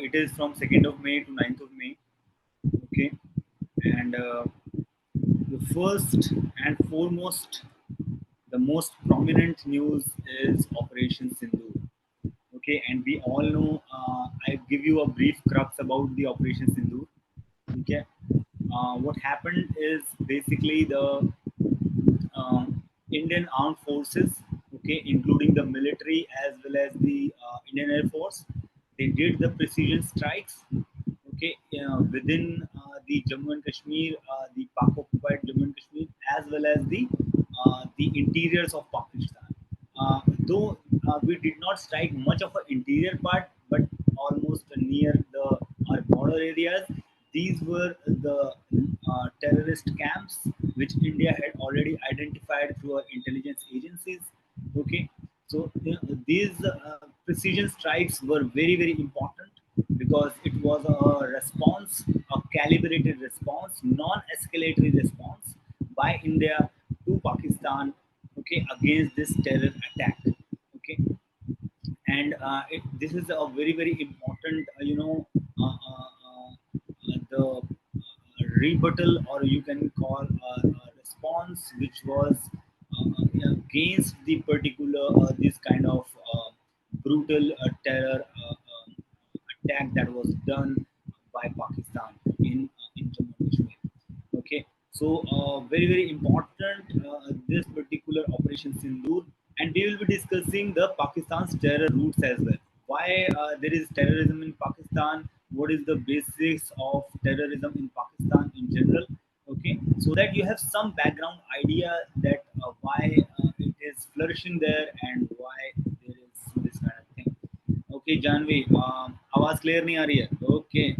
it is from 2nd of May to 9th of May. Okay, and the first and foremost, the most prominent news is Operation Sindoor. Okay, and we all know. I give you a brief crux about the Operation Sindoor. Okay, what happened is basically the Indian armed forces, okay, including the military as well as the Indian Air Force, they did the precision strikes, okay, within the Jammu and Kashmir, the Pak-occupied Jammu and Kashmir, as well as the interiors of Pakistan. Though we did not strike much of an interior part, but almost near the our border areas, these were the terrorist camps which India had already identified through our intelligence agencies. Okay, so these precision strikes were very important because it was a response, a calibrated response, non-escalatory response by India to Pakistan, okay, against this terror attack. Okay, and this is a very important, the rebuttal, or you can call a response which was against the particular this kind of brutal terror attack that was done by Pakistan in Jammu and Kashmir. Okay, so very important this particular Operation Sindoor, and we will be discussing the Pakistan's terror roots as well. Why there is terrorism in Pakistan? What is the basics of terrorism in Pakistan in general? Okay, so that you have some background idea that why it is flourishing there and why there is this kind of thing. Okay, Janvi, आवाज clear नहीं आ रही है? Okay,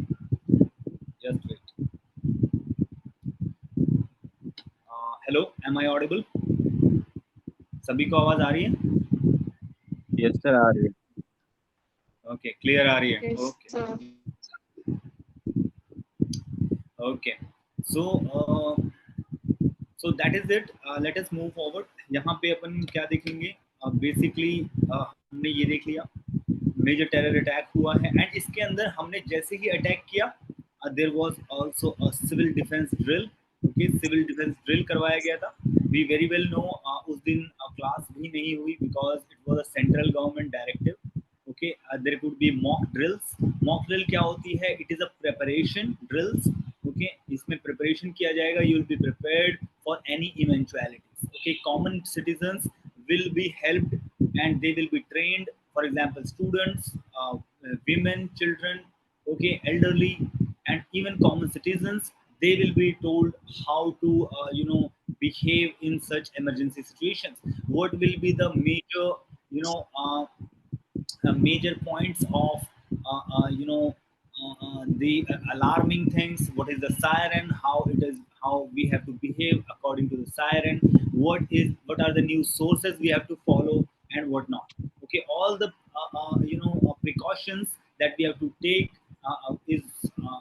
just wait. Hello, am I audible? सभी को आवाज आ रही है? Yes, sir. Are you? Okay, clear आ रही है? Yes, okay sir. Okay, so that is it. Let us move forward. यहाँ पे अपन क्या देखेंगे? बेसिकली हमने ये देख लिया, मेजर टेरर अटैक हुआ है, एंड इसके अंदर हमने जैसे ही अटैक किया, there was also a civil defence drill. Okay, civil defence drill करवाया गया था. वी वेरी वेल नो उस दिन क्लास भी नहीं हुई because it was a central government directive. Okay, there could be mock drills. Mock drill क्या होती है? It is a preparation drills. Okay, इसमें प्रिपरेशन किया जाएगा. You will be prepared for any eventualities. Okay, common citizens will be helped and they will be trained. For example, students, women, children, okay, elderly, and even common citizens, they will be told how to behave in such emergency situations. What will be the major, major points of the alarming things? What is the siren? How it is? How we have to behave according to the siren? What are the news sources we have to follow and what not? Okay, all the precautions that we have to take is uh,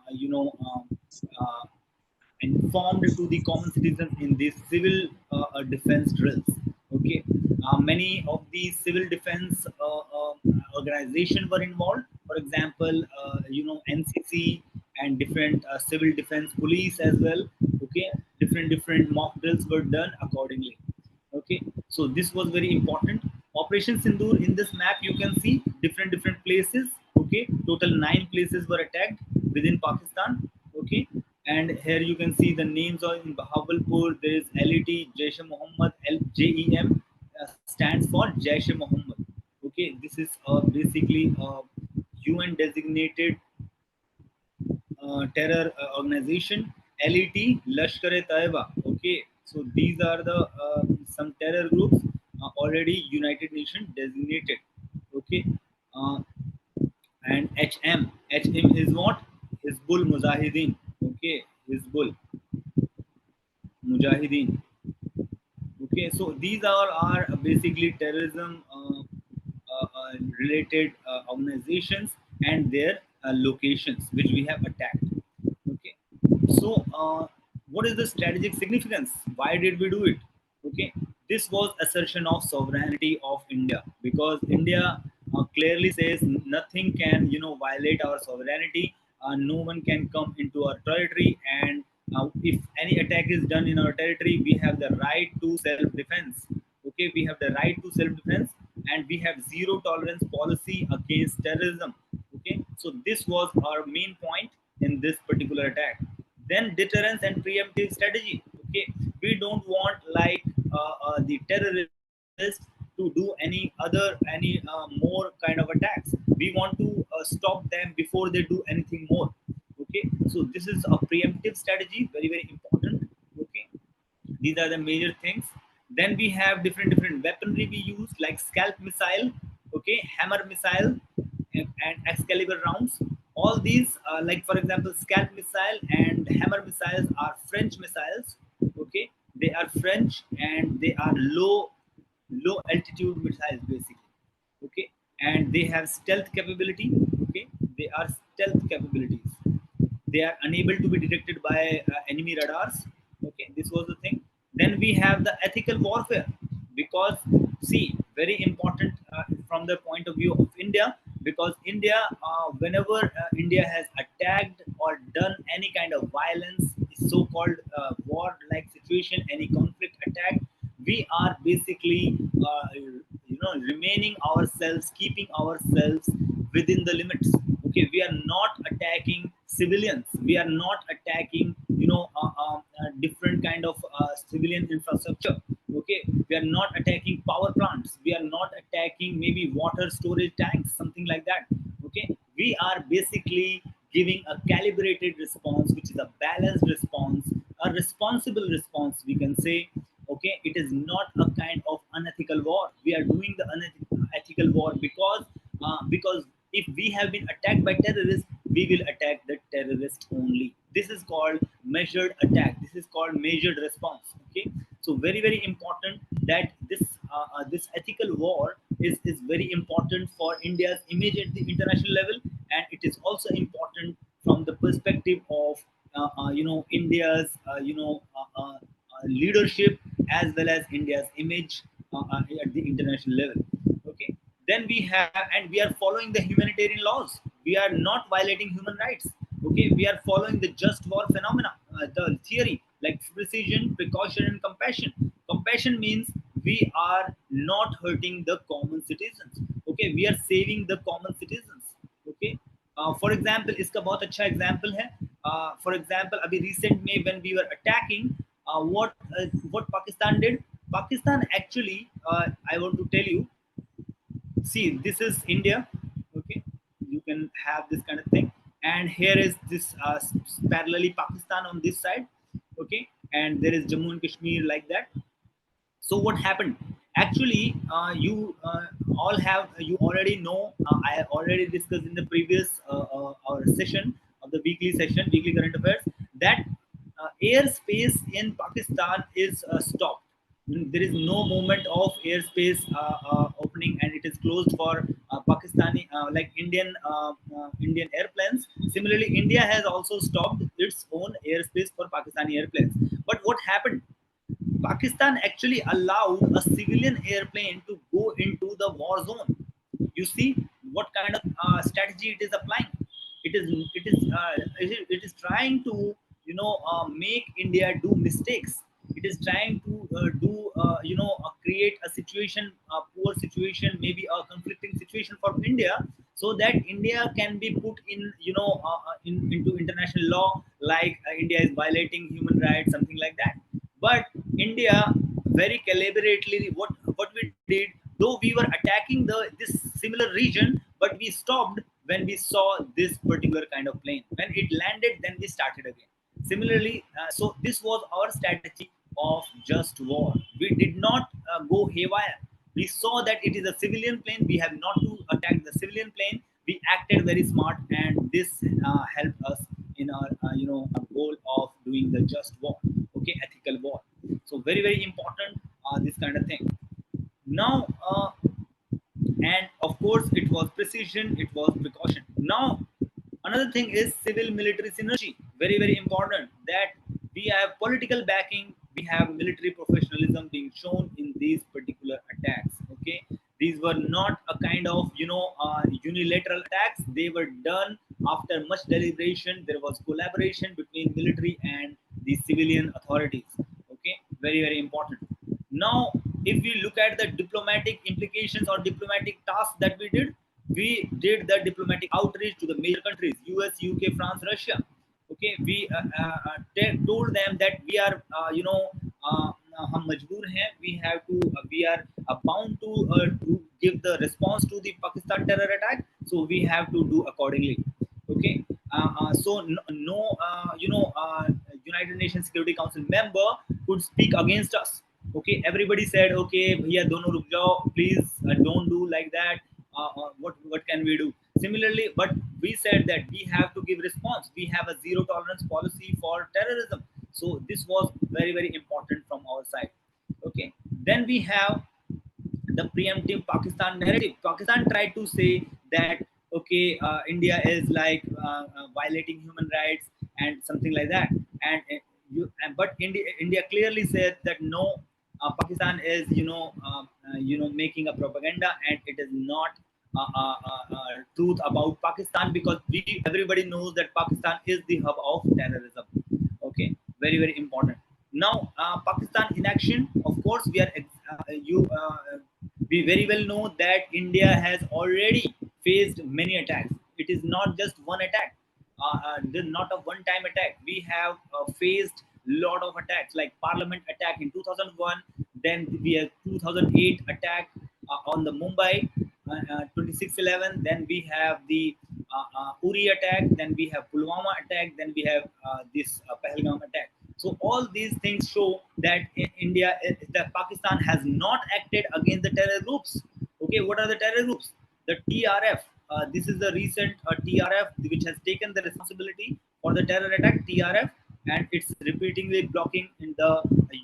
informed to the common citizens in these civil defense drills. Okay, many of these civil defense organizations were involved. For example, NCC and different civil defense police as well. Okay, different mock drills were done accordingly. Okay, so this was very important. Operation Sindoor, in this map you can see different places. Okay, total 9 places were attacked within Pakistan. Okay, and here you can see the names of in Bahawalpur. There is LET, Jaish e Mohammed. JEM stands for Jaish e Mohammed. Okay, this is basically a UN designated terror organization. LET, Lashkar-e-Taiba. Okay, so these are the some terror groups already United Nations designated. Okay, uh, and HM is what? Hizbul Mujahideen. Okay, Hizbul Mujahideen. Okay, so these are basically terrorism related organizations and their locations which we have attacked. Okay, so what is the strategic significance? Why did we do it? Okay, this was assertion of sovereignty of India because India clearly says nothing can violate our sovereignty. No one can come into our territory, and if any attack is done in our territory, we have the right to self defense. Okay, we have the right to self defense, and we have zero tolerance policy against terrorism. Okay, so this was our main point in this particular attack. Then deterrence and preemptive strategy. Okay, we don't want like the terrorists to do any more kind of attacks. We want to stop them before they do anything more. Okay, so this is a preemptive strategy, very very important. Okay, these are the major things. Then we have different weaponry we use, like scalp missile, okay, hammer missile, and excalibur rounds. All these, like for example, scalp missile and hammer missiles are French missiles. Okay, they are French, and they are low altitude missiles basically. Okay, and they have stealth capability. Okay, they are stealth capabilities. They are unable to be detected by enemy radars. Okay, this was the thing. Then we have the ethical warfare, because see, very important from the point of view of India, because India, whenever India has attacked or done any kind of violence, so called war like situation, any conflict attack, we are basically remaining ourselves, keeping ourselves within the limits. Okay, we are not attacking civilians, we are not attacking different kind of civilian infrastructure. Okay, we are not attacking power plants, we are not attacking maybe water storage tanks, something like that. Okay, we are basically giving a calibrated response, which is a balanced response, a responsible response, we can say. Okay, it is not a kind of unethical war. We are doing the unethical war because if we have been attacked by terrorists, we will attack the terrorist only. This is called measured attack, this is called measured response. Okay, so very very important that this ethical war is very important for India's image at the international level, and it is also important from the perspective of India's leadership, as well as India's image at the international level. Okay, then we have, and we are following the humanitarian laws. We are not violating human rights. Okay, we are following the just war phenomena, the theory, like precision, precaution, and compassion. Compassion means we are not hurting the common citizens. Okay, we are saving the common citizens. Okay, for example इसका बहुत अच्छा example है. For example अभी recent में when we were attacking, what Pakistan did. Pakistan actually, I want to tell you, see, this is India. Okay, you can have this kind of thing, and here is this parallelly Pakistan on this side. Okay, and there is Jammu and Kashmir like that. So what happened? Actually, you already know. I already discussed in the previous our session of the weekly session, weekly current affairs, that airspace in Pakistan is stopped. There is no movement of airspace opening, and it is closed for Pakistani, like Indian airplanes. Similarly, India has also stopped its own airspace for Pakistani airplanes. But what happened? Pakistan actually allowed a civilian airplane to go into the war zone. You see what kind of strategy it is applying. It is trying to make India do mistakes. It is trying to do create a situation, a poor situation, maybe a conflicting situation for India, so that India can be put in into international law, like India is violating human rights, something like that. But India very collaboratively, what we did, though we were attacking this similar region, but we stopped when we saw this particular kind of plane. When it landed, then we started again. Similarly, so this was our strategy of just war. We did not go haywire. We saw that it is a civilian plane. We have not to attack the civilian plane. We acted very smart, and this helped us in our goal of doing the just war. Okay, ethical war. So very very important, this kind of thing. Now, and of course, it was precision, it was precaution. Now, another thing is civil military synergy. Very very important that we have political backing, we have military professionalism being shown in these particular attacks. Okay, These were not a kind of unilateral attacks. They were done after much deliberation. There was collaboration between military and the civilian authorities. Okay, very very important. Now, if we look at the diplomatic implications or diplomatic tasks that we did the diplomatic outreach to the major countries: US, UK, France, Russia. Okay, we told them that we are हम मजबूर हैं, we are bound to give the response to the Pakistan terror attack, so we have to do accordingly. Okay, so United Nations Security Council member could speak against us. Okay, everybody said, okay भैया दोनों रुक जाओ, please don't do like that. What can we do? Similarly, but we said that we have to give response. We have a zero tolerance policy for terrorism, so this was very very important from our side. Okay, then we have the preemptive Pakistan narrative. Pakistan tried to say that, okay, India is like violating human rights and something like that, but India clearly said that no, Pakistan is making a propaganda, and it is not truth about Pakistan, because everybody knows that Pakistan is the hub of terrorism. Okay, very very important. Now, Pakistan inaction. Of course, we very well know that India has already faced many attacks. It is not just one attack. This is not a one-time attack. We have faced lot of attacks, like Parliament attack in 2001. Then we have 2008 attack on the Mumbai 26/11. Then we have the Uri attack. Then we have Pulwama attack. Then we have this Pahalgam attack. So all these things show that that Pakistan has not acted against the terror groups. Okay, what are the terror groups? The TRF. This is the recent TRF which has taken the responsibility for the terror attack. TRF, and it's repeatedly blocking in the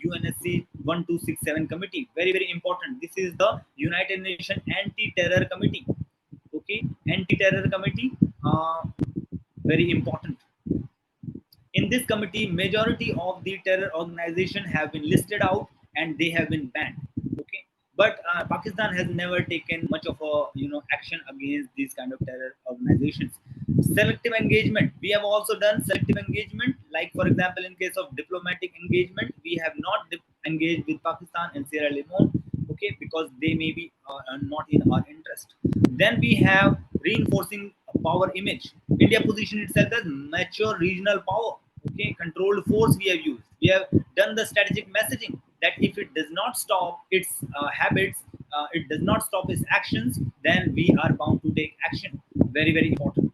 UNSC 1267 committee. Very very important. This is the United Nations Anti-Terror Committee. Okay, Anti-Terror Committee. Very important. In this committee, majority of the terror organization have been listed out and they have been banned. Okay, but Pakistan has never taken much of a action against these kind of terror organizations. Selective engagement. We have also done selective engagement. Like for example, in case of diplomatic engagement, we have not engaged with Pakistan and Sierra Leone. Okay, because they may be not in our interest. Then we have reinforcing power image. India position itself as mature regional power. Okay, controlled force we have used. We have done the strategic messaging that if it does not stop its habits, it does not stop its actions, then we are bound to take action. Very very important.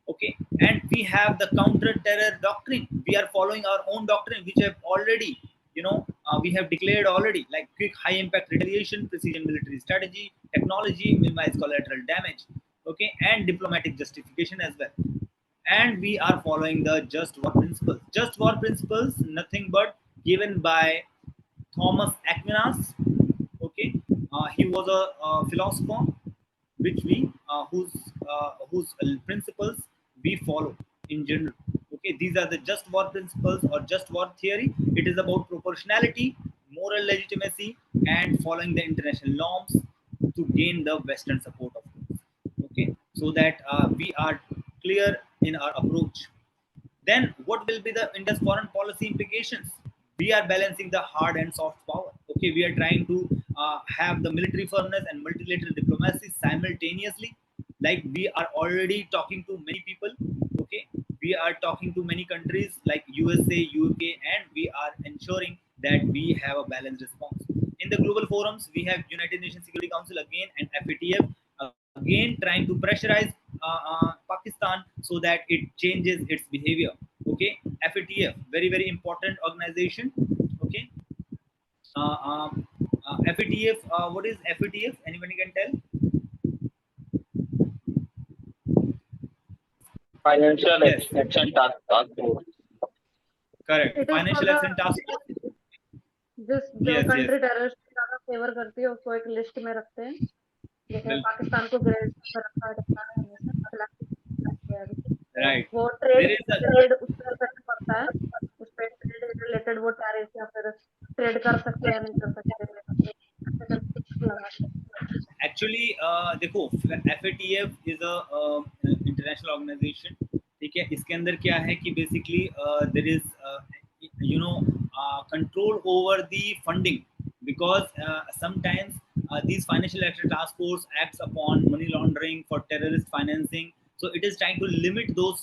Okay, and we have the counter terror doctrine. We are following our own doctrine, which have already we have declared already, like quick high impact retaliation, precision military strategy, technology, minimize collateral damage. Okay, and diplomatic justification as well. And we are following the just war principles. Just war principles, nothing but given by Thomas Aquinas. Okay, he was a philosopher, which we whose principles we follow in general. Okay, these are the just war principles or just war theory. It is about proportionality, moral legitimacy, and following the international norms to gain the Western support of course. Okay, so that we are clear in our approach. Then what will be the India's foreign policy implications? We are balancing the hard and soft power. Okay, we are trying to have the military firmness and multilateral diplomacy simultaneously. Like we are already talking to many people. Okay, we are talking to many countries like USA, UK, and we are ensuring that we have a balanced response. In the global forums, we have United Nations Security Council again and FATF again trying to pressurize Pakistan so that it changes its behavior. Okay, FATF, very very important organization. Okay, FATF. What is FATF? Anybody can tell? Financial Yes, Action Task Force. correct. It is for Financial Action Task the Force. जिस जो Yes, yes, country terrorist ज्यादा favour करती है उसको एक list में रखते हैं, जैसे well, पाकिस्तान को ग्रेड में रखा जाता है हमेशा ब्लैक। right. वो trade There is a trade उस पर इफेक्ट पड़ता है, उस पर ट्रेड रिलेटेड वो टैरिफ या फिर ट्रेड कर सकते हैं या नहीं कर सकते, ऐसे करके लगाते हैं। एक्चुअली देखो, FATF is a international organisation, ठीक है। इसके अंदर क्या है कि basically there is control over the funding, because sometimes these financial action task force acts upon money laundering for terrorist financing. So it is trying to limit those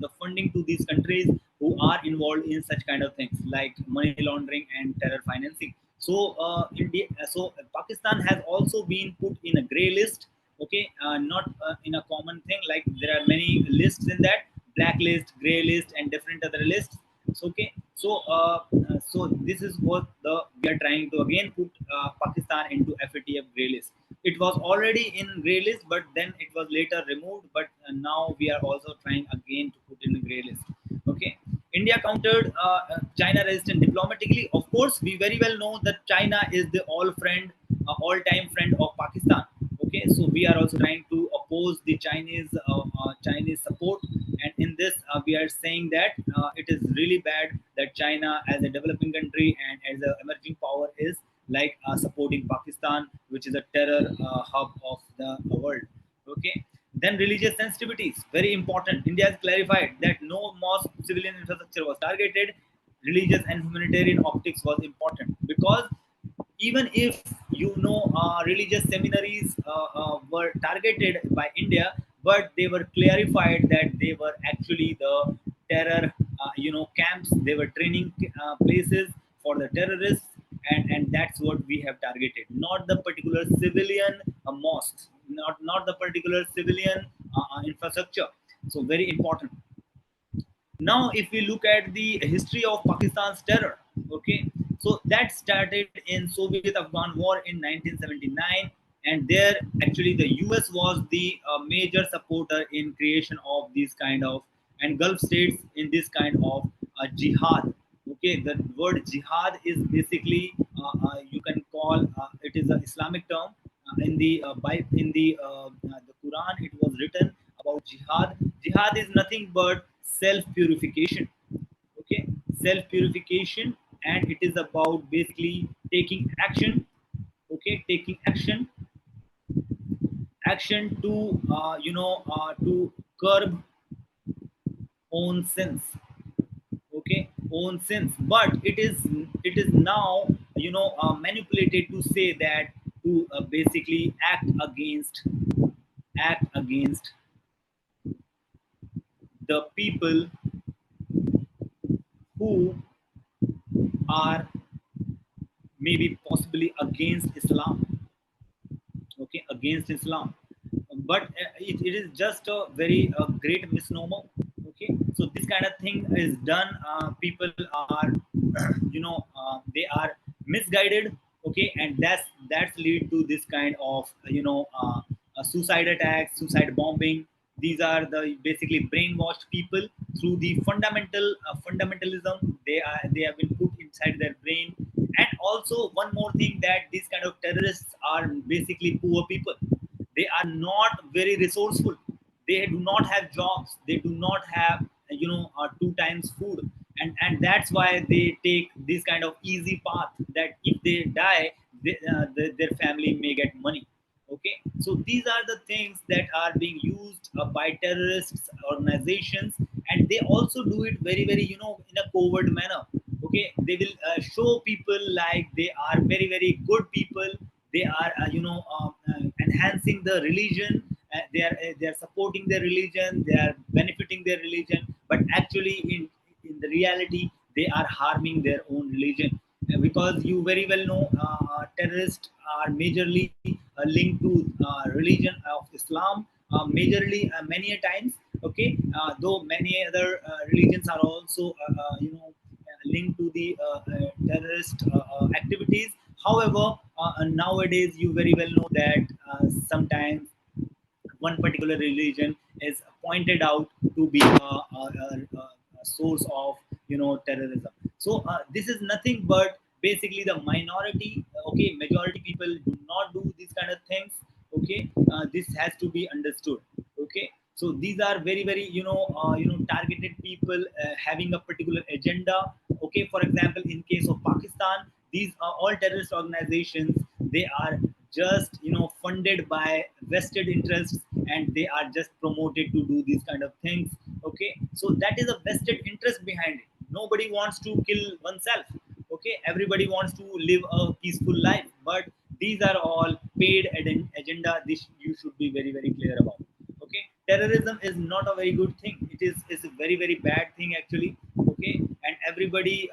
the funding to these countries who are involved in such kind of things like money laundering and terror financing. So Pakistan has also been put in a gray list. Okay, not in a common thing. Like there are many lists in that: blacklist, gray list, and different other lists. So, okay, so this is what we are trying to again put Pakistan into FATF gray list. It was already in gray list, but then it was later removed. But now we are also trying again to put in the gray list. Okay, India countered China resistance diplomatically. Of course, we very well know that China is the all-time friend of Pakistan. Okay, so we are also trying to oppose the Chinese support, and in this we are saying that it is really bad that China, as a developing country and as an emerging power, is like supporting Pakistan, which is a terror hub of the world. Okay. Then religious sensitivities, very important. India has clarified that no mosque civilian infrastructure was targeted. Religious and humanitarian optics was important, because even if religious seminaries were targeted by India, but they were clarified that they were actually the terror camps. They were training places for the terrorists, and that's what we have targeted, not the particular civilian mosques, not the particular civilian infrastructure. So very important. Now if we look at the history of Pakistan's terror, okay, so that started in Soviet Afghan war in 1979, and there actually the US was the major supporter in creation of these kind of, and Gulf states in this kind of jihad. Okay, the word jihad is basically you can call it is an Islamic term. In the Quran it was written about jihad. Jihad is nothing but self purification. Okay, self purification, and it is about basically taking action. Okay, taking action to to curb own sins. Okay, own sins, but it is now manipulated to say that to basically act against the people who are maybe possibly against Islam. Okay, against Islam, but it is just a very great misnomer. Okay, so this kind of thing is done. People are they are misguided. Okay, and that's lead to this kind of suicide attacks, suicide bombing. These are the basically brainwashed people through the fundamentalism. They have been put inside their brain. And also one more thing, that these kind of terrorists are basically poor people. They are not very resourceful. They do not have jobs. They do not have two times food, and that's why they take this kind of easy path, that if they die, their family may get money. Okay, so these are the things that are being used by terrorists organizations, and they also do it very very in a covert manner. Okay, they will show people like they are very very good people. They are enhancing the religion. They are supporting their religion. They are benefiting their religion, but actually in the reality they are harming their own religion. Because you very well know, terrorists are majorly linked to religion of Islam, majorly many a times. Okay, though many other religions are also linked to the terrorist activities. However, nowadays you very well know that sometimes one particular religion is pointed out to be a source of terrorism. So this is nothing but basically the minority. Okay, majority people do not do these kind of things. Okay, this has to be understood. Okay, so these are very very targeted people having a particular agenda. Okay, for example, in case of Pakistan, these are all terrorist organizations. They are just funded by vested interests, and they are just promoted to do these kind of things. Okay, so that is a vested interest behind it. Nobody wants to kill oneself. Okay, everybody wants to live a peaceful life, but these are all paid agenda. This you should be very very clear about. Okay, terrorism is not a very good thing. It is a very very bad thing actually. Okay, and everybody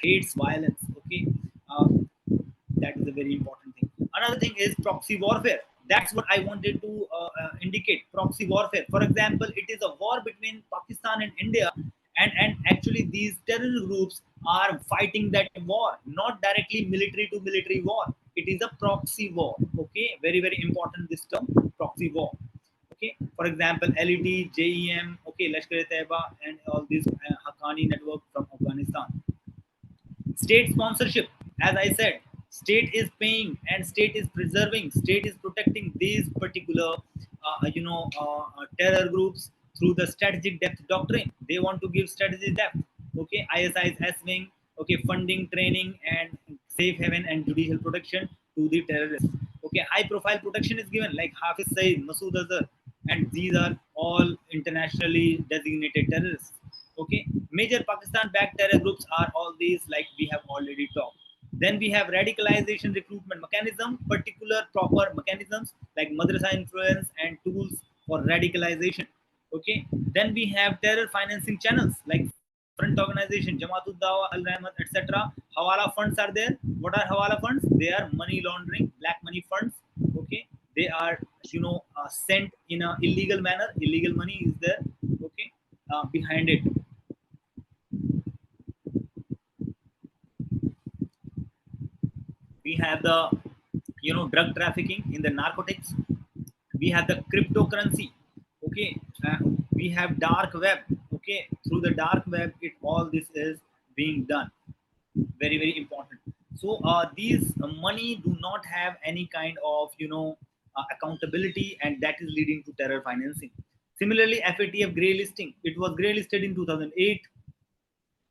hates violence. Okay, that is a very important thing. Another thing is proxy warfare. That's what I wanted to indicate. Proxy warfare, for example, it is a war between Pakistan and India, and actually these terror groups are fighting that war, not directly military to military war. It is a proxy war. Okay, very very important, this term, proxy war. Okay, for example, LED, JEM, okay, Lashkar e Taiba, and all these Haqqani network from Afghanistan. State sponsorship, as I said, state is paying and state is preserving, state is protecting these particular terror groups through the strategic depth doctrine. They want to give strategic depth. Okay, ISI's S-wing, okay, funding, training, and safe haven and judicial protection to the terrorists. Okay, high profile protection is given, like Hafiz Saeed, Masood Azhar, and these are all internationally designated terrorists. Okay, major Pakistan backed terror groups are all these, like we have already talked. Then we have radicalization recruitment mechanism, particular proper mechanisms like madrasa influence and tools for radicalization. Okay, then we have terror financing channels like front organization, Jamaatul Dawa, Al Rahmat, etc. Hawala funds are there. What are Hawala funds? They are money laundering, black money funds. Okay, they are sent in a illegal manner. Illegal money is there. Okay, behind it. We have the drug trafficking in the narcotics. We have the cryptocurrency. Okay, we have dark web. Okay, through the dark web, it all this is being done. Very very important. So these money do not have any kind of accountability, and that is leading to terror financing. Similarly, FATF gray listing, it was gray listed in 2008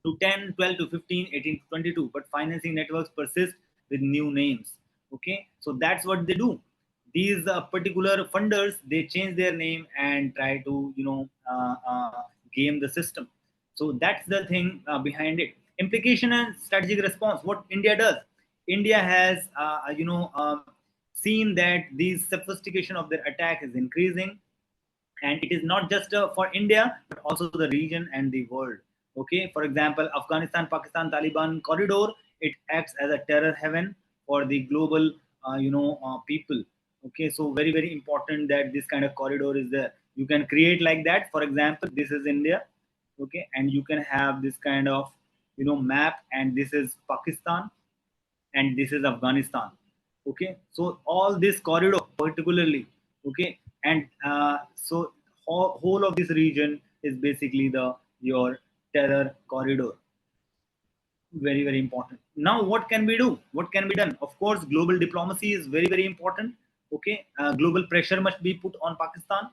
to 10, 12 to 15, 18 to 22, but financing networks persist with new names. Okay, so that's what they do. These particular funders, they change their name and try to game the system. So that's the thing behind it. Implication and strategic response, what India does. India has seen that these sophistication of their attack is increasing, and it is not just for India but also the region and the world. Okay, for example, Afghanistan Pakistan Taliban corridor, it acts as a terror heaven for the global people. Okay, so very very important that this kind of corridor is there. You can create like that. For example, this is India. Okay, and you can have this kind of map, and this is Pakistan, and this is Afghanistan. Okay, so all this corridor particularly. Okay, and so whole of this region is basically the your terror corridor. Very very important. Now what can we do? What can be done? Of course, global diplomacy is very very important. Okay, global pressure must be put on Pakistan.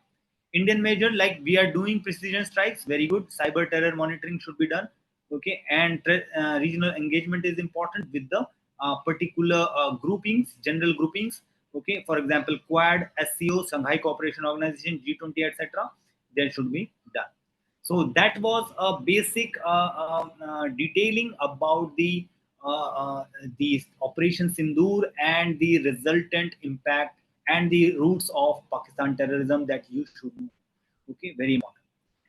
Indian measure, like we are doing precision strikes, very good. Cyber terror monitoring should be done. Okay, and regional engagement is important with the particular groupings, general groupings. Okay, for example, Quad, SCO, Shanghai Cooperation Organization, G20, etc. There should be done. So that was a basic detailing about the Operation Sindoor and the resultant impact and the roots of Pakistan terrorism that you should know. Okay, very important.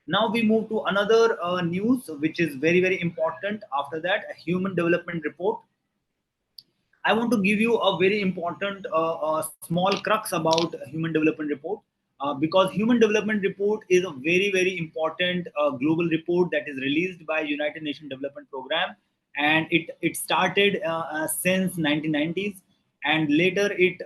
Now we move to another news which is very very important. After that, a human development report. I want to give you a very important small crux about human development report, because human development report is a very very important global report that is released by United Nations Development Program, and it started since 1990s, and later it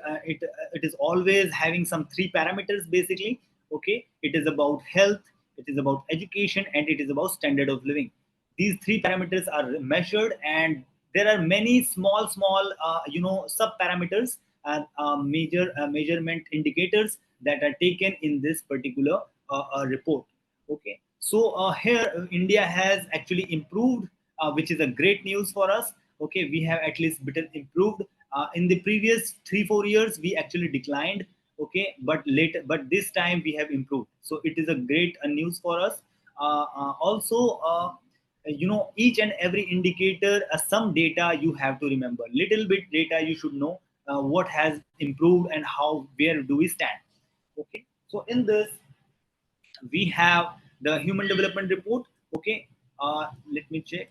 is always having some three parameters basically. Okay, it is about health, it is about education, and it is about standard of living. These three parameters are measured, and there are many small sub parameters and major measurement indicators that are taken in this particular report. Okay, so here India has actually improved, which is a great news for us. Okay, we have at least bit improved In the previous 3-4 years, we actually declined. Okay, but later, but this time we have improved. So it is a great news for us. Also, each and every indicator, some data you have to remember. Little bit data you should know what has improved and how, where do we stand. Okay, so in this we have the human development report. Okay, let me check.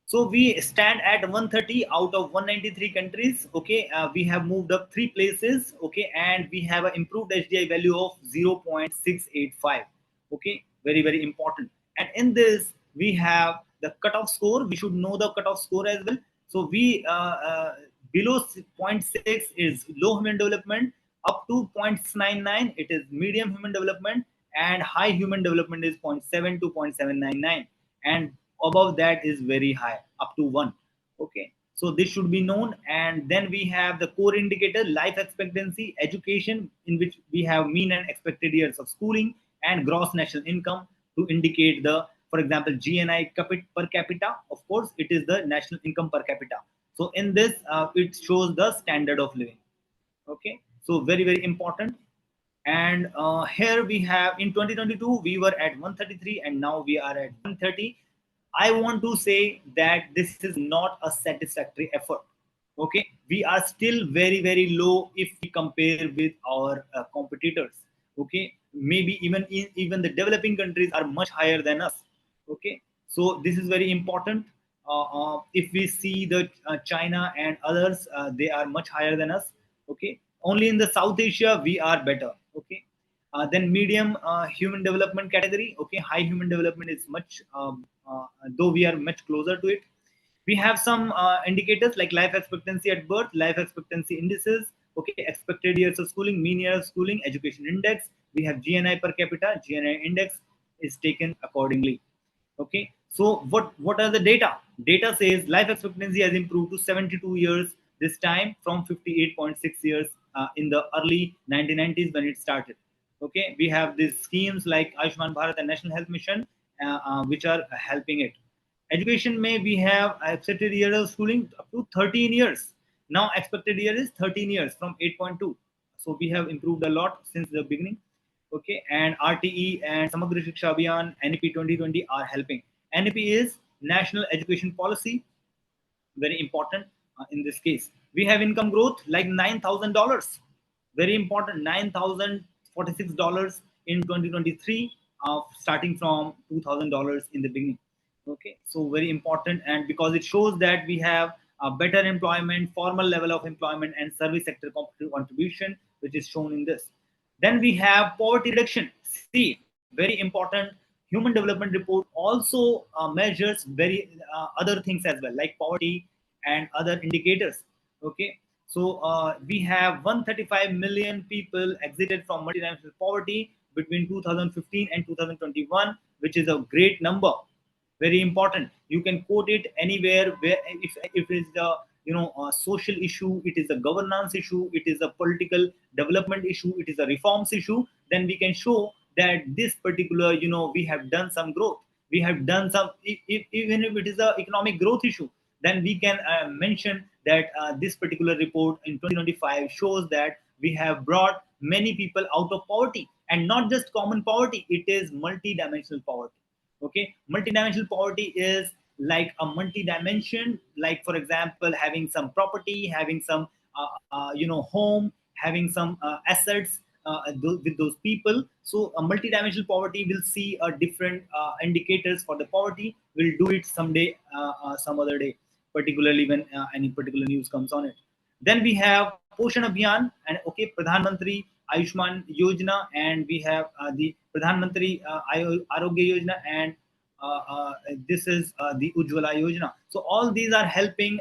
So we stand at 130 out of 193 countries. Okay, we have moved up 3 places. Okay, and we have an improved HDI value of 0.685. Okay, very very important. And in this we have the cutoff score. We should know the cutoff score as well. So we below zero point 0.6 is low human development, up to 0.99 it is medium human development, and high human development is zero point 0.7 to 0.799, and above that is very high, up to 1. Okay, so this should be known. And then we have the core indicator, life expectancy, education, in which we have mean and expected years of schooling, and gross national income to indicate the, for example, GNI per capita. Of course, it is the national income per capita. So in this, it shows the standard of living. Okay, so very very important. And here we have, in 2022 we were at 133 and now we are at 130. I want to say that this is not a satisfactory effort. Okay, we are still very very low if we compare with our competitors. Okay, maybe even the developing countries are much higher than us. Okay, so this is very important. If we see the China and others, they are much higher than us. Okay, only in the South Asia we are better. Okay, then medium human development category. Okay, high human development is much, though we are much closer to it. We have some indicators like life expectancy at birth, life expectancy indices. Okay, expected years of schooling, mean year of schooling, education index. We have GNI per capita. GNI index is taken accordingly. Okay, so what are the data? Data says life expectancy has improved to 72 years this time from 58.6 years in the early 1990s when it started. Okay, we have these schemes like Ayushman Bharat and National Health Mission, which are helping it. Education may we have expected year of schooling up to 13 years. Now expected year is 13 years from 8.2. So we have improved a lot since the beginning. Okay, and RTE and Samagra Shiksha Abhiyan, NEP 2020 are helping. NEP is National Education Policy, very important in this case. We have income growth like $9,000, very important, $9,046 in 2023, starting from $2,000 in the beginning. Okay, so very important, and because it shows that we have a better employment, formal level of employment, and service sector contribution, which is shown in this. Then we have poverty reduction. See, very important. Human Development Report also measures very other things as well, like poverty and other indicators. Okay, so we have 135 million people exited from multidimensional poverty between 2015 and 2021, which is a great number, very important. You can quote it anywhere where, if it is the social issue, it is a governance issue, it is a political development issue, it is a reforms issue, then we can show that this particular, we have done some growth, we have done some, even if it is a economic growth issue, then we can mention that this particular report in 2025 shows that we have brought many people out of poverty, and not just common poverty, it is multi-dimensional poverty. Okay, multidimensional poverty is like a multi-dimension, like for example having some property, having some home, having some assets with those people. So a multi-dimensional poverty will see a different indicators for the poverty. We'll do it someday, some other day, particularly when any particular news comes on it. Then we have Poshan Abhiyan and okay, Pradhan Mantri Ayushman Yojana, and we have the Pradhan Mantri Arogya Yojana, and this is the Ujjwala Yojana. So all these are helping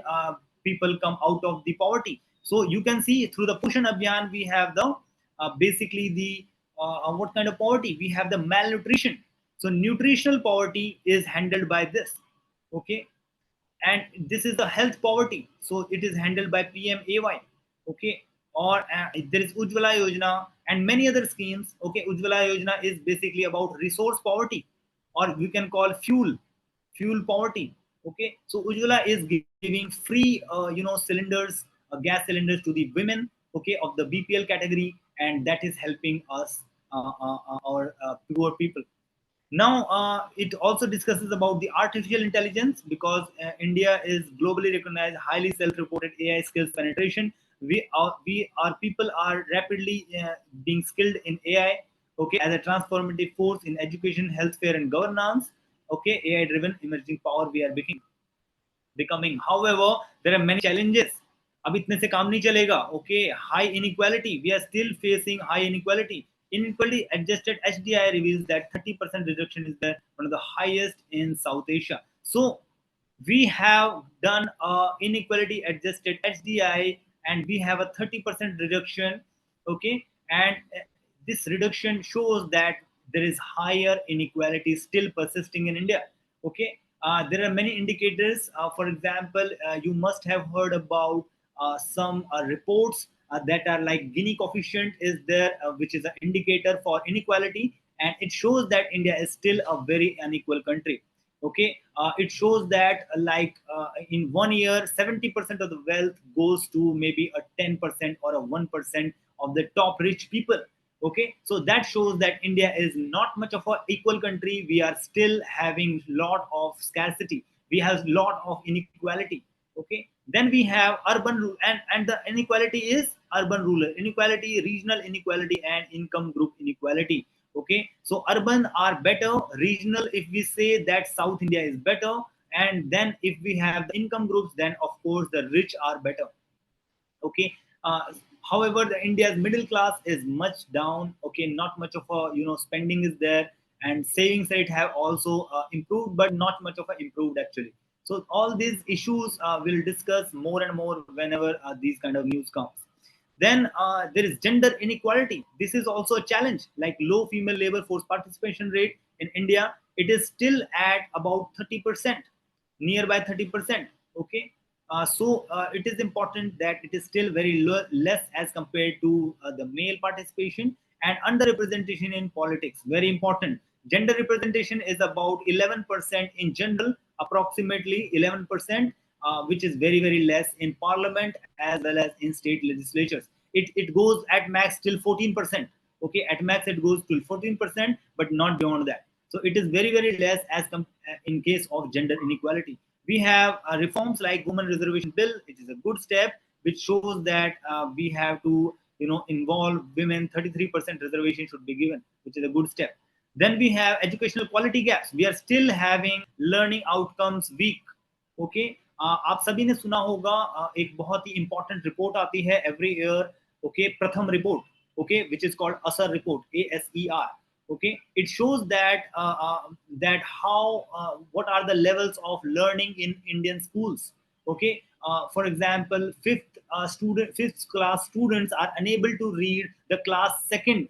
people come out of the poverty. So you can see through the Poshan Abhiyan we have the basically the what kind of poverty? We have the malnutrition. So nutritional poverty is handled by this. Okay, and this is the health poverty, so it is handled by PMAY. Okay, or there is Ujjwala Yojana and many other schemes. Okay, Ujjwala Yojana is basically about resource poverty, or we can call fuel poverty. Okay, so Ujjwala is giving free, cylinders, gas cylinders to the women, okay, of the BPL category, and that is helping us, our poor people. Now, it also discusses about the artificial intelligence, because India is globally recognized, highly self-reported AI skills penetration. Our people are rapidly being skilled in AI. Okay, as a transformative force in education, healthcare, and governance. Okay, AI-driven emerging power we are becoming. However, there are many challenges. अब इतने से काम नहीं चलेगा. Okay, high inequality. We are still facing high inequality. Inequality adjusted HDI reveals that 30% reduction is the one of the highest in South Asia. So we have done a inequality adjusted HDI, and we have a 30% reduction. Okay, and this reduction shows that there is higher inequality still persisting in India. Okay, there are many indicators. For example, you must have heard about some reports that are like Gini coefficient is there, which is an indicator for inequality, and it shows that India is still a very unequal country. Okay, it shows that in 1 year 70% of the wealth goes to maybe a 10% or a 1% of the top rich people. Okay, so that shows that India is not much of a equal country. We are still having lot of scarcity, we have lot of inequality. Okay, then we have and the inequality is urban rural inequality, regional inequality, and income group inequality. Okay, so urban are better, regional if we say that South India is better, and then if we have the income groups, then of course the rich are better. Okay, uh, however the India's middle class is much down. Okay, not much of a spending is there, and savings rate have also improved, but not much of a improved actually. So all these issues we'll discuss more and more whenever these kind of news comes. Then there is gender inequality. This is also a challenge, like low female labor force participation rate in India. It is still at about 30%, nearby 30%. Okay, so it is important that it is still very less as compared to the male participation and underrepresentation in politics. Very important. Gender representation is about 11% in general, approximately 11%, which is very very less in parliament as well as in state legislatures. It goes at max till 14%. Okay, at max it goes till 14%, but not beyond that. So it is very very less in case of gender inequality. We have reforms like women reservation bill. It is a good step which shows that we have to involve women. 33% reservation should be given, which is a good step. Then we have educational quality gaps. We are still having learning outcomes weak. Okay, आप सभी ने सुना होगा, एक बहुत ही important report आती है every year. Okay, प्रथम report. Okay, which is called असर report, ASER. Okay, it shows that how what are the levels of learning in Indian schools. Okay, for example, fifth class students are unable to read the class second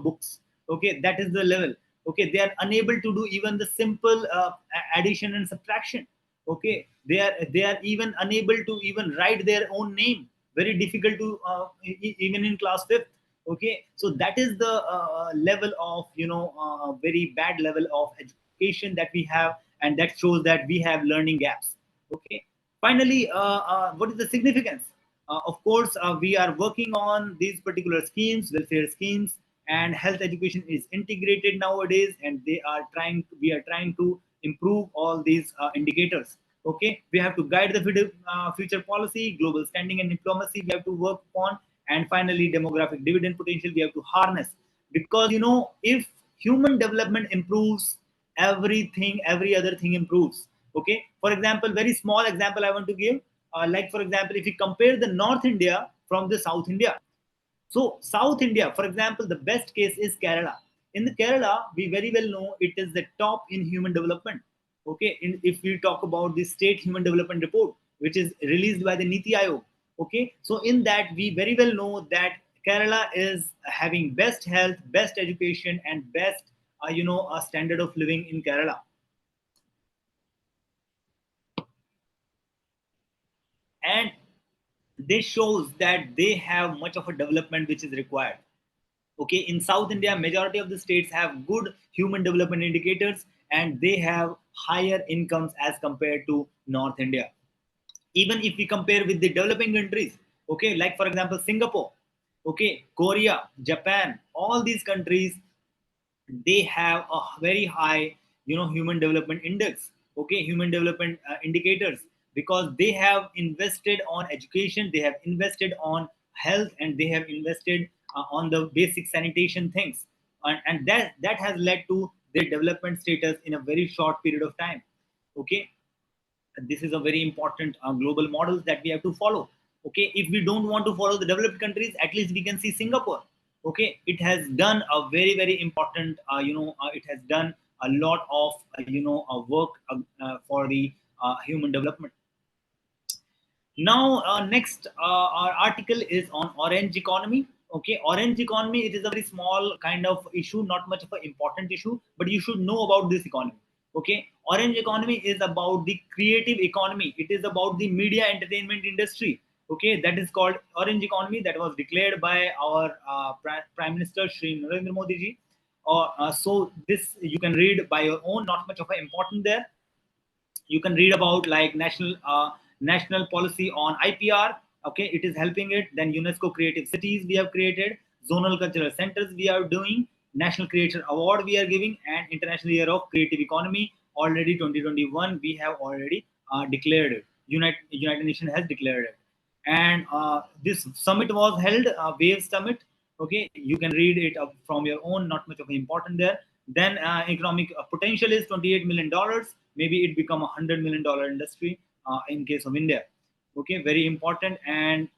books. Okay, that is the level. Okay, they are unable to do even the simple addition and subtraction. Okay, they are even unable to even write their own name. Very difficult to even in class fifth. Okay, so that is the level of very bad level of education that we have, and that shows that we have learning gaps. Okay, finally, what is the significance? Of course, we are working on these particular schemes, welfare schemes, and health education is integrated nowadays, and we are trying to improve all these indicators. Okay, we have to guide the future policy, global standing and diplomacy we have to work on, and finally demographic dividend potential we have to harness. Because if human development improves, every other thing improves. Okay, for example, very small example I want to give, like for example, if you compare the North India from the South India. So South India, for example, the best case is Kerala. In the Kerala, we very well know it is the top in human development. Okay, if we talk about the state human development report, which is released by the Niti Aayog. Okay, so in that we very well know that Kerala is having best health, best education, and best standard of living in Kerala. And this shows that they have much of a development which is required. Okay, in South India, majority of the states have good human development indicators, and they have higher incomes as compared to North India. Even if we compare with the developing countries, okay, like for example Singapore, okay, Korea, Japan, all these countries, they have a very high, human development index, okay, human development indicators, because they have invested on education, they have invested on health, and they have invested on the basic sanitation things, and that has led to their development status in a very short period of time. Okay, this is a very important global models that we have to follow. Okay, if we don't want to follow the developed countries, at least we can see Singapore. Okay, it has done a very important, it has done a lot of work for the human development. Now, next, our article is on orange economy. Okay, orange economy, it is a very small kind of issue, not much of an important issue, but you should know about this economy. Okay, orange economy is about the creative economy. It is about the media entertainment industry. Okay, that is called orange economy. That was declared by our Prime Minister Shri Narendra Modi ji. So this you can read by your own. Not much of an important there. You can read about like national policy on IPR. Okay, it is helping it. Then UNESCO creative cities we have created, zonal cultural centers we are doing, national creator award we are giving, and international year of creative economy already 2021 we have already declared it. United Nations has declared it. And this summit was held, wave summit. Okay, you can read it up from your own, not much of important there. Then economic potential is $28 million. Maybe it become $100 million industry in case of India. Okay, very important. And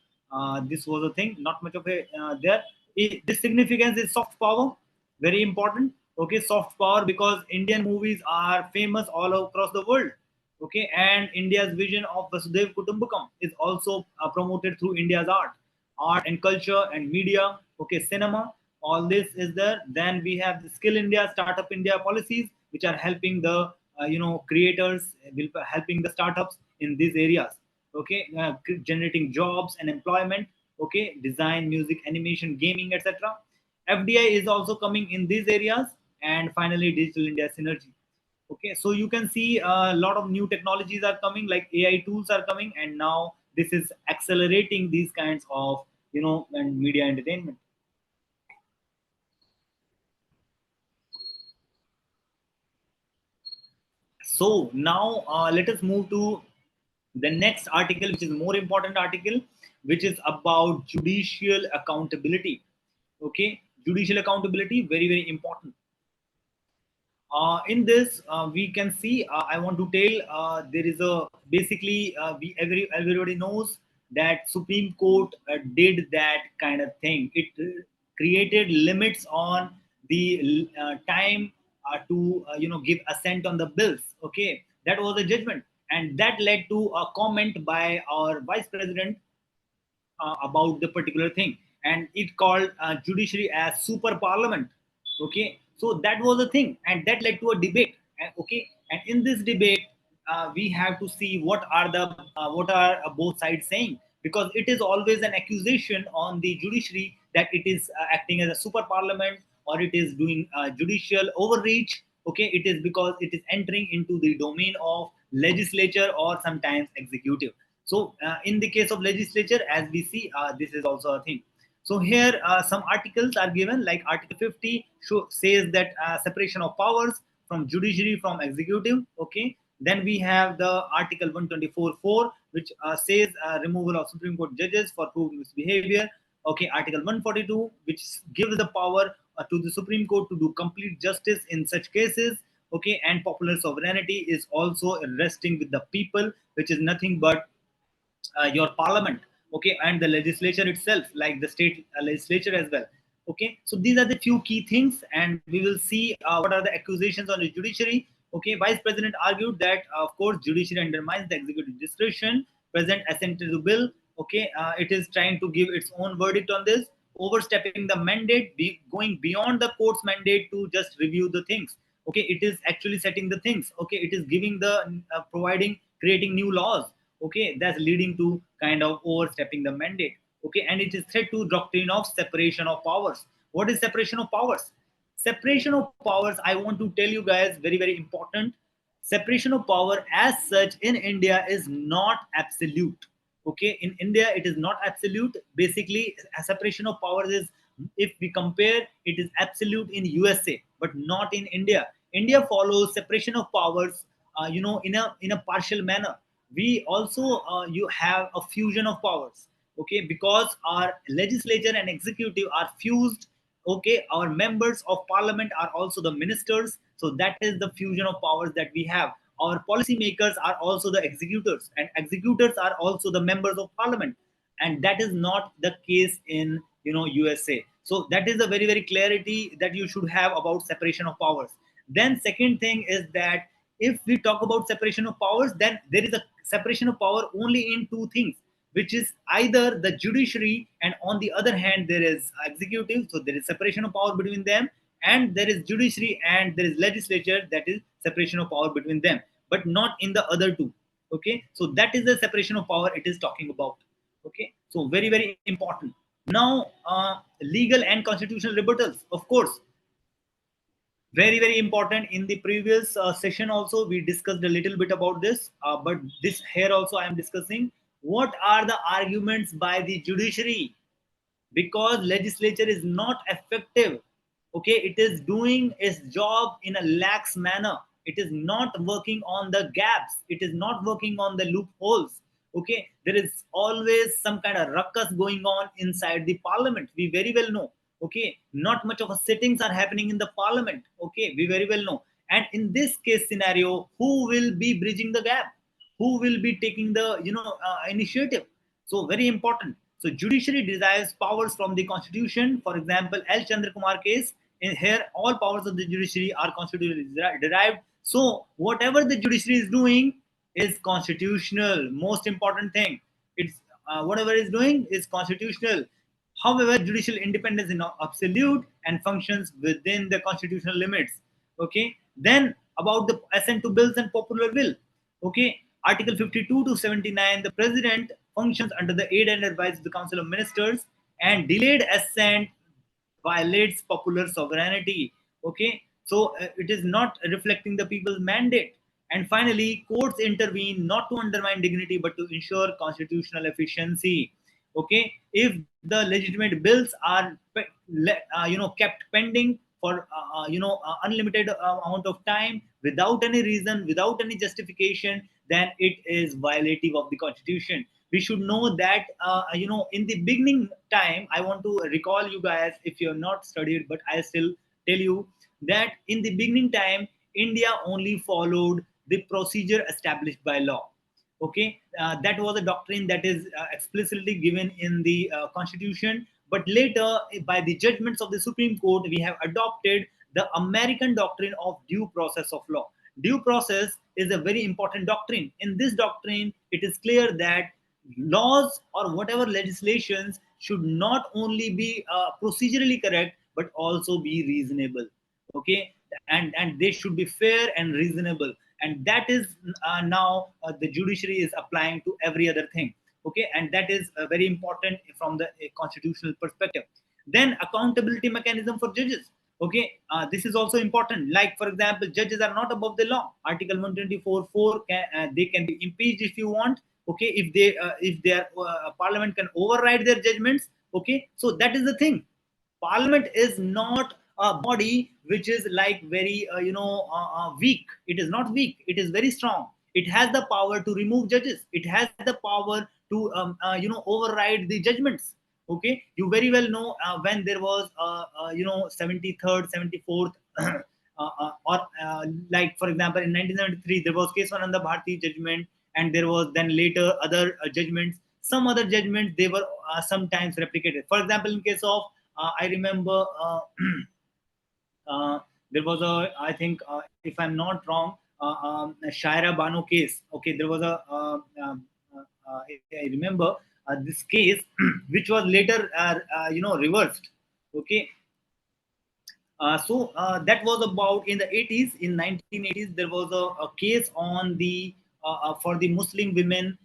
this was a thing, not much of a there. This significance is soft power, very important. Okay, soft power, because Indian movies are famous all across the world. Okay, and India's vision of Vasudev Kutumbakam is also promoted through India's art and culture and media. Okay, cinema, all this is there. Then we have the Skill India, Startup India policies, which are helping the creators, will helping the startups in these areas. Okay, generating jobs and employment. Okay, design, music, animation, gaming, etc. FDI is also coming in these areas. And finally, Digital India synergy. Okay, so you can see a lot of new technologies are coming, like AI tools are coming, and now this is accelerating these kinds of and media entertainment. So now let us move to the next article, which is more important article, which is about judicial accountability. Okay, judicial accountability, very important. In this, we can see. I want to tell there is a basically everybody knows that Supreme Court did that kind of thing. It created limits on the time to give assent on the bills. Okay, that was a judgment, and that led to a comment by our Vice President about the particular thing, and it called judiciary as super parliament. Okay, so that was the thing, and that led to a debate. Okay, and in this debate, we have to see what are both sides saying, because it is always an accusation on the judiciary that it is acting as a super parliament, or it is doing judicial overreach. Okay, it is because it is entering into the domain of legislature or sometimes executive. So in the case of legislature, as we see, this is also a thing. So here some articles are given, like Article 50 says that separation of powers from judiciary from executive. Okay. Then we have the Article 124.4, which says removal of Supreme Court judges for proved misbehavior. Okay. Article 142, which gives the power to the Supreme Court to do complete justice in such cases. Okay. And popular sovereignty is also resting with the people, which is nothing but your parliament. Okay, and the legislature itself, like the state legislature as well. Okay, so these are the few key things, and we will see what are the accusations on the judiciary. Okay, Vice President argued that of course judiciary undermines the executive discretion. President assented to bill. Okay, it is trying to give its own verdict on this, overstepping the mandate, going beyond the court's mandate to just review the things. Okay, it is actually setting the things. Okay, it is giving the providing, creating new laws. Okay, that's leading to kind of overstepping the mandate. Okay, and it is threat to doctrine of separation of powers. What is separation of powers? separation of powers, I want to tell you guys, very very important. Separation of power as such in India is not absolute. Okay, in India it is not absolute. Basically, a separation of powers is, if we compare, it is absolute in USA, but not in India. India follows separation of powers, in a partial manner. We also you have a fusion of powers. Okay, because our legislature and executive are fused. Okay, our members of parliament are also the ministers, so that is the fusion of powers that we have. Our policy makers are also the executors, and executors are also the members of parliament, and that is not the case in USA. So that is a very very clarity that you should have about separation of powers. Then second thing is that if we talk about separation of powers, then there is a separation of power only in two things, which is either the judiciary, and on the other hand there is executive. So there is separation of power between them, and there is judiciary and there is legislature, that is separation of power between them, but not in the other two. Okay, so that is the separation of power it is talking about. Okay, so very very important. Now legal and constitutional rebuttals, of course, very very important. In the previous session also we discussed a little bit about this, but this here also I am discussing what are the arguments by the judiciary, because legislature is not effective. Okay, it is doing its job in a lax manner. It is not working on the gaps, it is not working on the loopholes. Okay, there is always some kind of ruckus going on inside the parliament, we very well know. Okay, not much of a sittings are happening in the parliament. Okay, we very well know. And in this case scenario, who will be bridging the gap, who will be taking the initiative? So very important. So judiciary derives powers from the constitution. For example, L Chandra Kumar case, in here all powers of the judiciary are constitutionally derived. So whatever the judiciary is doing is constitutional. Most important thing, it's whatever is doing is constitutional. However, judicial independence is not absolute and functions within the constitutional limits. Okay, then about the assent to bills and popular will. Okay, Article 52 to 79, the president functions under the aid and advice of the Council of Ministers, and delayed assent violates popular sovereignty. Okay, so it is not reflecting the people's mandate. And finally, courts intervene not to undermine dignity but to ensure constitutional efficiency. Okay, if the legitimate bills are kept pending for unlimited amount of time without any reason, without any justification, then it is violative of the constitution. We should know that in the beginning time, I want to recall you guys, if you have not studied, but I still tell you that in the beginning time, India only followed the procedure established by law. Okay, that was a doctrine that is explicitly given in the constitution, but later by the judgments of the Supreme Court we have adopted the American doctrine of due process of law. Due process is a very important doctrine. In this doctrine, it is clear that laws or whatever legislations should not only be procedurally correct but also be reasonable. Okay, and they should be fair and reasonable, and that is now the judiciary is applying to every other thing. Okay, and that is very important from the constitutional perspective. Then accountability mechanism for judges. Okay, this is also important. Like for example, judges are not above the law. Article 124(4), they can be impeached if you want. Okay, if their parliament can override their judgments. Okay, so that is the thing. Parliament is not a body which is like very weak. It is not weak, it is very strong. It has the power to remove judges, it has the power to override the judgments. Okay, you very well know when there was 73rd 74th or like for example in 1973 there was case one on the Bharti judgment, and there was then later other judgments. Some other judgments, they were sometimes replicated. For example, in case of I remember there was a, I think, if I'm not wrong, Shaira Bano case. Okay, there was a, I remember this case, which was later, reversed. Okay, so that was about in the 80s. In 1980s, there was a case on the for the Muslim women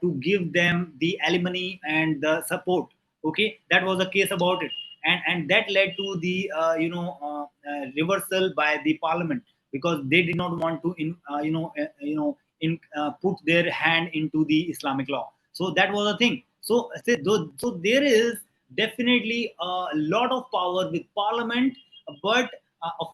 to give them the alimony and the support. Okay, that was a case about it. and that led to the reversal by the parliament, because they did not want to put their hand into the Islamic law. So that was the thing. So there is definitely a lot of power with parliament, but of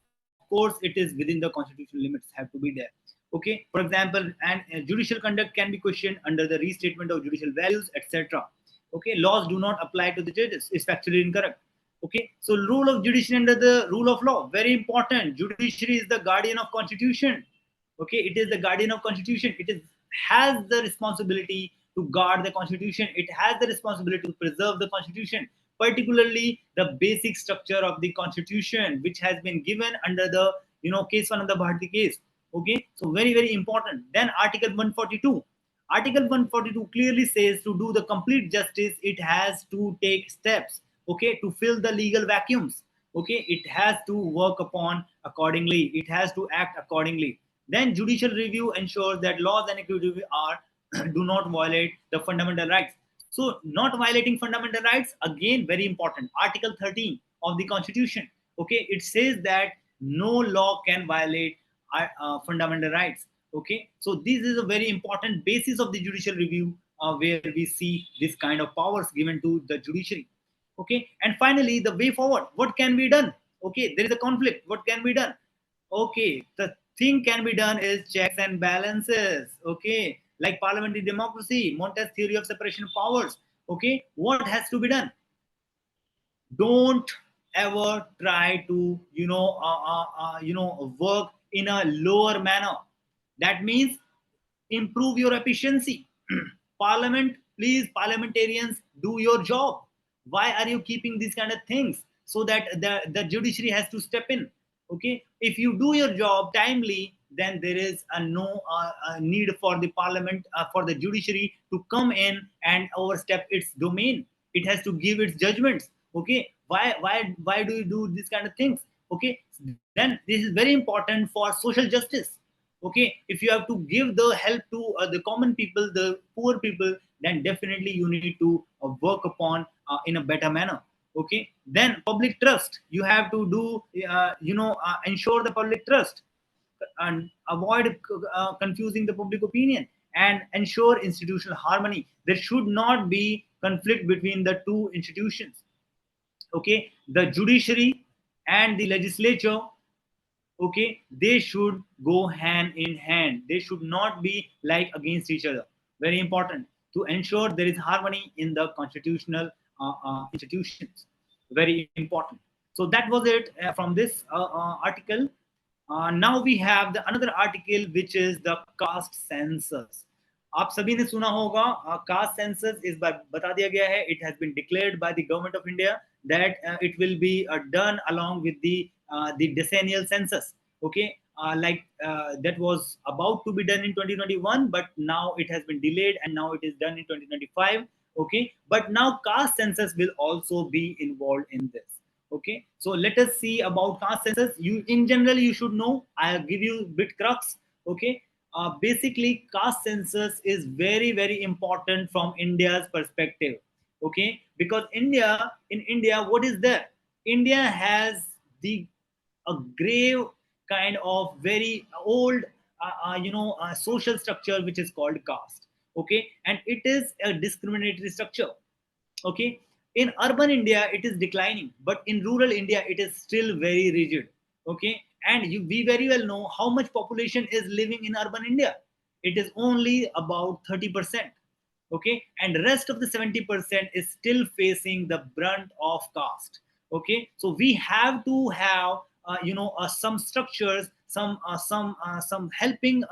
course it is within the constitutional limits, have to be there. Okay, for example, and judicial conduct can be questioned under the restatement of judicial values, etc. Okay, laws do not apply to the judges, it's factually incorrect. Okay, so rule of judiciary under the rule of law, very important. Judiciary is the guardian of constitution. Okay, it is the guardian of constitution. It is has the responsibility to guard the constitution. It has the responsibility to preserve the constitution, particularly the basic structure of the constitution, which has been given under the case one of the Bharti case. Okay, so very very important. Then article 142. Article 142 clearly says to do the complete justice, it has to take steps, okay, to fill the legal vacuums. Okay, it has to work upon accordingly, it has to act accordingly. Then judicial review ensures that laws and equity are do not violate the fundamental rights. So not violating fundamental rights, again very important. Article 13 of the constitution, okay, it says that no law can violate fundamental rights. Okay, so this is a very important basis of the judicial review, where we see this kind of powers given to the judiciary. Okay, and finally the way forward, what can be done? Okay, there is a conflict, what can be done? Okay, the thing can be done is checks and balances. Okay, like parliamentary democracy, Monte's theory of separation of powers. Okay, what has to be done? Don't ever try to work in a lower manner. That means improve your efficiency. Parliament, please, parliamentarians, do your job. Why are you keeping these kind of things so that the judiciary has to step in? Okay, if you do your job timely, then there is a need for the parliament, for the judiciary to come in and overstep its domain. It has to give its judgments. Okay, why do you do these kind of things? Okay, then this is very important for social justice. Okay, if you have to give the help to the common people, the poor people, then definitely you need to work upon in a better manner. Okay, then public trust, you have to do ensure the public trust and avoid confusing the public opinion, and ensure institutional harmony. There should not be conflict between the two institutions. Okay, the judiciary and the legislature, okay, they should go hand in hand, they should not be like against each other. Very important to ensure there is harmony in the constitutional institutions. Very important. So that was it from this article. Now we have the another article, which is the caste census. आप सभी ने सुना होगा, caste census इस बार बता दिया गया है. It has been declared by the government of India that it will be done along with the decennial census. Okay, that was about to be done in 2021, but now it has been delayed and now it is done in 2025. Okay, but now caste census will also be involved in this. Okay, so let us see about caste census. You in general you should know, I'll give you bit crux. Okay, basically caste census is very very important from India's perspective. Okay, because in India, what is there? India has the a grave kind of very old social structure, which is called caste. Okay, and it is a discriminatory structure. Okay, in urban India it is declining, but in rural India it is still very rigid. Okay, and we very well know how much population is living in urban India. It is only about 30%. Okay, and rest of the 70% is still facing the brunt of caste. Okay, so we have to have some structures, some helping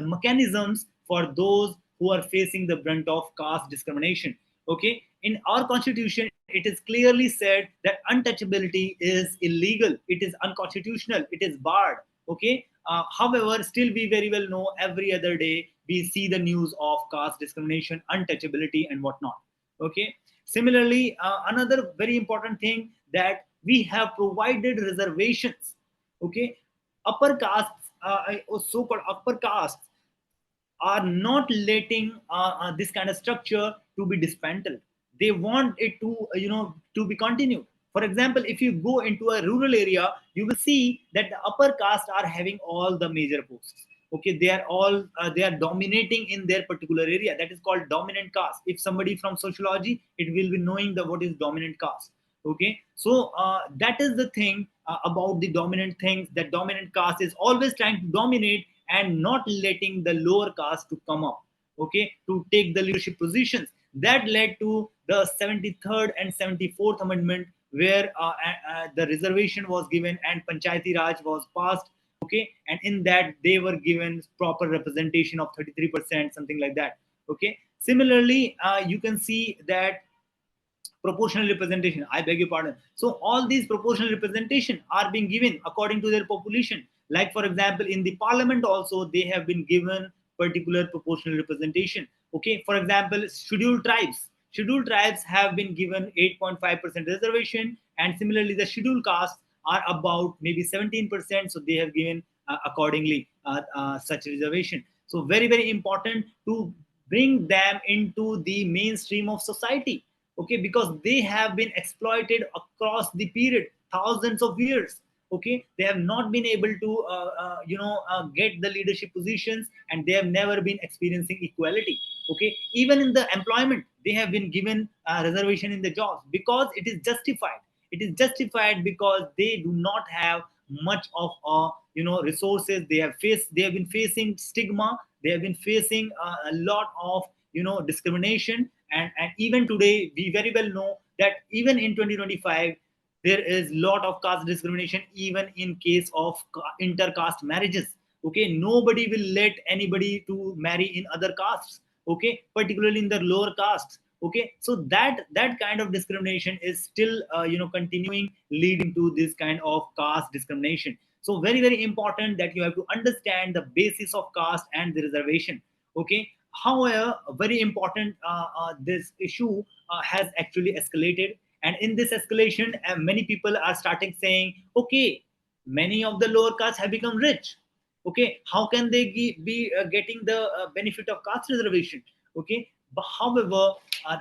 mechanisms for those who are facing the brunt of caste discrimination. Okay, in our constitution it is clearly said that untouchability is illegal, it is unconstitutional, it is barred. Okay, however, still we very well know every other day we see the news of caste discrimination, untouchability, and whatnot. Okay. Similarly, another very important thing, that we have provided reservations. Okay, upper castes, so-called upper castes, are not letting this kind of structure to be dismantled. They want it to to be continued. For example, if you go into a rural area, you will see that the upper caste are having all the major posts. Okay, they are all they are dominating in their particular area. That is called dominant caste. If somebody from sociology, it will be knowing the what is dominant caste. Okay, so that is the thing about the dominant things, that dominant caste is always trying to dominate and not letting the lower caste to come up, okay, to take the leadership positions. That led to the 73rd and 74th amendment, where the reservation was given and panchayati raj was passed. Okay, and in that they were given proper representation of 33%, something like that. Okay, similarly, you can see that proportional representation, I beg your pardon. So all these proportional representation are being given according to their population. Like for example, in the parliament also they have been given particular proportional representation. Okay, for example, scheduled tribes have been given 8.5% reservation, and similarly the scheduled castes are about maybe 17%, so they have given accordingly such reservation. So very important to bring them into the mainstream of society. Okay, because they have been exploited across the period, thousands of years. Okay, they have not been able to get the leadership positions, and they have never been experiencing equality. Okay, even in the employment they have been given reservation in the jobs, because it is justified. It is justified because they do not have much of resources. They have been facing stigma. They have been facing a lot of discrimination. And even today we very well know that even in 2025 there is lot of caste discrimination, even in case of intercaste marriages. Okay, nobody will let anybody to marry in other castes. Okay, particularly in the lower castes. Okay, so that kind of discrimination is still continuing, leading to this kind of caste discrimination. So very important that you have to understand the basis of caste and the reservation. Okay, however, very important, this issue has actually escalated, and in this escalation, many people are starting saying, okay, many of the lower castes have become rich. Okay, how can they be getting the benefit of caste reservation? Okay, but however,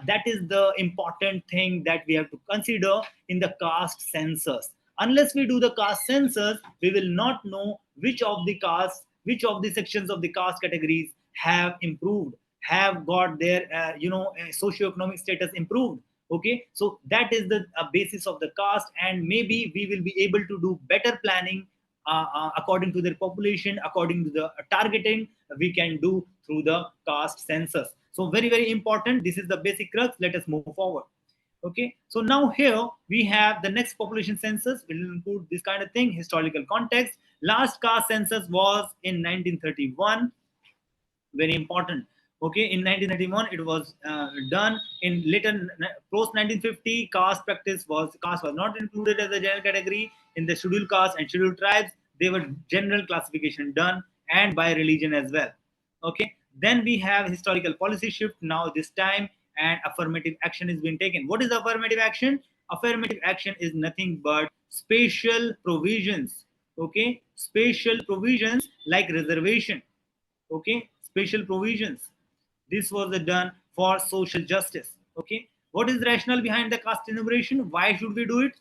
that is the important thing that we have to consider in the caste census. Unless we do the caste census, we will not know which of the sections of the caste categories have improved, have got their socioeconomic status improved. Okay, so that is the basis of the caste, and maybe we will be able to do better planning according to their population, according to the targeting we can do through the caste census. So very important, this is the basic crux. Let us move forward. Okay, so now here we have the next population census will include this kind of thing: historical context. Last caste census was in 1931. Very important. Okay, in 1931 it was done. In later post 1950, caste was not included as a general category in the scheduled caste and scheduled tribes. They were general classification done, and by religion as well. Okay, then we have historical policy shift now this time, and affirmative action is being taken. What is affirmative action? Affirmative action is nothing but spatial provisions. Okay, spatial provisions like reservation. Okay, special provisions. This was done for social justice. Okay, what is the rationale behind the caste enumeration? Why should we do it?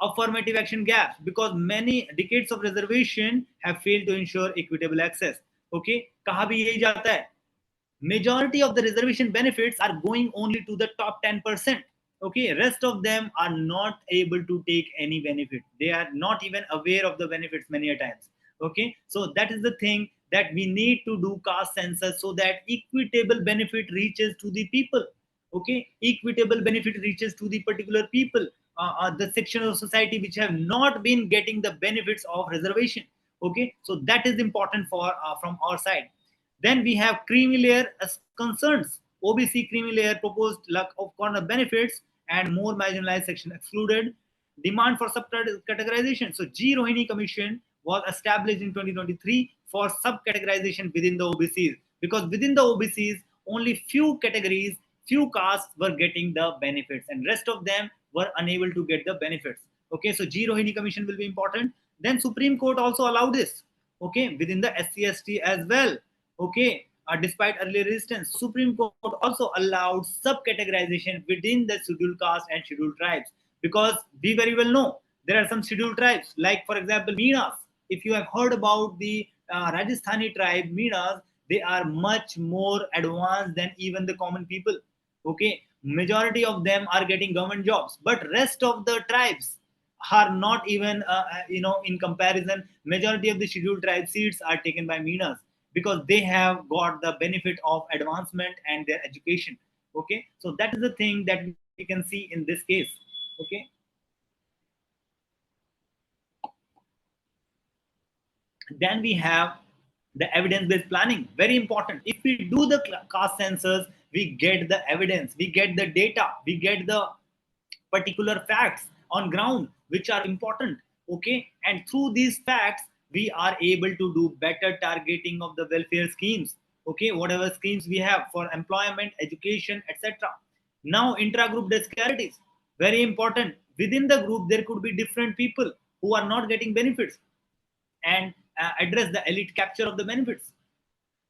Affirmative action gaps, because many decades of reservation have failed to ensure equitable access. Okay, कहा भी यही जाता है, majority of the reservation benefits are going only to the top 10%. Okay, rest of them are not able to take any benefit. They are not even aware of the benefits many a times. Okay, so that is the thing, that we need to do caste census so that equitable benefit reaches to the people. Okay, equitable benefit reaches to the particular people, the section of society which have not been getting the benefits of reservation. Okay, so that is important for from our side. Then we have creamy layer as concerns. OBC creamy layer proposed lack of corner benefits and more marginalized section excluded. Demand for subcategorization. So G. Rohini Commission was established in 2023 for subcategorization within the OBCs, because within the OBCs only few categories, few castes were getting the benefits, and rest of them were unable to get the benefits. Okay, so G. Rohini Commission will be important. Then Supreme Court also allowed this. Okay, within the SC/ST as well. Okay, Despite early resistance, Supreme Court also allowed sub-categorization within the scheduled caste and scheduled tribes, because we very well know there are some scheduled tribes, like for example Meenas. If you have heard about the Rajasthani tribe Meenas, they are much more advanced than even the common people. Okay, majority of them are getting government jobs, but rest of the tribes are not even in comparison. Majority of the scheduled tribe seats are taken by Meenas, because they have got the benefit of advancement and their education. Okay, so that is the thing that we can see in this case. Okay, then we have the evidence-based planning, very important. If we do the caste census, we get the evidence, we get the data, we get the particular facts on ground which are important. Okay, and through these facts we are able to do better targeting of the welfare schemes. Okay, whatever schemes we have for employment, education, etc. Now intra-group disparities, very important. Within the group there could be different people who are not getting benefits, and address the elite capture of the benefits.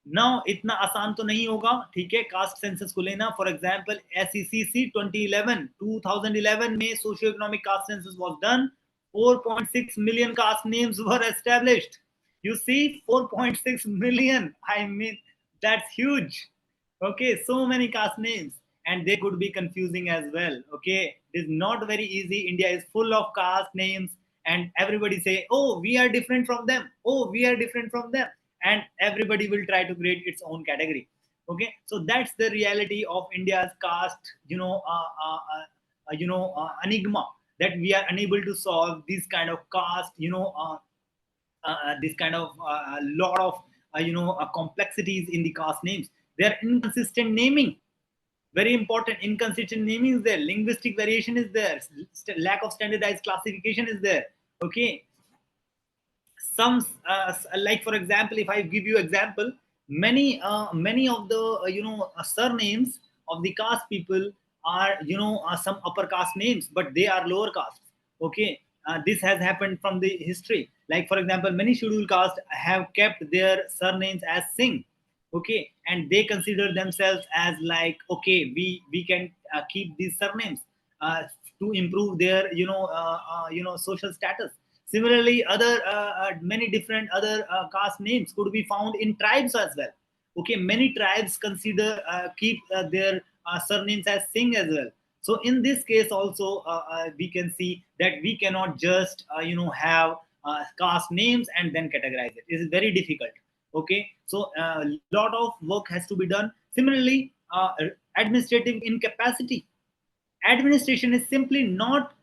Now इतना आसान तो नहीं होगा, ठीक है, caste census को लेना. For example SECC 2011 2011 में socio economic caste census was done. 4.6 million caste names were established. You see, 4.6 million, I mean, that's huge. Okay, so many caste names, and they could be confusing as well. Okay, it is not very easy. India is full of caste names, and everybody say, oh, we are different from them, oh, we are different from them, and everybody will try to create its own category. Okay, so that's the reality of India's caste enigma, that we are unable to solve this kind of caste, this kind of lot of complexities in the caste names. They are inconsistent naming, very important. Inconsistent naming is there, linguistic variation is there, lack of standardized classification is there. Okay, some like for example, if I give you example, many of the surnames of the caste people are some upper caste names, but they are lower caste. Okay, this has happened from the history. Like for example, many scheduled caste have kept their surnames as Singh. Okay, and they consider themselves as like, okay, we can keep these surnames uh, to improve their social status. Similarly, other many different other caste names could be found in tribes as well. Okay, many tribes consider keep their surnames as Singh as well. So in this case also, we can see that we cannot just have caste names and then categorize it. It is very difficult. Okay, so a lot of work has to be done. Similarly, administrative incapacity. Administration is simply not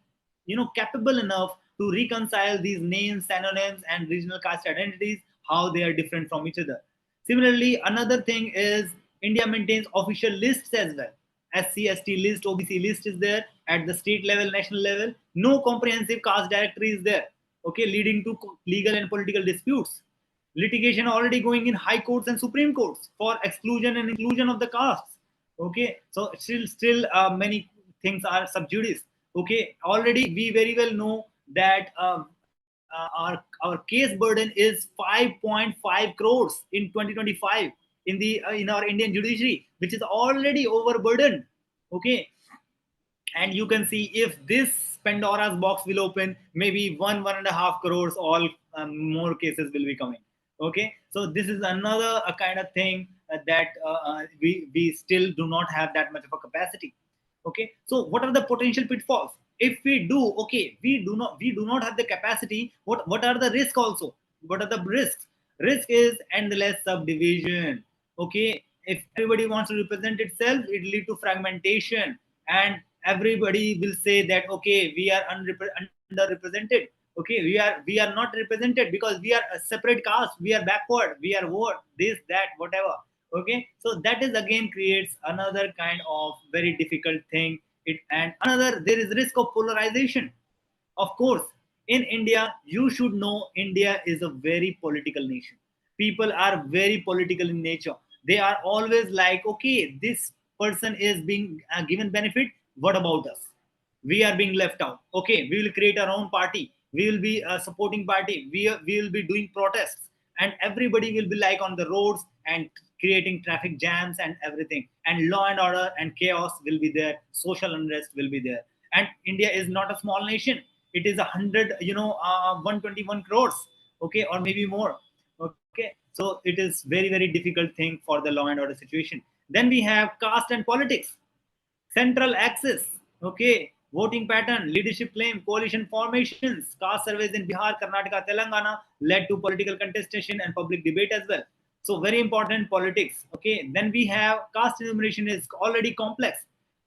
capable enough to reconcile these names, synonyms, and regional caste identities, how they are different from each other. Similarly, another thing is India maintains official lists as well. SC/ST list, OBC list is there at the state level, national level. No comprehensive caste directory is there. Okay, leading to legal and political disputes. Litigation already going in high courts and supreme courts for exclusion and inclusion of the castes. Okay, so still many things are sub judice. Okay, already we very well know that our case burden is 5.5 crores in 2025 in the in our Indian judiciary, which is already overburdened. Okay, and you can see if this Pandora's box will open, maybe 1.5 crores all more cases will be coming. Okay, so this is another kind of thing that we still do not have that much of a capacity. Okay, so what are the potential pitfalls if we do? Okay, we do not have the capacity. What are the risks also? What are the risks? Risk is endless subdivision. Okay, if everybody wants to represent itself, it lead to fragmentation, and everybody will say that okay, we are underrepresented. Okay, we are not represented because we are a separate caste, we are backward, we are what, this, that, whatever. Okay, so that is again creates another kind of very difficult thing. It and another, there is risk of polarization. Of course, in India, you should know India is a very political nation. People are very political in nature. They are always like, okay, this person is being given benefit. What about us? We are being left out. Okay, we will create our own party. We will be a supporting party. We will be doing protests, and everybody will be like on the roads and creating traffic jams and everything. And law and order and chaos will be there. Social unrest will be there. And India is not a small nation. It is 121 crores, okay, or maybe more. Okay, so it is very very difficult thing for the law and order situation. Then we have caste and politics, central axis, okay, voting pattern, leadership claim, coalition formations, caste surveys in Bihar, Karnataka, Telangana led to political contestation and public debate as well. So very important politics. Okay, then we have caste enumeration is already complex.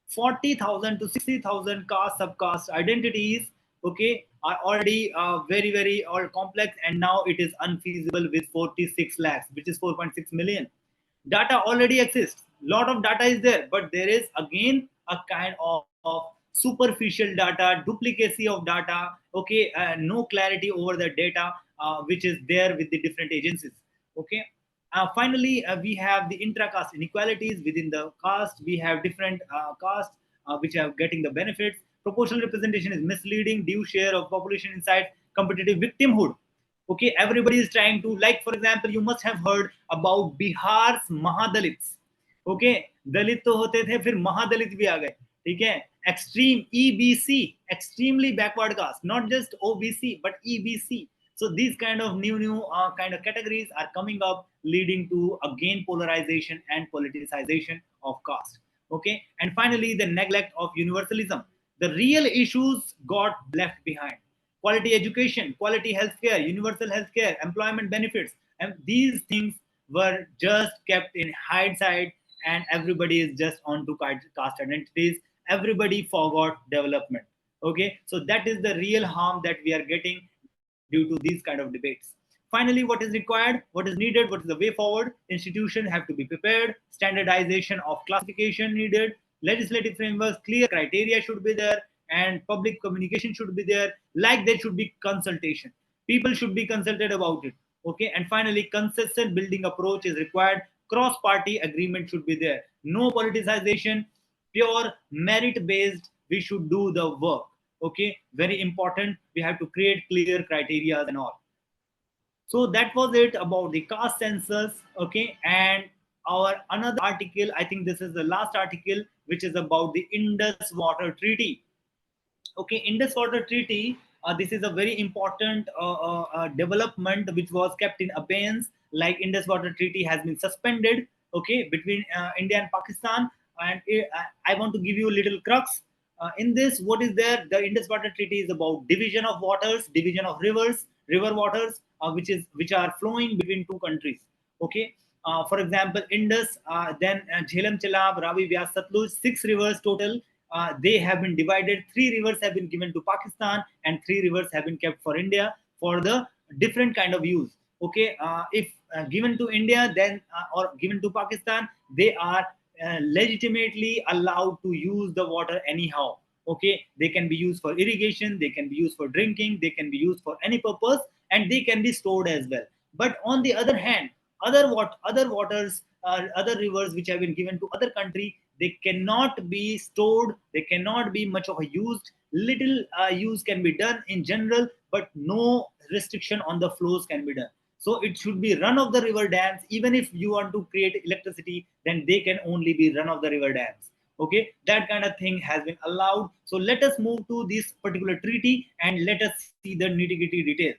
40,000 to 60,000 caste subcaste identities, okay, are already very very all complex, and now it is unfeasible with 46 lakhs, which is 4.6 million. Data already exists, lot of data is there, but there is again a kind of superficial data, duplicacy of data, okay, no clarity over the data which is there with the different agencies. Okay, finally we have the intra-caste inequalities within the caste. We have different castes which are getting the benefits. Proportional representation is misleading, due share of population inside competitive victimhood. Okay, everybody is trying to, like for example, you must have heard about Bihar's Mahadalits. Okay, Dalit तो होते थे, फिर महादलित भी आ गए, ठीक है, extreme EBC, extremely backward caste, not just OBC but EBC. So these kind of new kind of categories are coming up, leading to again polarization and politicization of caste. Okay, and finally the neglect of universalism. The real issues got left behind: quality education, quality healthcare, universal healthcare, employment benefits, and these things were just kept in hindsight, and everybody is just on to caste identities. Everybody forgot development. Okay, so that is the real harm that we are getting due to these kind of debates. Finally, what is required, what is needed, what is the way forward? Institutions have to be prepared, standardization of classification needed, legislative frameworks, clear criteria should be there, and public communication should be there, like there should be consultation, people should be consulted about it. Okay, and finally consistent building approach is required, cross party agreement should be there, no politicization, pure merit based, we should do the work. Okay, very important, we have to create clear criteria and all. So that was it about the caste census. Okay, and our another article, I think this is the last article, which is about the Indus Water Treaty. Okay, Indus Water Treaty, this is a very important development which was kept in abeyance. Like Indus Water Treaty has been suspended, okay, between India and Pakistan. And I want to give you a little crux in this. What is there? The Indus Water Treaty is about division of waters, division of rivers, river waters, which are flowing between two countries. Okay, for example, Indus, then Jhelum, Chelab, Ravi, Vyas, Satluj, 6 rivers total. They have been divided. 3 rivers have been given to Pakistan, and 3 rivers have been kept for India for the different kind of use. Okay, if given to India, then or given to Pakistan, they are legitimately allowed to use the water anyhow. Okay, they can be used for irrigation, they can be used for drinking, they can be used for any purpose, and they can be stored as well. But on the other hand, other waters, other rivers which have been given to other country, they cannot be stored, they cannot be much of a used. Little use can be done in general, but no restriction on the flows can be done. So it should be run of the river dams. Even if you want to create electricity, then they can only be run of the river dams. Okay, that kind of thing has been allowed. So let us move to this particular treaty and let us see the nitty-gritty details.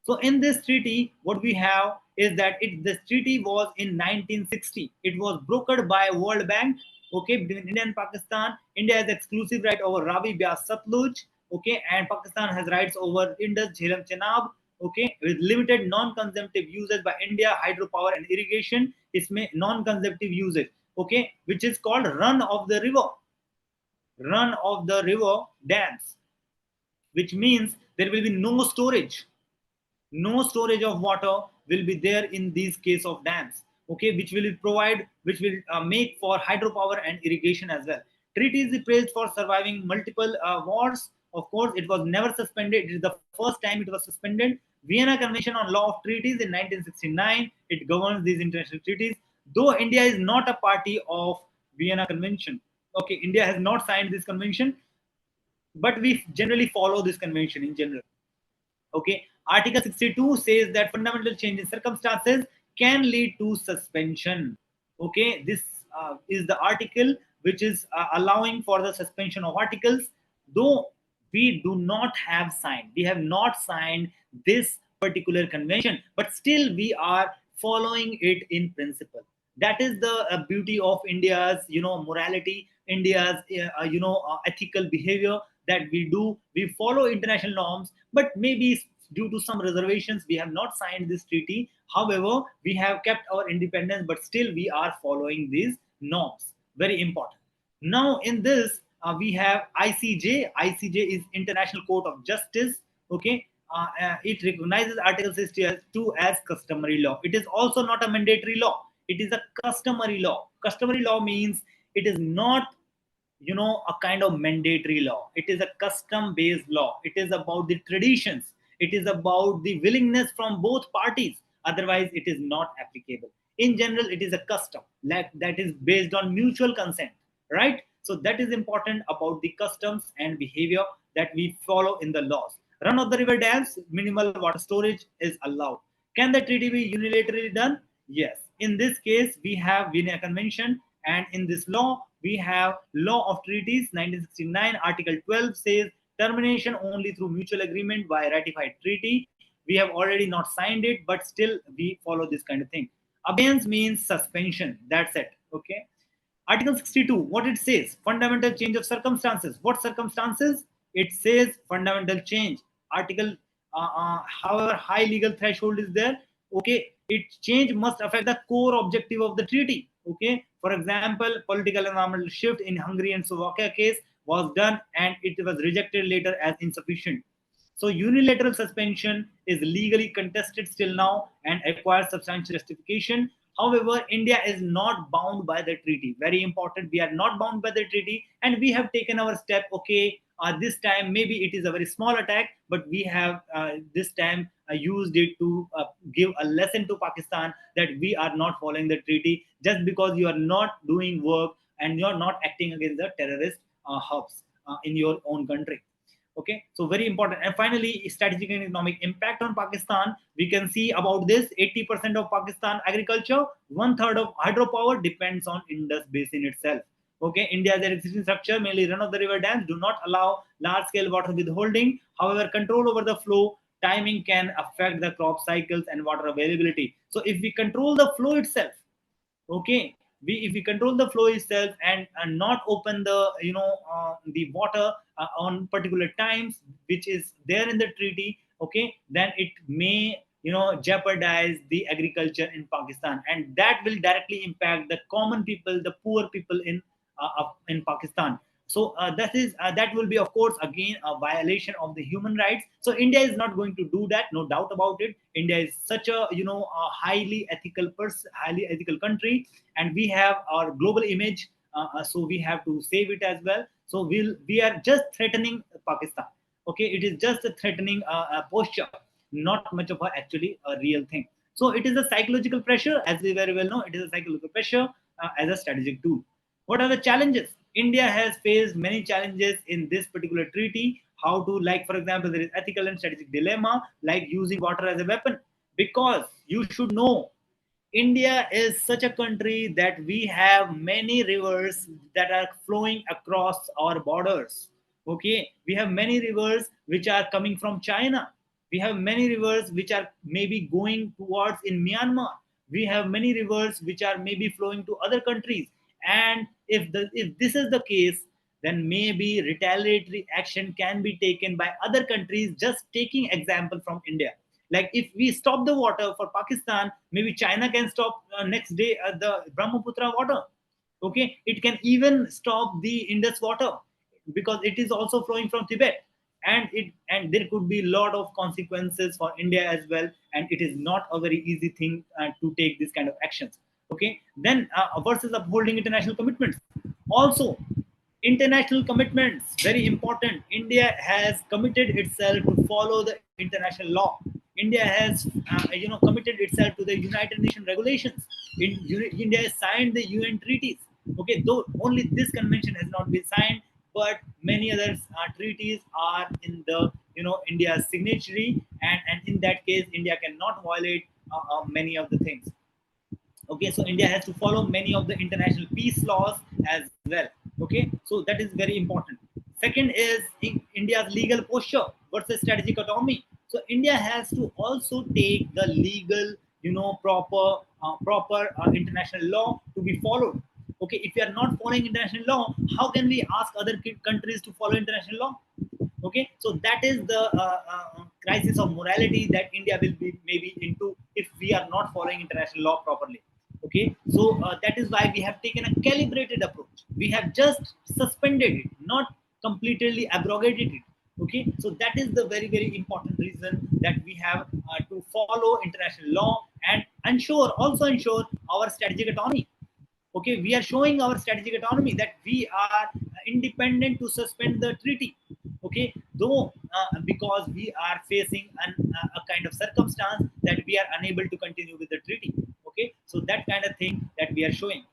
So in this treaty, what we have is that this treaty was in 1960. It was brokered by World Bank. Okay, between India and Pakistan. India has exclusive right over Ravi, Vyas, Satluj. Okay, and Pakistan has rights over Indus, Jhelum, Chenab. Okay, with limited non-consumptive uses by India, hydropower and irrigation. इसमें non-consumptive usage. Okay, which is called run of the river dams, which means there will be no storage of water will be there in these case of dams. Okay, which will provide, which will make for hydropower and irrigation as well. Treaty is praised for surviving multiple wars. Of course, it was never suspended. It is the first time it was suspended. Vienna Convention on Law of Treaties in 1969, it governs these international treaties, though India is not a party of Vienna Convention. Okay, India has not signed this convention, but we generally follow this convention in general. Okay, Article 62 says that fundamental change in circumstances can lead to suspension. Okay, this is the article which is allowing for the suspension of articles, though we have not signed this particular convention, but still we are following it in principle. That is the beauty of India's morality, India's ethical behavior, that we follow international norms, but maybe due to some reservations we have not signed this treaty. However, we have kept our independence, but still we are following these norms. Very important. Now in this we have ICJ. ICJ is International Court of Justice. Okay, it recognizes Article 62 as customary law. It is also not a mandatory law. It is a customary law. Customary law means it is not a kind of mandatory law. It is a custom based law. It is about the traditions. It is about the willingness from both parties. Otherwise it is not applicable. In general, it is a custom like that is based on mutual consent, right? So that is important about the customs and behavior that we follow in the laws. Run of the river dams, minimal water storage is allowed. Can the treaty be unilaterally done? Yes. In this case, we have Vienna Convention, and in this law, we have Law of Treaties 1969. Article 12 says termination only through mutual agreement by ratified treaty. We have already not signed it, but still we follow this kind of thing. Abeyance means suspension. That's it. Okay. Article 62, what it says? Fundamental change of circumstances. What circumstances? It says fundamental change. Article, however, high legal threshold is there. Okay, it change must affect the core objective of the treaty. Okay, for example, political environmental shift in Hungary and Slovakia case was done, and it was rejected later as insufficient. So unilateral suspension is legally contested still now and requires substantial justification. However, India is not bound by the treaty. Very important. We are not bound by the treaty, and we have taken our step. Okay, this time maybe it is a very small attack, but we have this time used it to give a lesson to Pakistan that we are not following the treaty just because you are not doing work and you are not acting against the terrorist hubs in your own country. Okay, so very important. And finally, strategic and economic impact on Pakistan. We can see about this: 80% of Pakistan agriculture, one third of hydropower depends on Indus basin itself. Okay, India's existing structure, mainly run of the river dams, do not allow large scale water withholding. However, control over the flow timing can affect the crop cycles and water availability. So if we control the flow itself, okay, if we control the flow itself and not open the water on particular times which is there in the treaty, okay, then it may jeopardize the agriculture in Pakistan, and that will directly impact the common people, the poor people in Pakistan. So that will be, of course, again a violation of the human rights. So India is not going to do that, no doubt about it. India is such a highly ethical country, and we have our global image. So we have to save it as well. So we are just threatening Pakistan. Okay, it is just a threatening posture, not much of a actually a real thing. So it is a psychological pressure, as we very well know. It is a psychological pressure as a strategic tool. What are the challenges? India has faced many challenges in this particular treaty. How to, like, for example, there is ethical and strategic dilemma, like using water as a weapon. Because you should know, India is such a country that we have many rivers that are flowing across our borders. Okay, we have many rivers which are coming from China. We have many rivers which are maybe going towards in Myanmar. We have many rivers which are maybe flowing to other countries. And if this is the case, then maybe retaliatory action can be taken by other countries. Just taking example from India, like if we stop the water for Pakistan, maybe China can stop next day the Brahmaputra water. Okay, it can even stop the Indus water because it is also flowing from Tibet, and there could be a lot of consequences for India as well, and it is not a very easy thing to take this kind of actions. Okay, then versus upholding international commitments. Also, international commitments, very important. India has committed itself to follow the international law. India has committed itself to the United Nations regulations. India has signed the UN treaties. Okay, though only this convention has not been signed, but many other treaties are in the India's signatory, and in that case India cannot violate many of the things. Okay, so India has to follow many of the international peace laws as well. Okay, so that is very important. Second is India's legal posture versus strategic autonomy. So India has to also take the legal, proper international law to be followed. Okay, if we are not following international law, how can we ask other countries to follow international law? Okay, so that is the crisis of morality that India will be maybe into if we are not following international law properly. Okay, so that is why we have taken a calibrated approach. We have just suspended it, not completely abrogated it. Okay, so that is the very very important reason that we have to follow international law and ensure our strategic autonomy. Okay, we are showing our strategic autonomy that we are independent to suspend the treaty. Okay, though because we are facing a kind of circumstance that we are unable to continue with the treaty. Okay, so that kind of thing that we are showing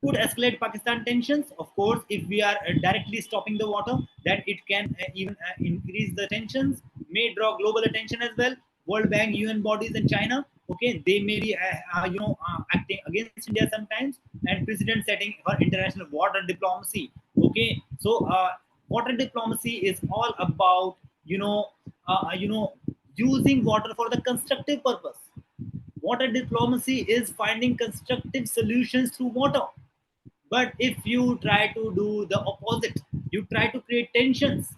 could escalate Pakistan tensions. Of course, if we are directly stopping the water, that it can even increase the tensions, may draw global attention as well. World Bank, UN bodies, and China. Okay, they may be acting against India sometimes, and president setting for international water diplomacy. Okay, so water diplomacy is all about using water for the constructive purpose. Water diplomacy is finding constructive solutions through water. But if you try to do the opposite, you try to create tensions,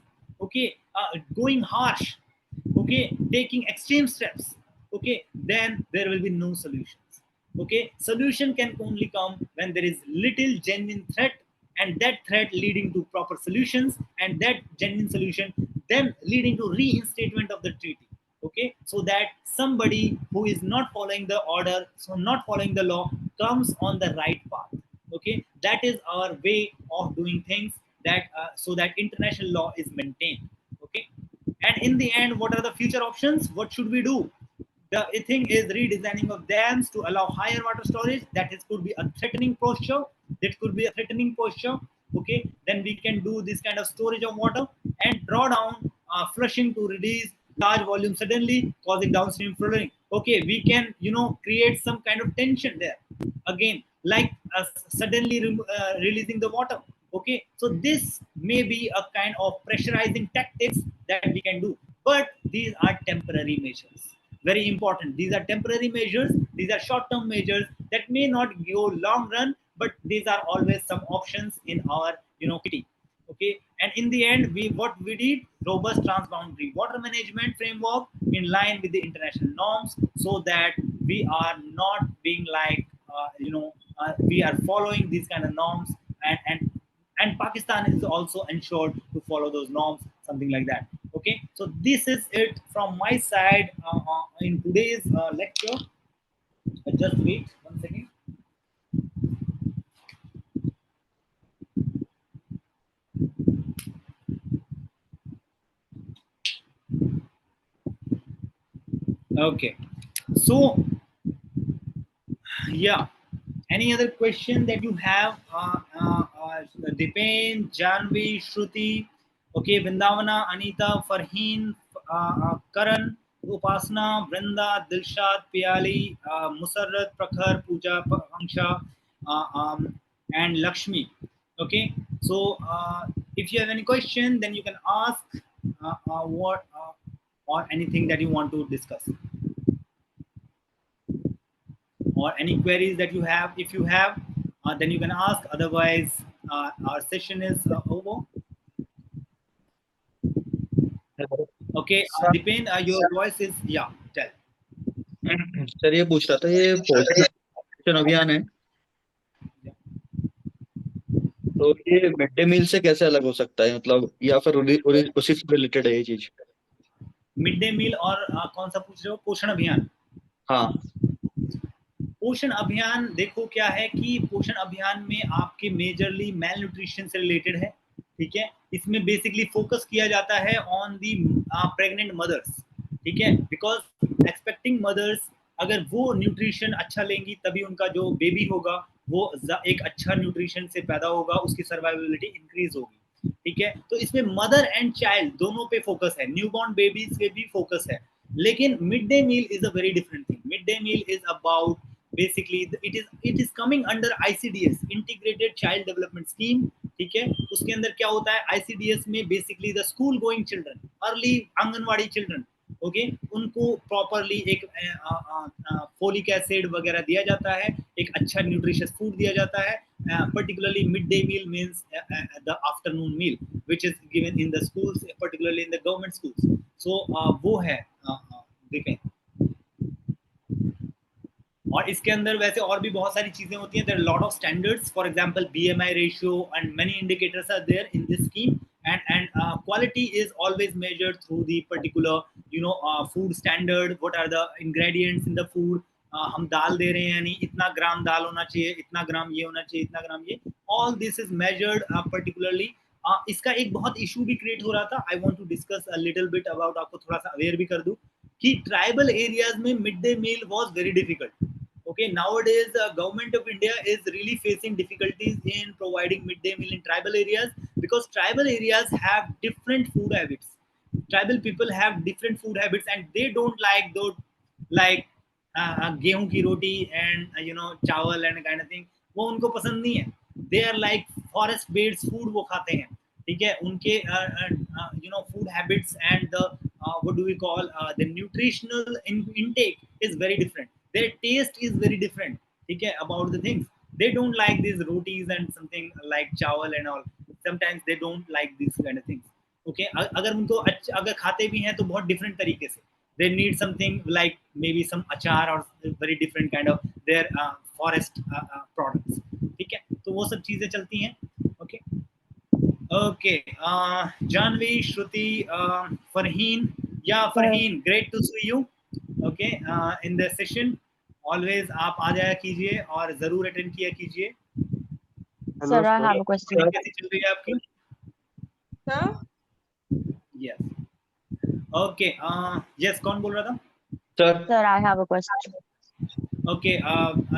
okay, going harsh, okay, taking extreme steps, okay, then there will be no solutions. Okay, solution can only come when there is little genuine threat, and that threat leading to proper solutions, and that genuine solution then leading to reinstatement of the treaty. Okay, so that somebody who is not following the order, so not following the law, comes on the right path. Okay, that is our way of doing things, that so that international law is maintained. Okay, and in the end, what are the future options? What should we do? The thing is redesigning of dams to allow higher water storage. That is could be a threatening posture. That could be a threatening posture. Okay, then we can do this kind of storage of water and draw down flushing to release large volume suddenly, causing downstream flooding. Okay, we can create some kind of tension there. Again, like suddenly releasing the water. Okay, so this may be a kind of pressurizing tactics that we can do, but these are temporary measures. Very important, these are temporary measures, these are short term measures that may not go long run, but these are always some options in our kitty. Okay, and in the end, we what we did, robust transboundary water management framework in line with the international norms, so that we are not being like we are following these kind of norms, and Pakistan is also ensured to follow those norms, something like that. Okay, so this is it from my side in today's lecture. Just wait 1 second. Okay, so yeah, any other question that you have? Dipen, Janvi, Shruti, okay, Vindavana, Anita, Farheen, Karan, Upasna, Vrinda, Dilshad, Piali, Musarrat, Prakhar, Pooja, Angsha, and Lakshmi. Okay, so if you have any question, then you can ask what or anything that you want to discuss, or any queries that you have. If you have, then you can ask. Otherwise, our session is over. Okay, Dipen, your voice is, yeah, tell. Sir ये पूछ रहा था, ये पोषण अभियान है तो ये मिड डे मील से कैसे अलग हो सकता है, मतलब, या फिर उसी से रिलेटेड है ये चीज? मिड डे मील और कौन सा पूछ रहे हो? पोषण अभियान। हाँ, पोषण अभियान देखो क्या है कि पोषण अभियान में आपके मेजरली मेल न्यूट्रिशन से रिलेटेड है। ठीक है, इसमें बेसिकली फोकस किया जाता है ऑन दी प्रेग्नेंट मदर्स। ठीक है, बिकॉज एक्सपेक्टिंग मदर्स अगर वो न्यूट्रिशन अच्छा लेंगी तभी उनका जो बेबी होगा वो एक अच्छा न्यूट्रिशन से पैदा होगा, उसकी सर्वाइवेबिलिटी इंक्रीज होगी। ठीक है, तो इसमें मदर एंड चाइल्ड दोनों पे फोकस है, न्यूबॉर्न बेबीज पे भी फोकस है। लेकिन mid day meal is a very different thing. Mid day meal is about basically it is coming under ICDS, Integrated Child Development Scheme, ठीक है. उसके अंदर क्या होता है, ICDS में basically the school going children, early anganwadi children, okay, उनको properly एक फोलिक एसिड वगैरह दिया जाता है, एक अच्छा न्यूट्रिशियस फूड दिया जाता है, particularly midday meal means the afternoon meal which is given in the schools, particularly in the government schools. So वो है, देखें. और इसके अंदर वैसे और भी बहुत सारी चीजें होती हैं. There are lot of standards, for example BMI ratio and many indicators are there in this scheme, and quality is always measured through the particular food standard. What are the ingredients in the food, हम दाल दे रहे हैं यानी इतना ग्राम दाल होना चाहिए, इतना ग्राम ये होना चाहिए, इतना ग्राम ये, all this is measured particularly. इसका एक बहुत इशू भी क्रिएट हो रहा था. I want to discuss a little bit about, आपको थोड़ा सा अवेयर भी कर दूं कि ट्राइबल एरियाज में mid day meal was very difficult. Okay, nowadays the government of India is really facing difficulties in providing midday meal in tribal areas, because tribal areas have different food habits. Tribal people have different food habits and they don't like those, like गेहूं की रोटी and चावल and kind of thing, वो उनको पसंद नहीं है. They are like forest based food वो खाते हैं, ठीक है. उनके food habits and the what do we call the nutritional intake is very different. Their taste is very different, ठीक है, about the things. They don't like these rotis and something like chawal and all. Sometimes they don't like these kind of things. Okay, अगर उनको अगर खाते भी हैं तो बहुत different तरीके से. They need something like maybe some achar or very different kind of their forest products. ठीक है, तो वो सब चीजें चलती हैं. Okay. Okay, Janvi, Shruti, Farheen. Yeah, Farheen, great to see you. Okay, in the session. Always आप आ जाया कीजिए और जरूर अटेंड किया कीजिए. Sir, I have a question. कैसी चल रही है आपकी? Sir? Yes. Okay, yes, कौन बोल रहा था? Sir, I have a question. Okay,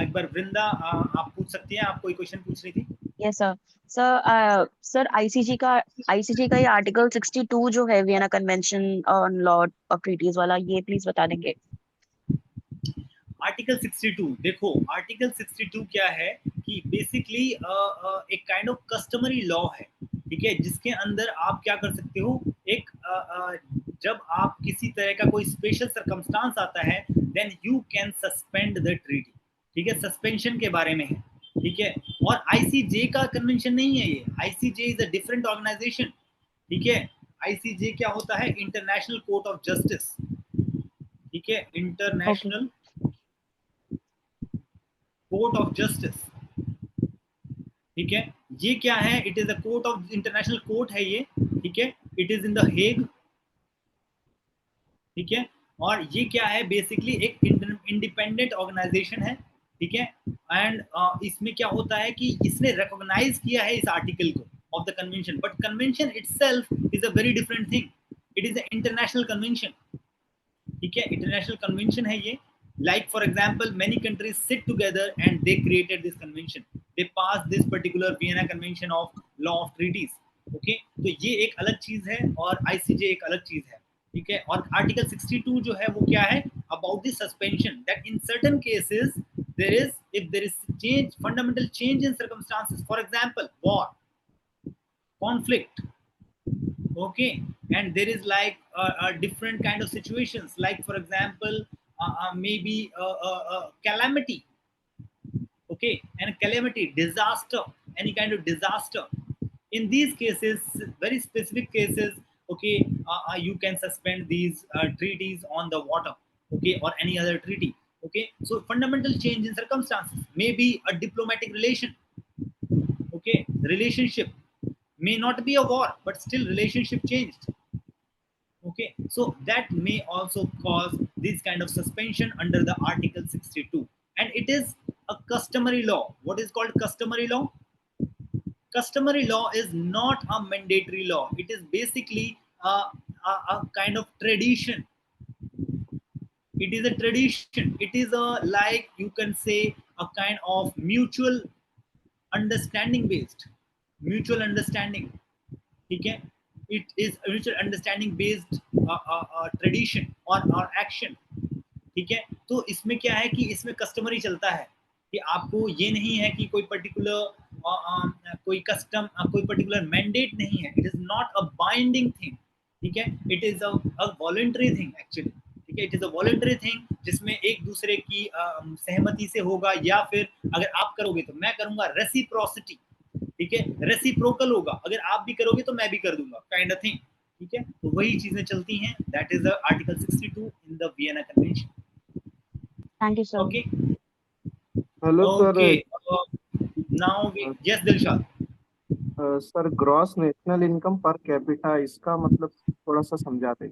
एक बार वृंदा आप पूछ सकती हैं, आप कोई क्वेश्चन पूछ रही थी? Yes, sir. Sir, ICG का ये आर्टिकल 62 जो है Vienna convention on law of treaties वाला, ये प्लीज बता देंगे. आर्टिकल 62, देखो आर्टिकल 62 क्या है कि बेसिकली एक काइंड ऑफ कस्टमरी लॉ है, ठीक है, जिसके अंदर आप क्या कर सकते हो, एक जब आप किसी तरह का कोई स्पेशल सर्कमस्टांस आता है, then you can suspend the treaty, ठीक है. सस्पेंशन के बारे में है, ठीक है. और आईसीजे का कन्वेंशन नहीं है ये. ICJ is a different organisation, ठीक है. आईसीजे क्या होता है, इंटरनेशनल कोर्ट ऑफ जस्टिस, ठीक है, इंटरनेशनल कोर्ट ऑफ जस्टिस, ठीक है. ये क्या है, it is a court of international court है ये, ठीक है. It is in the Hague, ठीक है. और ये क्या है, बेसिकली एक इंडिपेंडेंट ऑर्गेनाइजेशन है, ठीक है. एंड इसमें क्या होता है कि इसने रिकॉग्नाइज किया है इस आर्टिकल को of the convention, but convention itself is a very different thing. It is a international convention, ठीक है. इंटरनेशनल कन्वेंशन है ये. Like for example, many countries sit together and they created this convention. They passed this particular Vienna Convention of Law of Treaties. Okay, तो ये एक अलग चीज है और ICJ एक अलग चीज है, ठीक है. और आर्टिकल 62 जो है वो क्या है, about the suspension that in certain cases there is, if there is change, fundamental change in circumstances, for example war, conflict, okay, and there is like a different kind of situations, like for example maybe calamity, okay, and calamity, disaster, any kind of disaster. In these cases, very specific cases, okay, you can suspend these treaties on the water, okay, or any other treaty, okay. So fundamental change in circumstances, maybe a diplomatic relation, okay, relationship, may not be a war but still relationship changed, okay. So that may also cause this kind of suspension under the article 62, and it is a customary law. What is called customary law? Customary law is not a mandatory law. It is basically a kind of tradition. It is a tradition. It is a, like you can say, a kind of mutual understanding based, mutual understanding, ठीक है. It is a mutual understanding based tradition or action, ठीक है। तो इसमें क्या है कि इसमें कस्टमरी चलता है कि आपको ये नहीं है कि कोई पर्टिकुलर कोई पर्टिकुलर मैंडेट नहीं है। It is not a binding thing, ठीक है। It is a voluntary thing actually, ठीक है। It is a voluntary thing जिसमें एक दूसरे की सहमति से होगा, या फिर अगर आप करोगे तो मैं करूंगा, रेसिप्रोसिटी, ठीक है, रेसिप्रोकल होगा। अगर आप भी करोगे तो मैं भी कर दूंगा, काइंड ऑफ थिंग, ठीक है। तो वही चीजें चलती हैं। That is the article 62 in the Vienna convention. Thank you, sir. Okay hello sir. Okay, now yes Dilshad. Sir gross national income per capita, इसका मतलब थोड़ा सा समझा दें।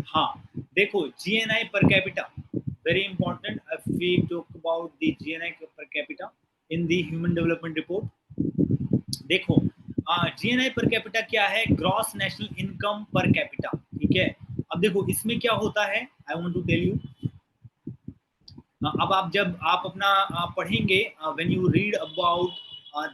हाँ, देखो GNI per capita very important. If we talk about the GNI per capita in the human development report, देखो GNI per capita क्या है, gross national income per capita, ठीक है। अब देखो इसमें क्या होता है, I want to tell you. अब आप जब आप अपना पढ़ेंगे, when you read about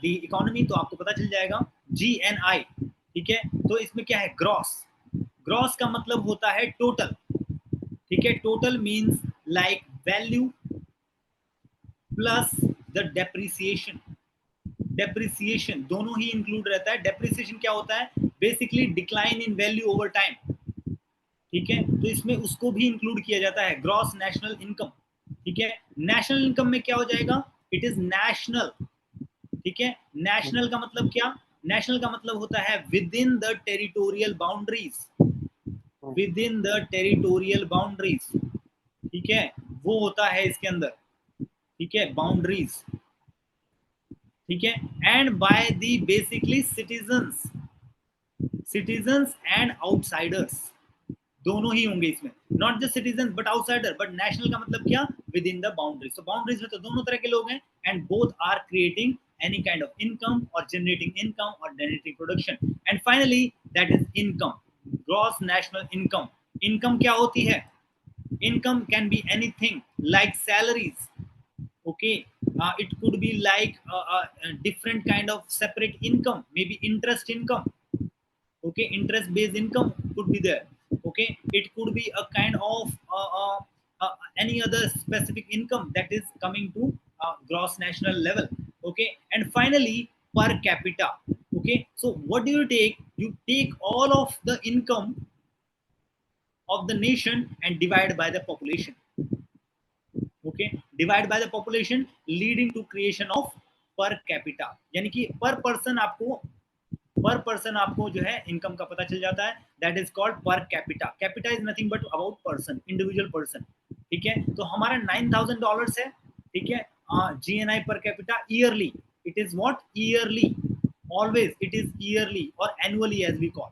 the economy, तो आपको पता चल जाएगा जीएनआई, ठीक है। तो इसमें क्या है, ग्रॉस, ग्रॉस का मतलब होता है टोटल, ठीक है। Total means like value plus the depreciation. Depreciation दोनों ही इंक्लूड रहता है। डेप्रिसिएशन क्या होता है, basically decline in value over time, ठीक है। तो इसमें उसको भी इंक्लूड किया जाता है, ग्रॉस नेशनल इनकम, ठीक है। नेशनल इनकम में क्या हो जाएगा, इट इज नेशनल, ठीक है। नेशनल का मतलब क्या, नेशनल का मतलब होता है with in the territorial boundaries, with in the territorial boundaries, ठीक है। वो होता है इसके अंदर, ठीक है, बाउंड्रीज, ठीक है। And by the basically citizens, citizens and outsiders दोनों ही होंगे इसमें, not just citizen but outsider. But national का मतलब क्या, विद इन द बाउंड्रीज। तो बाउंड्रीज में तो दोनों तरह के लोग हैं, and both are creating any kind of income और जनरेटिंग इनकम और generating production. And finally that is income, gross national income. Income क्या होती है, income can be anything like salaries, okay. It could be like a different kind of separate income, maybe interest income, okay. Interest based income could be there, okay. It could be a kind of any other specific income that is coming to gross national level, okay. And finally per capita, okay. So what do you take, you take all of the income of the nation and divide by the population, okay. Divide by the population leading to creation of per capita, यानी कि पर person आपको जो है income का पता चल जाता है। That is called per capita. Capita is nothing but about person, individual person, ठीक है। तो हमारा $9,000 है, ठीक है। GNI per capita yearly, it is what, yearly, always it is yearly और एनुअली एज वी कॉल,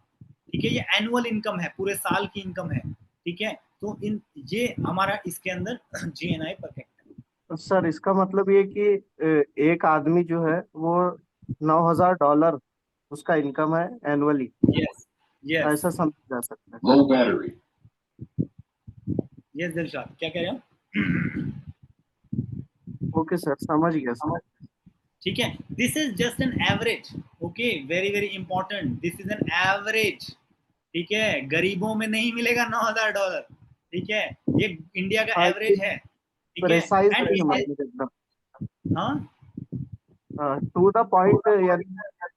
ठीक है। ये एनुअल इनकम है, पूरे साल की इनकम है, ठीक है। तो इन ये हमारा इसके अंदर जीएनआई पर कैपिटा। सर इसका मतलब ये कि एक आदमी जो है वो $9,000 उसका इनकम है एनुअली, यस यस ऐसा समझा जा सकता है। Low battery. यस दिलशाद, क्या कह रहे हो? ओके सर, समझ गया सर। ठीक है। This is just an average, okay, very very important, this is an average, ठीक है। गरीबों में नहीं मिलेगा $9,000, ठीक है। ये इंडिया का एवरेज है, ठीक है। प्रेसाइज एंड नहीं है मतलब एकदम, हाँ, टू द पॉइंट, यानी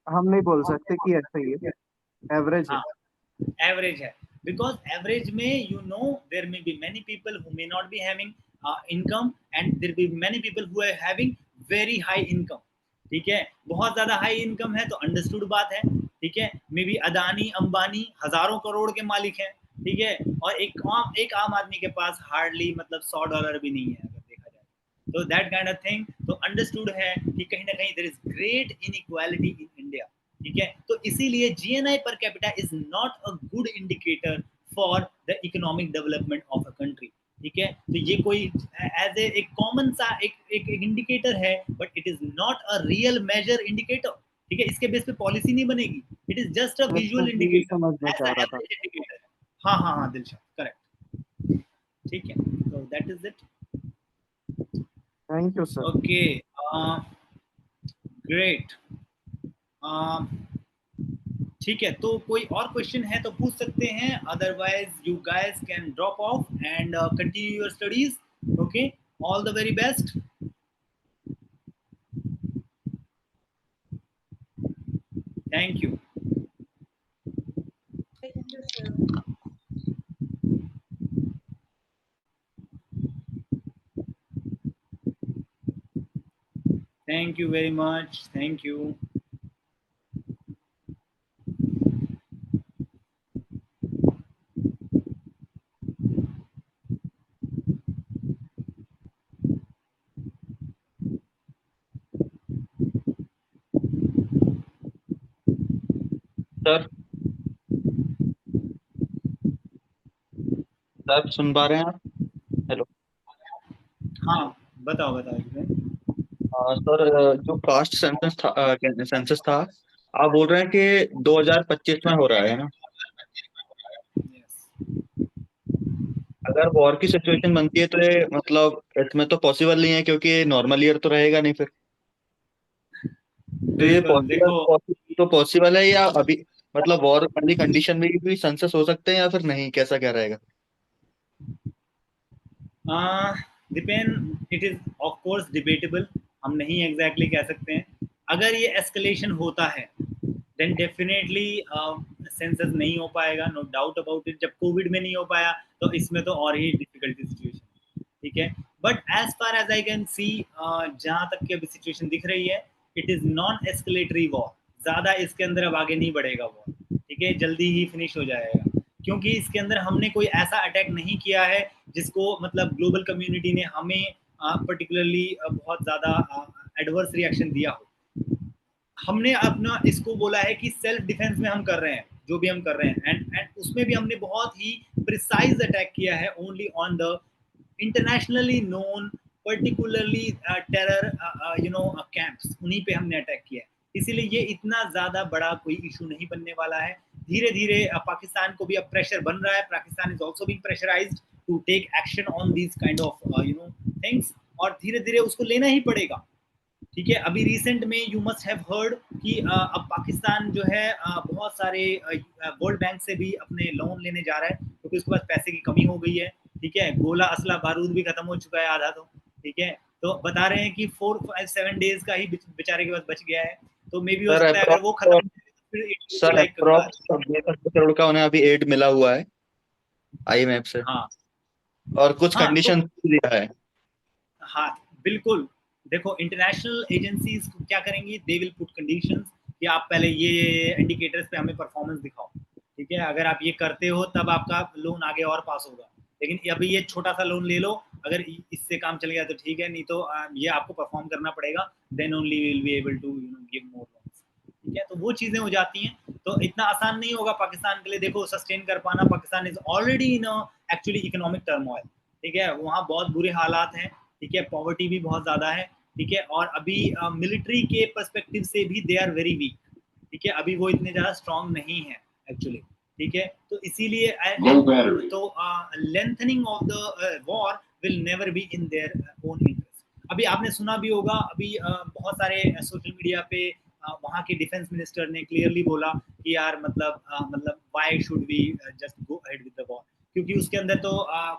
हम नहीं बोल सकते कि ऐसा ही है, एवरेज है। हाँ, एवरेज है। बिकॉज एवरेज में you know there may be many people who may not be having income, and there be many people who are having very high income, ठीक है। बहुत ज्यादा हाई इनकम है तो अंडरस्टूड बात है, ठीक है। मे बी अदानी अंबानी हजारों करोड़ के मालिक हैं, ठीक है। और एक आम आदमी के पास हार्डली मतलब $100 भी नहीं है अगर देखा जाए तो, दैट काइंड ऑफ थिंग। तो अंडरस्टूड है कि कहीं ना कहीं there is great inequality in India, ठीक है। तो इसीलिए GNI per capita is not a good indicator for the economic development of a country, ठीक है। तो ये कोई एज ए एक कॉमन सा एक इंडिकेटर है, but it is not a real major indicator, ठीक है। इसके बेस पे पॉलिसी नहीं बनेगी, it is just a visual ये इंडिकेटर, समझना एज चाह अ रहा था। Average indicator. हाँ हाँ हाँ दिलशाद, करेक्ट, ठीक है। तो that is it, thank you sir. Okay, great. ठीक है, तो कोई और क्वेश्चन है तो पूछ सकते हैं, otherwise you guys can drop off and continue your studies. Okay, all the very best. Thank you. Thank you very much, thank you. Sir sir सुन पा रहे हैं आप? हेलो। हाँ, बताओ बताओ इसमें। सर जो कास्ट सेंसस था, आप बोल रहे हैं कि 2025 में हो रहा है ना? Yes. अगर वॉर की सिचुएशन बनती है तो ये मतलब इसमें तो पॉसिबल नहीं है, क्योंकि नॉर्मल ईयर तो रहेगा नहीं फिर। तो ये बिल्कुल, देखो पॉसिबल है या अभी मतलब वॉर वाली कंडीशन में भी सेंसस हो सकते हैं या फिर नहीं, कैसा क्या रहेगा? Depend, it is of course debatable, हम नहीं एग्जैक्टली कह सकते हैं। अगर ये एस्केलेशन होता है देन डेफिनेटली सेंसस नहीं हो पाएगा, नो डाउट अबाउट इट। जब कोविड में नहीं हो पाया तो इसमें तो और ही डिफिकल्टी सिचुएशन। ठीक है, but as far as I can see, जहाँ तक की अभी सिचुएशन दिख रही है, it is non escalatory war. ज़्यादा इसके अंदर अब आगे नहीं बढ़ेगा वॉर। ठीक है, जल्दी ही फिनिश हो जाएगा, क्योंकि इसके अंदर हमने कोई ऐसा अटैक नहीं किया है जिसको मतलब ग्लोबल कम्युनिटी ने हमें पर्टिकुलरली बहुत ज़्यादा एडवर्स रिएक्शन दिया हो। हमने अपना इसको बोला है कि सेल्फ डिफेंस में हम कर रहे हैं जो भी हम कर रहे हैं, एंड उसमें भी हमने बहुत ही प्रिसाइज अटैक किया है only on the internationally known particularly terror camps, उन्हीं पे हमने अटैक किया है। इसीलिए ये इतना ज़्यादा बड़ा कोई इशू नहीं बनने वाला है। धीरे धीरे पाकिस्तान को भी अब प्रेशर बन रहा है, Pakistan is also being pressurised to take action on these kind of things, और धीरे धीरे उसको लेना ही पड़ेगा। ठीक है, अभी रिसेंट में यू मस्ट हैव हर्ड कि अब पाकिस्तान जो है बहुत सारे वर्ल्ड बैंक से भी अपने लोन लेने जा रहा है, क्योंकि उसके पास पैसे की कमी हो गई है। ठीक है, गोला असला बारूद भी खत्म हो चुका है आधा तो। ठीक है, तो बता रहे हैं कि 4-5-7 डेज का ही बेचारे के पास बच गया है। तो मे भी हो सर सकता है अगर वो खत्म हो अप्रोक्स जाए तो फिर it will be sir like कंगाल। अप्रोक्स 2 करोड़ का उन्हें अभी एड मिला हुआ है आईएमएफ से, हाँ और कुछ हाँ, तो कंडीशन दिया है। हाँ बिल्कुल। देखो, इंटरनेशनल एजेंसीज क्या करेंगी, दे विल पुट कंडीशंस कि आप पहले ये इंडिकेटर्स पे हमें परफॉर्मेंस दिखाओ। ठीक है, अगर आप ये करते हो तब आपका लोन आगे और पास होगा। लेकिन अभी ये छोटा सा लोन ले लो, अगर इससे काम चल गया तो ठीक है, नहीं तो ये आपको परफॉर्म करना पड़ेगा, then only will be able to give more loans. ठीक है, तो वो चीज़ें हो जाती हैं। तो इतना आसान नहीं होगा पाकिस्तान के लिए, देखो सस्टेन कर पाना। Pakistan is already in actually economic turmoil. ठीक है, वहाँ बहुत बुरे हालात हैं। ठीक है, पॉवर्टी भी बहुत ज़्यादा है। ठीक है, और अभी मिलिट्री के पर्सपेक्टिव से भी दे आर वेरी वीक। ठीक है, अभी वो इतने ज़्यादा स्ट्रांग नहीं है एक्चुअली। ठीक है, तो इसीलिए तो lengthening of the war will never be in their own interest. अभी आपने सुना भी होगा, अभी बहुत सारे सोशल मीडिया पे वहाँ के डिफेंस मिनिस्टर ने क्लियरली बोला कि यार मतलब why should we just go ahead with the war, क्योंकि उसके अंदर तो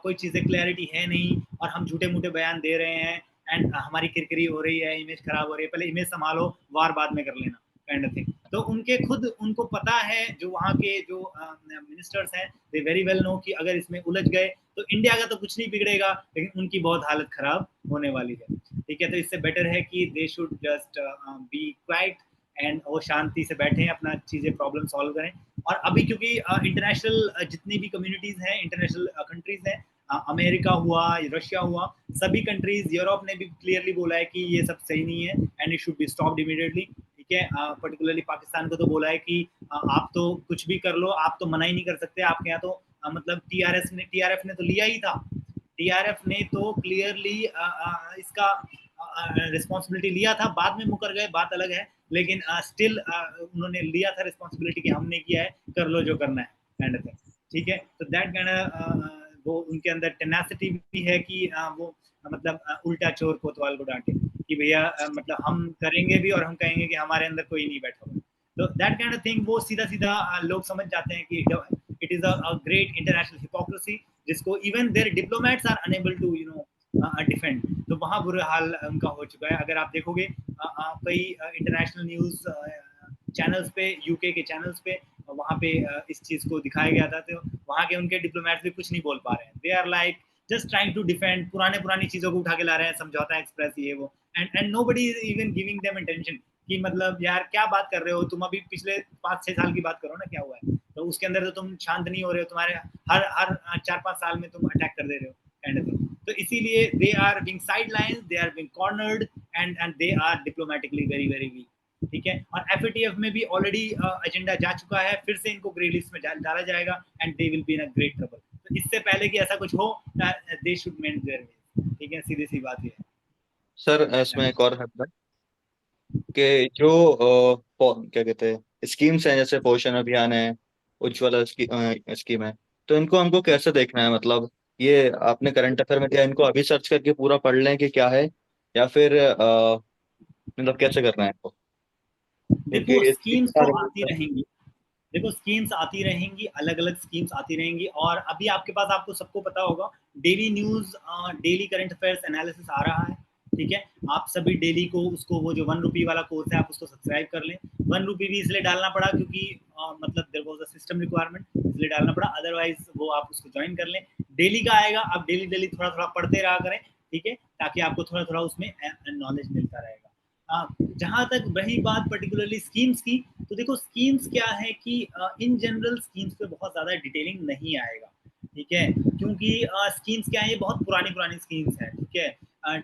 कोई चीज़ें क्लैरिटी है नहीं, और हम झूठे मूठे बयान दे रहे हैं, एंड हमारी किरकिरी हो रही है, इमेज खराब हो रही है, पहले इमेज संभालो, वार बाद में कर लेना काइंड ऑफ थिंग। तो उनके खुद उनको पता है, जो वहाँ के जो मिनिस्टर्स हैं, दे वेरी वेल नो कि अगर इसमें उलझ गए तो इंडिया का तो कुछ नहीं बिगड़ेगा, लेकिन उनकी बहुत हालत खराब होने वाली है। ठीक है, तो इससे बेटर है कि they should just be quite, and वो शांति से बैठें, अपना चीज़ें प्रॉब्लम सॉल्व करें। और अभी क्योंकि इंटरनेशनल जितनी भी कम्युनिटीज़ हैं, इंटरनेशनल कंट्रीज़ हैं, अमेरिका हुआ, रशिया हुआ, सभी कंट्रीज, यूरोप ने भी क्लियरली बोला है कि ये सब सही नहीं है and it should be stopped immediately. ठीक है, पर्टिकुलरली पाकिस्तान को तो बोला है कि आप तो कुछ भी कर लो, आप तो मना ही नहीं कर सकते। आपके यहाँ तो मतलब टीआरएफ ने तो लिया ही था। टीआरएफ ने तो क्लियरली इसका रिस्पॉन्सिबिलिटी लिया था, बाद में मुकर गए, बात अलग है, लेकिन स्टिल उन्होंने लिया था रिस्पॉन्सिबिलिटी कि हमने किया है, कर लो जो करना है काइंड ऑफ थिंग। ठीक है, तो दैट काइंड वो उनके अंदर टेनासिटी भी है कि वो मतलब उल्टा चोर कोतवाल को डांटे, कि भैया मतलब हम करेंगे भी और हम कहेंगे कि हमारे अंदर कोई नहीं बैठा हुआ। तो दैट काइंड ऑफ थिंग वो सीधा सीधा लोग समझ जाते हैं कि it is a great international hypocrisy जिसको even their diplomats are unable to defend. तो वहाँ बुरा हाल उनका हो चुका है। अगर आप देखोगे कई इंटरनेशनल न्यूज चैनल्स पे, यूके के चैनल्स पे, वहाँ पे इस चीज़ को दिखाया गया था, तो वहाँ के उनके डिप्लोमेट्स भी कुछ नहीं बोल पा रहे हैं। They are like just trying to defend, पुरानी चीज़ों को उठा के ला रहे हैं, समझौता एक्सप्रेस ये वो, and nobody is even giving them attention कि मतलब यार क्या बात कर रहे हो तुम, अभी पिछले 5-6 साल की बात करो ना, क्या हुआ है, तो उसके अंदर तो तुम शांत नहीं हो रहे हो, तुम्हारे हर हर 4-5 साल में तुम अटैक कर दे रहे हो काइंड ऑफ थिंग। तो इसीलिए they are being sidelines, they are being cornered and they are diplomatically very very weak. ठीक है, और एफएटीएफ में भी ऑलरेडी एजेंडा जा चुका है, फिर से इनको ग्रे लिस्ट में डाला जाएगा and they will be in a great trouble. तो इससे पहले कि ऐसा कुछ हो, they should meant their way. ठीक है, सीधी सी बात ये है। सर इसमें एक और है कि जो क्या कहते हैं स्कीम्स हैं, जैसे पोषण अभियान है, उज्ज्वला स्कीम है, तो इनको हमको कैसे देखना है? मतलब ये आपने करंट अफेयर में दिया, इनको अभी सर्च करके पूरा पढ़ लें कि क्या है, या फिर मतलब कैसे करना है इनको? देखो क्योंकि स्कीम्स तो आती रहेंगी, देखो स्कीम्स आती रहेंगी, अलग अलग स्कीम्स आती रहेंगी, और अभी आपके पास, आपको सबको पता होगा, daily news, daily current affairs analysis आ रहा है। ठीक है, आप सभी डेली को उसको, वो जो 1 रुपी वाला कोर्स है, आप उसको सब्सक्राइब कर लें। 1 रुपी भी इसलिए डालना पड़ा क्योंकि मतलब there was a system requirement, इसलिए डालना पड़ा, अदरवाइज वो आप उसको ज्वाइन कर लें। डेली का आएगा, आप डेली डेली थोड़ा थोड़ा पढ़ते रहा करें। ठीक है, ताकि आपको थोड़ा थोड़ा उसमें नॉलेज मिलता रहेगा। जहाँ तक रही बात पर्टिकुलरली स्कीम्स की, तो देखो स्कीम्स क्या है कि इन जनरल स्कीम्स पे बहुत ज़्यादा डिटेलिंग नहीं आएगा। ठीक है, क्योंकि स्कीम्स क्या है, ये बहुत पुरानी पुरानी स्कीम्स हैं। ठीक है,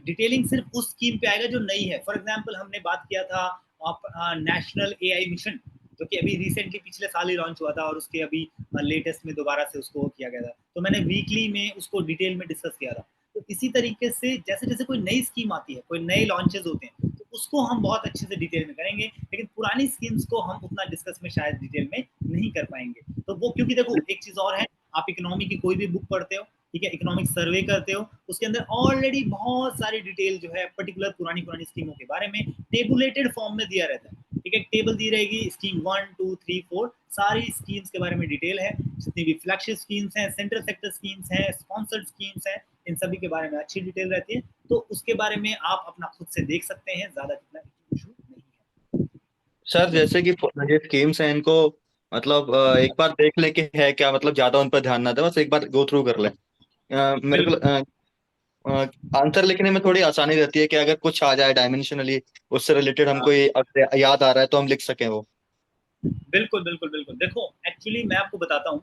डिटेलिंग सिर्फ उस स्कीम पे आएगा जो नई है। फॉर एग्जांपल हमने बात किया था नेशनल एआई मिशन, जो कि अभी रिसेंटली पिछले साल ही लॉन्च हुआ था, और उसके अभी लेटेस्ट में दोबारा से उसको किया गया था, तो मैंने वीकली में उसको डिटेल में डिस्कस किया था। तो इसी तरीके से जैसे जैसे कोई नई स्कीम आती है, कोई नए लॉन्चेस होते हैं, तो उसको हम बहुत अच्छे से डिटेल में करेंगे, लेकिन पुरानी स्कीम्स को हम उतना डिस्कस में शायद डिटेल में नहीं कर पाएंगे। तो वो क्योंकि देखो एक चीज और है, आप इकोनॉमी की कोई भी बुक पढ़ते हो, ठीक है, इकोनॉमिक सर्वे करते हो, उसके अंदर ऑलरेडी बहुत सारी डिटेल जो है पर्टिकुलर पुरानी पुरानी स्कीमों के बारे में टेबुलेटेड फॉर्म में दिया रहता है। ठीक है, टेबल दी रहेगी, स्कीम 1 2 3 4 सारी स्कीम्स के बारे में डिटेल है, जितनी भी फ्लैगशिप स्कीम्स हैं, सेंट्रल सेक्टर स्कीम्स हैं, स्पॉन्सर्ड स्कीम्स हैं, इन सभी के बारे में अच्छी डिटेल रहती है। तो उसके बारे में आप अपना खुद से देख सकते हैं, ज्यादा कितना इशू नहीं है। सर जैसे कि ये स्कीम्स हैं, इनको मतलब एक बार देख ले कि है क्या, मतलब ज्यादा उन पर ध्यान ना दे, बस एक बार गो थ्रू कर ले। मेरे को बिल्कुल आंसर लिखने में थोड़ी आसानी रहती है कि अगर कुछ आ जाए डायमेंशनली, उससे रिलेटेड हमको ये अगर याद आ रहा है तो हम लिख सकें वो। बिल्कुल बिल्कुल बिल्कुल। देखो एक्चुअली मैं आपको बताता हूँ,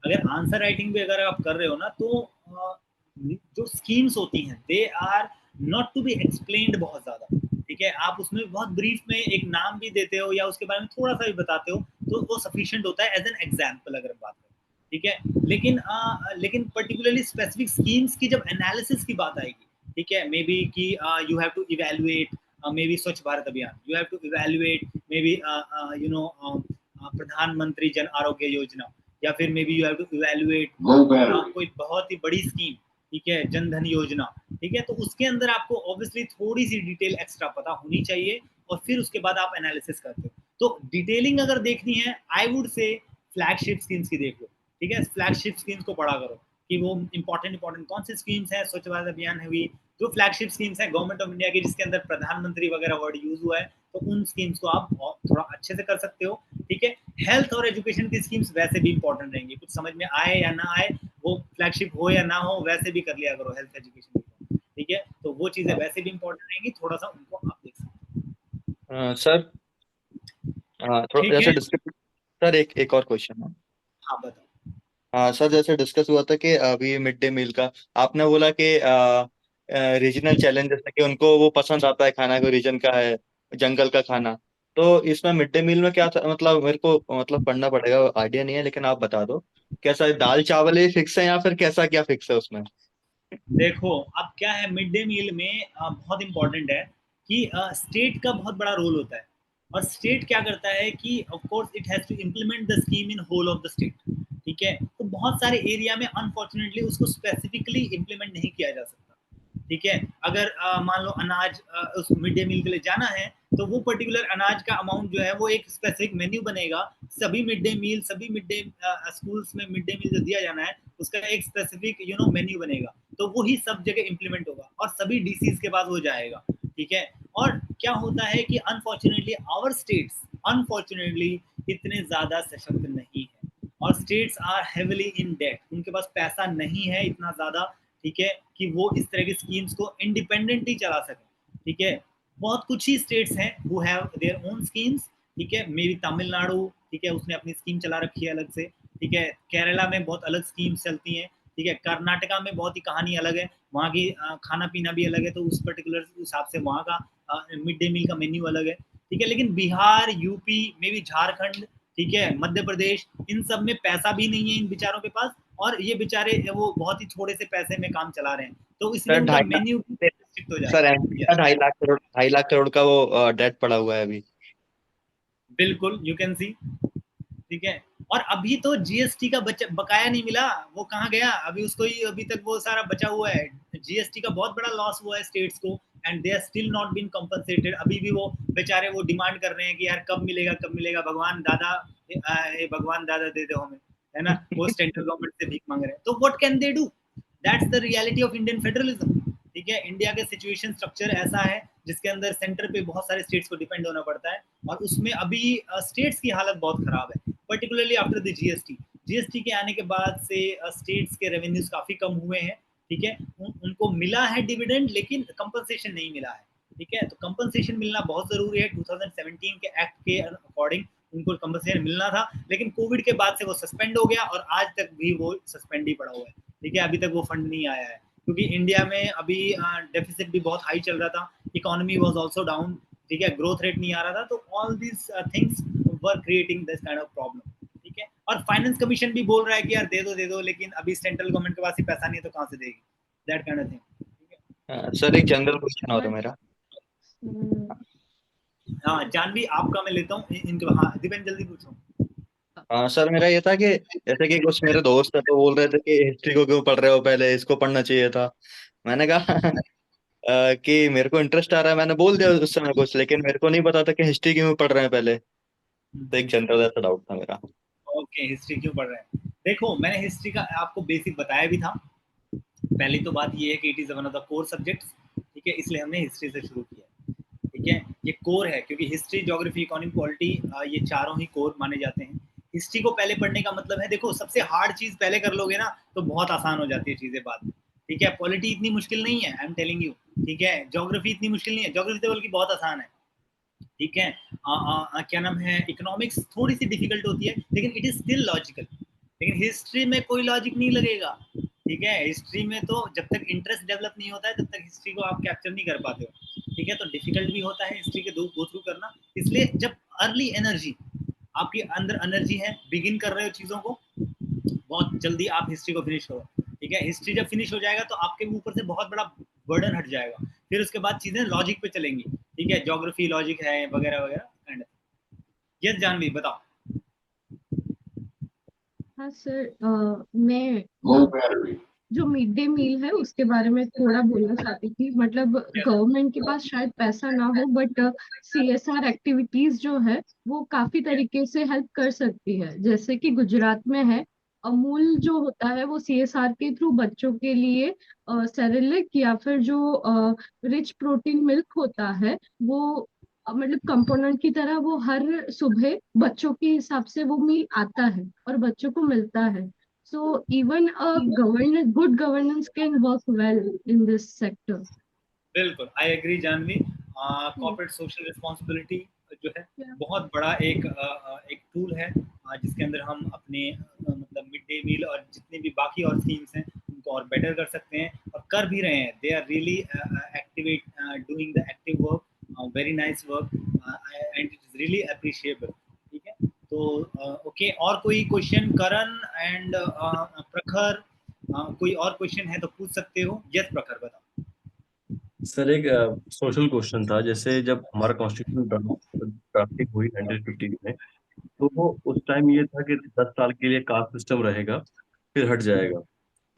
अगर आंसर राइटिंग भी अगर आप कर रहे हो ना, तो जो स्कीम्स होती हैं they are not to be explained बहुत ज्यादा। ठीक है, आप उसमें बहुत ब्रीफ में एक नाम भी देते हो या उसके बारे में थोड़ा सा भी बताते हो, तो वो सफिशिएंट होता है एज एन एग्जाम्पल अगर बात करें। ठीक है, लेकिन पर्टिकुलरली स्पेसिफिक स्कीम्स की जब एनालिसिस की बात आएगी, ठीक है, मे बी कि you have to evaluate, maybe Swachh Bharat Abhiyan, you have to evaluate, maybe Pradhan Mantri Jan Arogya Yojana, या फिर maybe you have to evaluate कोई बहुत ही बड़ी स्कीम, ठीक है, जन धन योजना। ठीक है, तो उसके अंदर आपको ऑब्वियसली थोड़ी सी डिटेल एक्स्ट्रा पता होनी चाहिए, और फिर उसके बाद आप एनालिसिस करते हो। तो डिटेलिंग अगर देखनी है, आई वुड से फ्लैगशिप स्कीम्स की देख लो। ठीक है, फ्लैगशिप स्कीम्स को पढ़ा करो कि वो इंपॉर्टेंट कौन सी स्कीम्स हैं। स्वच्छ भारत अभियान हुई, जो फ्लैगशिप स्कीम्स हैं गवर्नमेंट ऑफ इंडिया की, जिसके अंदर प्रधानमंत्री वगैरह वर्ड यूज हुआ है, तो उन स्कीम्स को आप थोड़ा अच्छे से कर सकते हो। ठीक है, हेल्थ और एजुकेशन की स्कीम्स वैसे भी इंपॉर्टेंट रहेंगी, कुछ समझ में आए या ना आए, वो फ्लैगशिप हो या ना हो, वैसे भी कर लिया करो हेल्थ एजुकेशन की। ठीक है, तो वो चीजें वैसे भी इंपॉर्टेंट रहेंगी, थोड़ा सा उनको आप देख सकते सर हो। थोड़ा ठीक है, जैसे डिस्कस, सर एक और क्वेश्चन है। हाँ बताओ। हाँ सर, जैसे डिस्कस हुआ था कि अभी मिड डे मील का आपने बोला कि रीजनल चैलेंज, जैसे कि उनको वो पसंद आता है खाना, कोई रीजन का है, जंगल का खाना, तो इसमें मिड डे मील में क्या था? मतलब मेरे को मतलब पढ़ना पड़ेगा, आइडिया नहीं है, लेकिन आप बता दो कैसा है, दाल चावल ही फिक्स है या फिर कैसा क्या फिक्स है उसमें? देखो अब क्या है, मिड डे मील में बहुत इंपॉर्टेंट है कि स्टेट का बहुत बड़ा रोल होता है, और स्टेट क्या करता है कि of course it has to implement the scheme in whole of the state. ठीक है, तो बहुत सारे एरिया में अनफॉर्चुनेटली उसको स्पेसिफिकली इम्प्लीमेंट नहीं किया जा सकता। ठीक है, अगर मान लो अनाज उस मिड डे मील के लिए जाना है, तो वो पर्टिकुलर अनाज का अमाउंट जो है वो एक स्पेसिफिक मेन्यू बनेगा। सभी मिड डे मील, सभी मिड डे स्कूल्स में मिड डे मील जो दिया जाना है उसका एक स्पेसिफिक मेन्यू बनेगा, तो वही सब जगह इम्प्लीमेंट होगा और सभी डीसीज के पास वो जाएगा। ठीक है, और क्या होता है कि अनफॉर्चुनेटली आवर स्टेट्स अनफॉर्चुनेटली इतने ज्यादा सशक्त नहीं है, और states are heavily in debt, उनके पास पैसा नहीं है इतना ज्यादा, ठीक है, कि वो इस तरह की स्कीम्स को इंडिपेंडेंटली चला सके। ठीक है, बहुत कुछ ही स्टेट्स हैं who have their own schemes. ठीक है, मे बी तमिलनाडु, ठीक है, उसने अपनी स्कीम चला रखी है अलग से। ठीक है, केरला में बहुत अलग स्कीम्स चलती हैं। ठीक है, कर्नाटका में बहुत ही कहानी अलग है, वहाँ की खाना पीना भी अलग है, तो उस पर्टिकुलर हिसाब से वहाँ का मिड डे मील का मेन्यू अलग है। ठीक है, लेकिन बिहार, यूपी में भी, झारखंड, ठीक है, मध्य प्रदेश, इन सब में पैसा भी नहीं है इन बेचारों के पास, और ये बेचारे वो बहुत ही थोड़े से पैसे में काम चला रहे हैं, तो इसलिए सर उनका 2.5 लाख, मेन्यू रिस्ट्रिक्ट हो सर जाएगा। एमपी का यस, 2.5 लाख करोड़, 2.5 लाख करोड़ का वो डेट पड़ा हुआ है अभी। बिल्कुल, यू कैन सी। ठीक है, और अभी तो जीएसटी का बकाया नहीं मिला, वो कहाँ गया अभी, उसको ही अभी तक वो सारा बचा हुआ है। जीएसटी का बहुत बड़ा लॉस हुआ है स्टेट्स को, and they are still not been compensated. अभी भी वो बेचारे वो डिमांड कर रहे हैं कि यार कब मिलेगा, कब मिलेगा, भगवान दादा, भगवान दादा दे दो हमें, है ना, वो सेंट्रल गवर्नमेंट से भीख मांग रहे हैं, तो what can they do, that's the reality of Indian federalism. ठीक है, इंडिया के सिचुएशन स्ट्रक्चर ऐसा है जिसके अंदर सेंटर पे बहुत सारे स्टेट्स को डिपेंड होना पड़ता है, और उसमें अभी स्टेट्स की हालत बहुत खराब है, particularly after the GST. GST के आने के बाद से स्टेट्स के रेवेन्यूज काफी कम हुए हैं। ठीक है, उनको मिला है डिविडेंड, लेकिन कंपनसेशन नहीं मिला है। ठीक है, तो कंपनसेशन मिलना बहुत जरूरी है। 2017 के एक्ट के अकॉर्डिंग उनको कंपनसेशन मिलना था, लेकिन कोविड के बाद से वो सस्पेंड हो गया, और आज तक भी वो सस्पेंड ही पड़ा हुआ है। ठीक है, अभी तक वो फंड नहीं आया है, क्योंकि इंडिया में अभी डेफिसिट भी बहुत हाई चल रहा था, इकोनॉमी वाज आल्सो डाउन। ठीक है, ग्रोथ रेट नहीं आ रहा था, तो all these things were creating this kind of problem. ठीक है, और फाइनेंस कमीशन भी बोल रहा है कि यार दे दो, लेकिन अभी सेंट्रल गवर्नमेंट के पास ही पैसा नहीं है, तो कहाँ से देगी, दैट काइंड ऑफ थिंग। ठीक है, सर एक जनरल क्वेश्चन और है बट मेरा। हाँ जानवी, आपका मैं लेता हूँ इनके, हाँ दीपेन जल्दी पूछो। हाँ सर, मेरा ये था कि जैसे कि कुछ मेरे दोस्त है तो बोल रहे थे कि हिस्ट्री को क्यों पढ़ रहे हो, पहले इसको पढ़ना चाहिए था। मैंने कहा कि मेरे को इंटरेस्ट आ रहा है, मैंने बोल दिया उस समय कुछ, लेकिन मेरे को नहीं पता था कि हिस्ट्री क्यों पढ़ रहे हैं पहले। तो एक जनरल ऐसा डाउट था मेरा। ओके, हिस्ट्री क्यों पढ़ रहे हैं? देखो, मैंने हिस्ट्री का आपको बेसिक बताया भी था। पहली तो बात ये है कि it is one of the core subjects. ठीक है, इसलिए हमने हिस्ट्री से शुरू किया। ठीक है, ये कोर है, क्योंकि हिस्ट्री, ज्योग्राफी, इकोनॉमी, पॉलिटी, ये चारों ही कोर माने जाते हैं। हिस्ट्री को पहले पढ़ने का मतलब है, देखो, सबसे हार्ड चीज पहले कर लोगे ना तो बहुत आसान हो जाती है चीजें बाद में। ठीक है, पॉलिटी इतनी मुश्किल नहीं है, आई एम टेलिंग यू। ठीक है, ज्योग्राफी इतनी मुश्किल नहीं है, ज्योग्राफी तो बल्कि बहुत आसान है। ठीक है, क्या नाम है, इकोनॉमिक्स थोड़ी सी डिफिकल्ट होती है, लेकिन इट इज स्टिल लॉजिकल। लेकिन हिस्ट्री में कोई लॉजिक नहीं लगेगा। ठीक है, हिस्ट्री में तो जब तक इंटरेस्ट डेवलप नहीं होता है तब तक हिस्ट्री को आप कैप्चर नहीं कर पाते हो। ठीक है, तो डिफिकल्ट भी होता है हिस्ट्री के गो थ्रू करना। इसलिए जब अर्ली एनर्जी, आपके अंदर एनर्जी है, बिगिन कर रहे हो चीज़ों को, बहुत जल्दी आप हिस्ट्री को फिनिश करो। ठीक है, हिस्ट्री जब फिनिश हो जाएगा तो आपके ऊपर से बहुत बड़ा बर्डन हट जाएगा, फिर उसके बाद चीज़ें लॉजिक पे चलेंगी। ठीक है, ज्योग्राफी लॉजिक है, वगैरह वगैरह काइंड ऑफ। यस जानवी, बताओ। हाँ सर, मैं जो मिड डे मील है उसके बारे में थोड़ा बोलना चाहती थी। मतलब गवर्नमेंट के पास शायद पैसा ना हो, बट सीएसआर एक्टिविटीज जो है वो काफी तरीके से हेल्प कर सकती है। जैसे कि गुजरात में है, अमूल जो होता है वो सीएसआर के थ्रू बच्चों के लिए सेरेलिक या फिर जो रिच प्रोटीन मिल्क होता है वो मतलब कंपोनेंट की तरह वो हर सुबह बच्चों के हिसाब से वो मील आता है और बच्चों को मिलता है। So even a governance, good governance can work well in this sector. बिल्कुल, I agree Janvi. Corporate social responsibility जो है Yeah. बहुत बड़ा एक टूल है, जिसके अंदर हम अपने मतलब मिड डे मील और जितनी भी बाकी और स्कीम्स हैं उनको और बेटर कर सकते हैं, और कर भी रहे हैं। They are really activate doing the active work, very nice work, and it is really appreciable. ठीक है, तो ओके, और कोई क्वेश्चन करण एंड प्रखर, कोई और क्वेश्चन है तो पूछ सकते हो। यस प्रखर, बताओ। सर एक सोशल क्वेश्चन था। जैसे जब हमारा कॉन्स्टिट्यूशन ड्राफ्टिंग हुई 1915 में, तो वो उस टाइम ये था कि 10 साल के लिए कास्ट सिस्टम रहेगा, फिर हट जाएगा।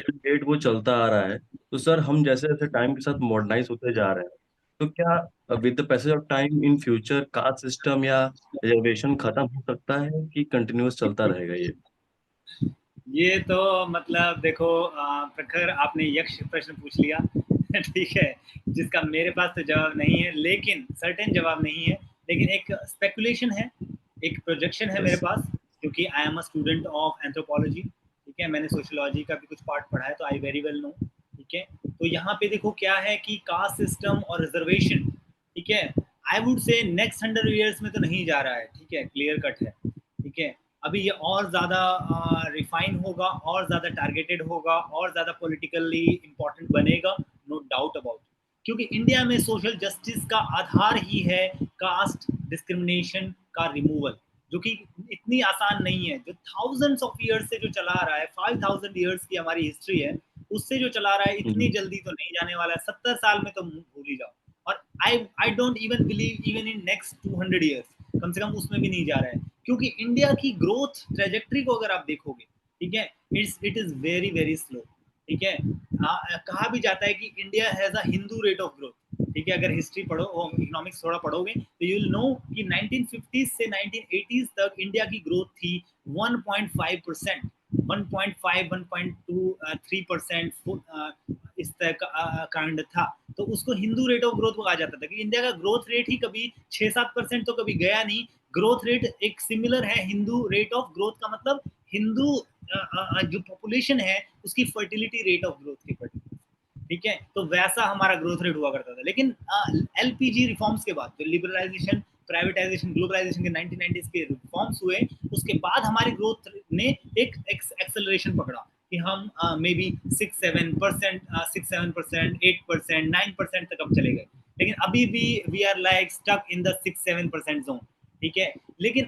till date वो चलता आ रहा है। तो सर हम जैसे जैसे टाइम के साथ मॉडर्नाइज होते जा रहे हैं, तो क्या with the passage of time in future caste system या रिजर्वेशन खत्म हो सकता है कि कंटिन्यूअस चलता रहेगा ये? ये तो मतलब देखो प्रखर आपने यक्ष प्रश्न पूछ लिया ठीक है, जिसका मेरे पास तो जवाब नहीं है, लेकिन सर्टेन जवाब नहीं है, लेकिन एक स्पेकुलेशन है, एक प्रोजेक्शन है मेरे यस। पास, क्योंकि I am a student of anthropology. ठीक है, मैंने सोशियोलॉजी का भी कुछ पार्ट पढ़ा है, तो आई वेरी वेल नो। ठीक है, तो यहाँ पे देखो क्या है कि कास्ट सिस्टम और रिजर्वेशन, ठीक है, आई वुड से नेक्स्ट 100 ईयर्स में तो नहीं जा रहा है। ठीक है, क्लियर कट है। ठीक है, अभी ये और ज़्यादा रिफाइन होगा, और ज़्यादा टारगेटेड होगा, और ज़्यादा पॉलिटिकली इम्पोर्टेंट बनेगा, नो डाउट अबाउट। क्योंकि इंडिया में सोशल जस्टिस का आधार ही है कास्ट डिस्क्रिमिनेशन का रिमूवल, जो कि इतनी आसान नहीं है। जो थाउजेंड्स ऑफ ईयर्स से जो चला आ रहा है, 5000 ईयर्स की हमारी हिस्ट्री है, उससे जो चला आ रहा है, इतनी जल्दी तो नहीं जाने वाला है। 70 साल में तो भूल ही जाओ। और I don't even believe even in next 200 years, कम से कम उसमें भी नहीं जा रहा है। क्योंकि इंडिया की ग्रोथ ट्रेजेक्ट्री को अगर आप देखोगे, ठीक है, it is very very slow. ठीक है, कहा भी जाता है कि India has a Hindu rate of growth. ठीक है, अगर हिस्ट्री पढ़ो और इकोनॉमिक्स थोड़ा पढ़ोगे तो यू विल नो कि 1950 से 1980 तक इंडिया की ग्रोथ थी 1.5%, 1.5 1.2 3% इस तरह का कांड था। तो उसको हिंदू रेट ऑफ ग्रोथ कहा जाता था कि इंडिया का ग्रोथ रेट ही कभी 6-7% तो कभी गया नहीं। ग्रोथ रेट एक सिमिलर है हिंदू रेट ऑफ ग्रोथ का, मतलब हिंदू जो पॉपुलेशन है उसकी फर्टिलिटी रेट ऑफ ग्रोथ की पर्टिकुलर। ठीक है, तो वैसा हमारा ग्रोथ रेट हुआ करता था। लेकिन एलपीजी रिफॉर्म्स के बाद, जो लिबरलाइजेशन, प्राइवेटाइजेशन, ग्लोबलाइजेशन के 1990s के रिफॉर्म्स हुए, उसके बाद हमारी ग्रोथ ने एक एक्सेलरेशन पकड़ा कि हम मे बी 6-7%, 8%, 9% तक अब चले गए। लेकिन अभी भी we are like stuck in the 6-7% zone. ठीक है, लेकिन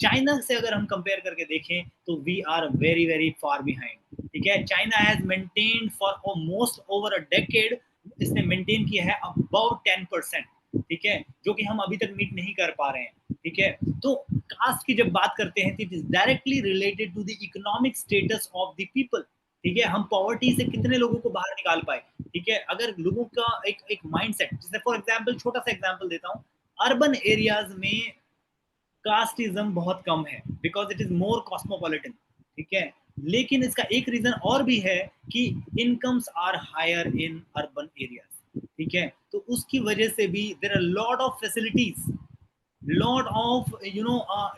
चाइना से अगर हम कंपेयर करके देखें तो we are very very far behind. ठीक है, China has maintained for almost over a decade, इसने मेंटेन किया है अबाउट 10%। ठीक है, जो कि हम अभी तक मीट नहीं कर पा रहे हैं। ठीक है, तो कास्ट की जब बात करते हैं तो it is directly related to the economic status of the people. ठीक है, हम पॉवर्टी से कितने लोगों को बाहर निकाल पाए। ठीक है, अगर लोगों का एक माइंडसेट, जैसे फॉर एग्जांपल, छोटा सा एग्जांपल देता हूँ, अर्बन एरियाज में कास्टिज्म बहुत कम है because it is more cosmopolitan. ठीक है, लेकिन इसका एक रीजन और भी है कि incomes are higher in urban areas. ठीक है, तो उसकी वजह से भी there are lot of facilities, lot of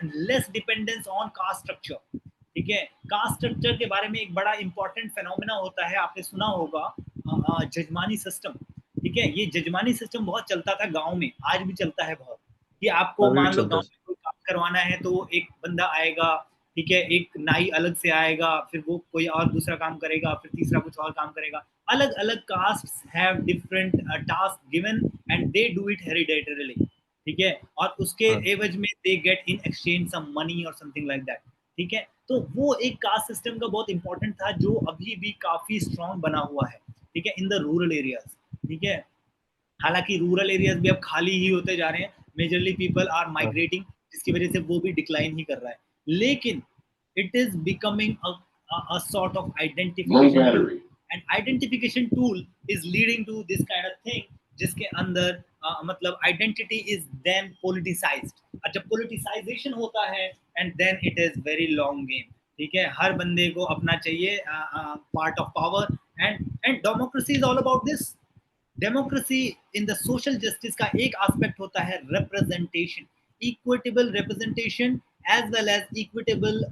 less dependence on caste structure. ठीक है, कास्ट स्ट्रक्चर के बारे में एक बड़ा इंपॉर्टेंट फेनोमेना होता है, आपने सुना होगा, जजमानी सिस्टम। ठीक है, ये जजमानी सिस्टम बहुत चलता था गांव में, आज भी चलता है बहुत। कि आपको अभी भी मान लो चलता गांव है। में कोई काम करवाना है तो एक बंदा आएगा, ठीक है, एक नाई अलग से आएगा, फिर वो कोई और दूसरा काम करेगा, फिर तीसरा कुछ और काम करेगा। अलग अलग caste have different task given and they do it hereditarily. ठीक है, और उसके हाँ। एवज में they get in exchange some money और समथिंग लाइक दैट। ठीक है, तो वो एक कास्ट सिस्टम का बहुत इंपॉर्टेंट था, जो अभी भी काफी स्ट्रांग बना हुआ है। ठीक है, इन द रूरल एरियाज। ठीक है, हालांकि रूरल एरियाज भी अब खाली ही होते जा रहे हैं, मेजरली पीपल आर हाँ। माइग्रेटिंग, जिसकी वजह से वो भी डिक्लाइन ही कर रहा है। लेकिन it is becoming a sort of identification tool, and identification tool is leading to this kind of thing, जिसके अंदर मतलब आइडेंटिटी इज देन पोलिटिसाइज्ड। और जब पोलिटिसाइजेशन होता है and then it is very long game. ठीक है, हर बंदे को अपना चाहिए part of power, and democracy is all about this. Democracy in the social justice का एक एस्पेक्ट होता है representation, equitable representation as well as equitable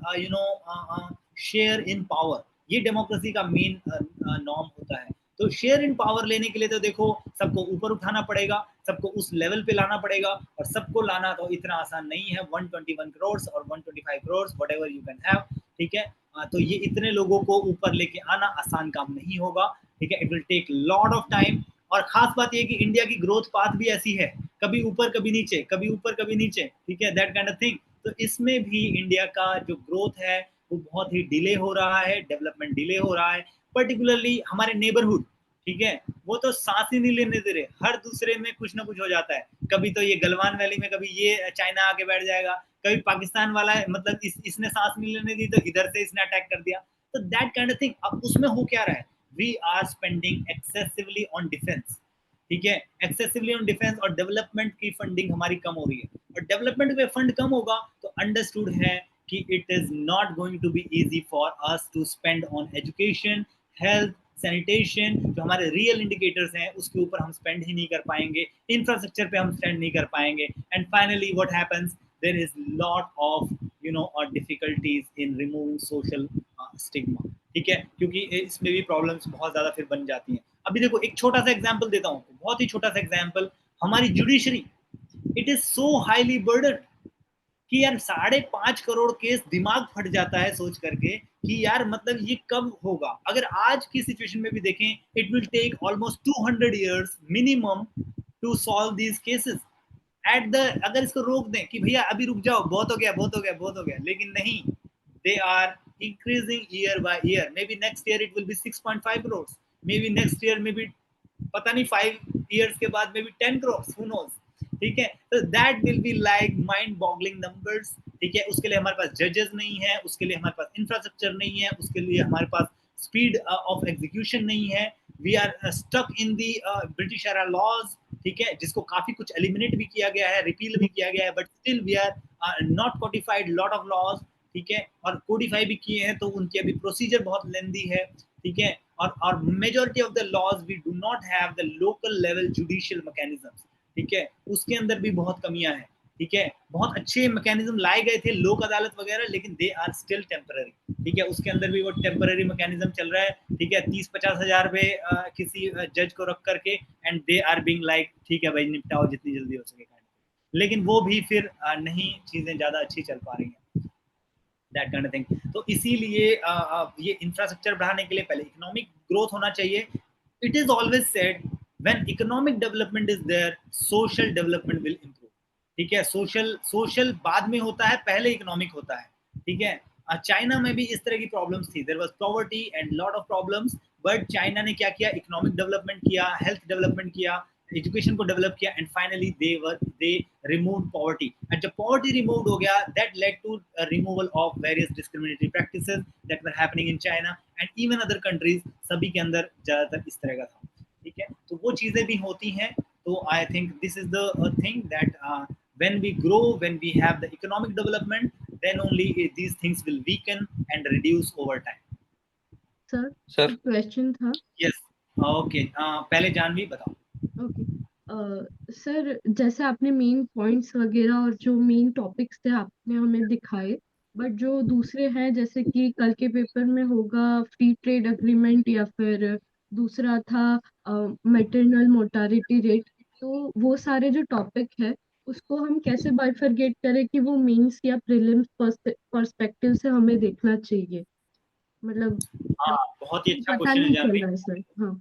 share in power. ये डेमोक्रेसी का मेन नॉर्म होता है। तो शेयर इन पावर लेने के लिए तो देखो सबको ऊपर उठाना पड़ेगा, सबको उस लेवल पे लाना पड़ेगा, और सबको लाना तो इतना आसान नहीं है। 121 करोड़ और 125 crore what ever you can have. ठीक है, तो ये इतने लोगों को ऊपर लेके आना आसान काम नहीं होगा। ठीक है, it will take lot of time. और खास बात ये कि इंडिया की ग्रोथ पाथ भी ऐसी है, कभी ऊपर कभी नीचे, कभी ऊपर कभी नीचे। ठीक है, दैट काइंड ऑफ थिंग। तो इसमें भी इंडिया का जो ग्रोथ है वो बहुत ही डिले हो रहा है, डेवलपमेंट डिले हो रहा है, पर्टिकुलरली हमारे नेबरहुड। ठीक है, वो तो सांस ही नहीं लेने दे रहे, हर दूसरे में कुछ ना कुछ हो जाता है। कभी तो ये गलवान वैली में, कभी ये चाइना आके बैठ जाएगा, कभी पाकिस्तान वाला है, मतलब इसने सांस नहीं लेने दी तो इधर से इसने अटैक कर दिया। तो दैट काइंड ऑफ थिंग। अब उसमें हो क्या रहा है, we are spending excessively on defence, ठीक है, एक्सेसिवली ऑन डिफेंस, और डेवलपमेंट की फंडिंग हमारी कम हो रही है, और डेवलपमेंट में फंड कम होगा तो अंडरस्टूड है कि it is not going to be easy for us to spend on education, health, sanitation, जो हमारे रियल इंडिकेटर्स हैं उसके ऊपर हम स्पेंड ही नहीं कर पाएंगे, इंफ्रास्ट्रक्चर पे हम स्पेंड नहीं कर पाएंगे, and finally what happens, there is lot of difficulties in removing social stigma, ठीक है, क्योंकि इसमें भी प्रॉब्लम्स बहुत ज्यादा फिर बन जाती हैं। अभी देखो एक छोटा सा एग्जांपल देता हूँ, बहुत ही छोटा सा एग्जांपल, हमारी judiciary, it is so highly burden कि यार 5.5 करोड़ केस, दिमाग फट जाता है सोच करके कि यार मतलब ये कब होगा। अगर आज की सिचुएशन में भी देखें, it will take almost 200 years minimum to solve these cases at the, अगर इसको रोक दें कि भैया अभी रुक जाओ, बहुत हो गया, बहुत हो गया, बहुत हो गया, लेकिन नहीं, they are increasing year by year. Maybe next year it will be 6.5 crores, maybe next year maybe पता नहीं 5 years के बाद maybe 10 crores, who knows, ठीक है। तो that will be like mind boggling numbers, ठीक है। उसके लिए हमारे पास जजेस नहीं है, उसके लिए हमारे पास इंफ्रास्ट्रक्चर नहीं है, उसके लिए हमारे पास स्पीड ऑफ एग्जीक्यूशन नहीं है, we are stuck in the British era laws, ठीक है, जिसको काफी कुछ एलिमिनेट भी किया गया है, रिपील भी किया गया है, but still we are not codified lot of laws, ठीक है, और कोडिफाई भी किए हैं तो उनकी अभी प्रोसीजर बहुत लेंदी है, ठीक है, और majority of the laws we do not have the local level judicial mechanisms, ठीक है, उसके अंदर भी बहुत कमियां हैं, ठीक है। बहुत अच्छे मैकेनिज्म लाए गए थे, लोक अदालत वगैरह, लेकिन दे आर स्टिल टेम्पररी, ठीक है, उसके अंदर भी वो टेम्पररी मैकेनिज्म चल रहा है, ठीक है, 30-50 हजार पे किसी जज को रख करके, and they are being like ठीक है भाई निपटाओ जितनी जल्दी हो सके, लेकिन वो भी फिर नहीं चीजें ज्यादा अच्छी चल पा रही हैं, दैट काइंड ऑफ थिंग। तो इसीलिए ये इंफ्रास्ट्रक्चर बढ़ाने के लिए पहले इकोनॉमिक ग्रोथ होना चाहिए। It is always said when economic development is there, social development will improve, ठीक है। सोशल बाद में होता है, पहले इकोनॉमिक होता है, ठीक है। चाइना में भी इस तरह की प्रॉब्लम्स थी, there was poverty and lot of problems, but China ने क्या किया, इकोनॉमिक डेवलपमेंट किया, हेल्थ डेवलपमेंट किया, एजुकेशन को डेवलप किया, and finally they remove poverty, and जब पॉवर्टी रिमूव हो गया, that led to removal of various discriminatory practices that were happening in China and even other countries, सभी के अंदर ज्यादातर इस तरह का था, ठीक है। तो वो चीजें भी होती हैं, तो I think this is the thing that when we grow, when we have the economic development, then only these things will weaken and reduce over time. Sir sir एक क्वेश्चन था। Yes, okay, पहले जानवी बताओ। Okay sir, जैसे आपने main points वगैरह और जो main topics थे आपने हमें दिखाए, बट जो दूसरे हैं जैसे कि कल के पेपर में होगा फ्री ट्रेड एग्रीमेंट, या फिर दूसरा था मैटरनल मोर्टालिटी रेट, तो वो सारे जो टॉपिक है उसको हम कैसे बाइफरगेट करें कि वो मेंस या प्रीलिम्स पर्सपेक्टिव से हमें देखना चाहिए, मतलब हाँ, बहुत ही अच्छा पता क्वेश्चन है नहीं चल जानवी। रहा है सर। हाँ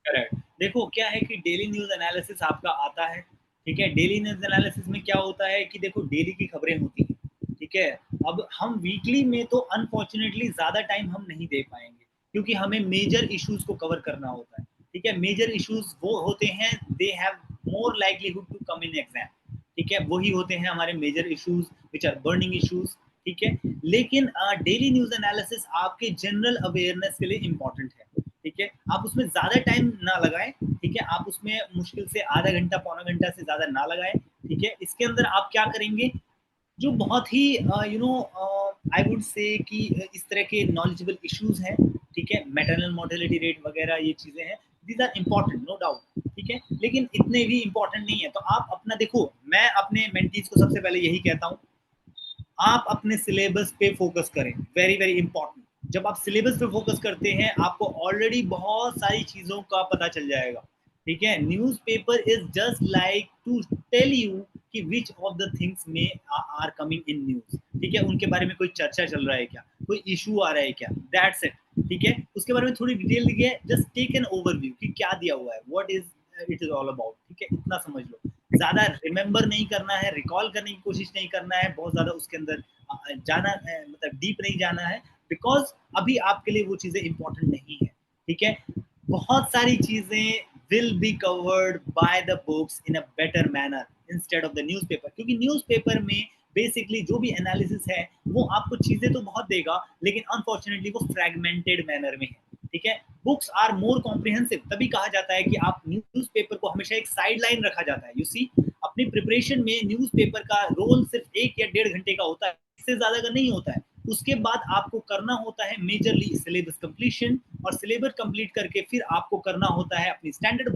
करेक्ट। देखो क्या है कि डेली न्यूज एनालिसिस आपका आता है, ठीक है। डेली न्यूज एनालिसिस में क्या होता है कि देखो डेली की खबरें होती हैं, ठीक है। अब हम वीकली में तो अनफॉर्चुनेटली ज्यादा टाइम हम नहीं दे पाएंगे, क्योंकि हमें मेजर इश्यूज को कवर करना होता है, ठीक है। मेजर इश्यूज वो होते हैं, they have more likelihood to come in exam, ठीक है, वही होते हैं हमारे major issues which are burning issues, ठीक है। लेकिन डेली न्यूज एनालिसिस आपके जनरल अवेयरनेस के लिए इंपॉर्टेंट है, ठीक है। आप उसमें ज्यादा टाइम ना लगाएं, ठीक है, आप उसमें मुश्किल से आधा घंटा पौना घंटा से ज्यादा ना लगाएं, ठीक है। इसके अंदर आप क्या करेंगे, जो बहुत ही आई वुड से कि इस तरह के नॉलेजेबल इश्यूज हैं, ठीक है, मैटरनल मोर्टेलिटी रेट वगैरह ये चीजें हैं, these are important no doubt, ठीक है, लेकिन इतने भी इंपॉर्टेंट नहीं है। तो आप अपना देखो, मैं अपने मेंटीज को सबसे पहले यही कहता हूँ, आप अपने सिलेबस पे फोकस करें, वेरी वेरी इंपॉर्टेंट। जब आप सिलेबस पे फोकस करते हैं, आपको ऑलरेडी बहुत सारी चीजों का पता चल जाएगा, ठीक है। Newspaper is just like to tell you कि विच ऑफ द थिंग्स में आर कमिंग इन न्यूज, ठीक है, उनके बारे में कोई चर्चा चल रहा है क्या, कोई इशू आ रहा है क्या, दैट्स इट, ठीक है। उसके बारे में थोड़ी डिटेल दी है, जस्ट टेक एन ओवरव्यू कि क्या दिया हुआ है, what is it is all about, ठीक है, इतना समझ लो। ज्यादा रिमेंबर नहीं करना है, रिकॉल करने की कोशिश नहीं करना है, बहुत ज्यादा उसके अंदर जाना मतलब डीप नहीं जाना है, बिकॉज अभी आपके लिए वो चीजें इंपॉर्टेंट नहीं है, ठीक है। बहुत सारी चीजें will be covered by the books in a better manner instead of the newspaper, क्योंकि न्यूज़पेपर में बेसिकली जो भी एनालिसिस है वो आपको चीजें तो बहुत देगा, लेकिन अनफॉर्चुनेटली वो फ्रेगमेंटेड मैनर में है, ठीक है। बुक्स आर मोर कॉम्प्रिहेंसिव, तभी कहा जाता है कि आप न्यूज़पेपर को हमेशा एक साइड लाइन रखा जाता है। यू सी, अपनी प्रिपरेशन में न्यूज़पेपर का रोल सिर्फ 1 या 1.5 घंटे का होता है, इससे ज्यादा का नहीं होता है। उसके बाद आपको करना होता है मेजरली सिलेबस कंप्लीशन, और सिलेबस कंप्लीट करके फिर आपको करना होता है अपनी स्टैंडर्ड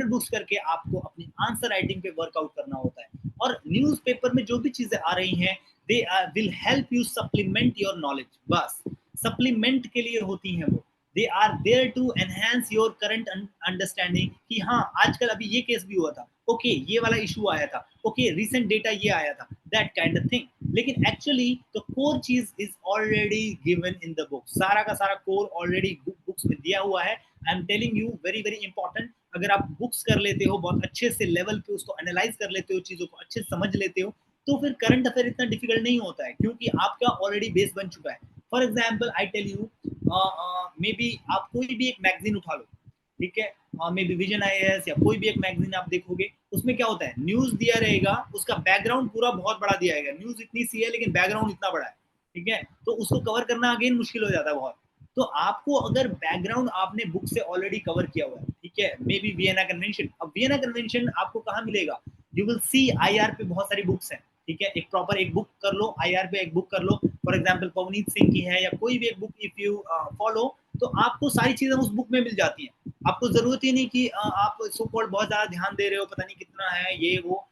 बुक्स करके आपको अपनी आंसर राइटिंग पे वर्कआउट करना होता है। और न्यूज़पेपर में जो भी चीजें आ रही हैं they will help you supplement your knowledge, बस सप्लीमेंट के लिए होती हैं वो। They are there to enhance your current understanding कि हाँ आजकल अभी ये केस भी हुआ था, ओके ये वाला इशू आया था, ओके रिसेंट डेटा ये आया था, दैट काइंड ऑफ थिंग। लेकिन एक्चुअली द कोर चीज is already given in the book, सारा का सारा कोर ऑलरेडी बुक्स में दिया हुआ है। I am telling you, very very important. अगर आप बुक्स कर लेते हो बहुत अच्छे से लेवल पे, उसको एनालाइज कर लेते हो, चीजों को अच्छे से समझ लेते हो, तो फिर करंट अफेयर इतना डिफिकल्ट नहीं होता है, क्योंकि आपका ऑलरेडी बेस बन चुका है। For example I tell you, may be आप कोई भी एक मैगजीन उठा लो, ठीक है, मे बी विजन आईएएस या कोई भी एक मैगजीन आप देखोगे, उसमें क्या होता है, न्यूज दिया रहेगा, उसका बैकग्राउंड पूरा बहुत बड़ा दिया रहेगा, न्यूज इतनी सी है लेकिन बैकग्राउंड इतना बड़ा है, ठीक है, तो उसको कवर करना अगेन मुश्किल हो जाता है बहुत। तो आपको अगर बैकग्राउंड आपने बुक से ऑलरेडी कवर किया हुआ है, ठीक है, मे बी वियना कन्वेंशन, अब वियना कन्वेंशन आपको कहाँ मिलेगा, यू विल सी आईआर पे बहुत सारी बुक्स हैं, ठीक है, एक प्रॉपर एक बुक कर लो, आईआर पे एक बुक कर लो, फॉर एग्जांपल पवनीत सिंह की है या कोई भी एक बुक इफ यू फॉलो, तो आपको सारी चीजें उस बुक में मिल जाती हैं। आपको जरूरत ही नहीं कि आप सो कॉल्ड बहुत ज्यादा ध्यान दे रहे हो, पता नहीं कितना है ये वो,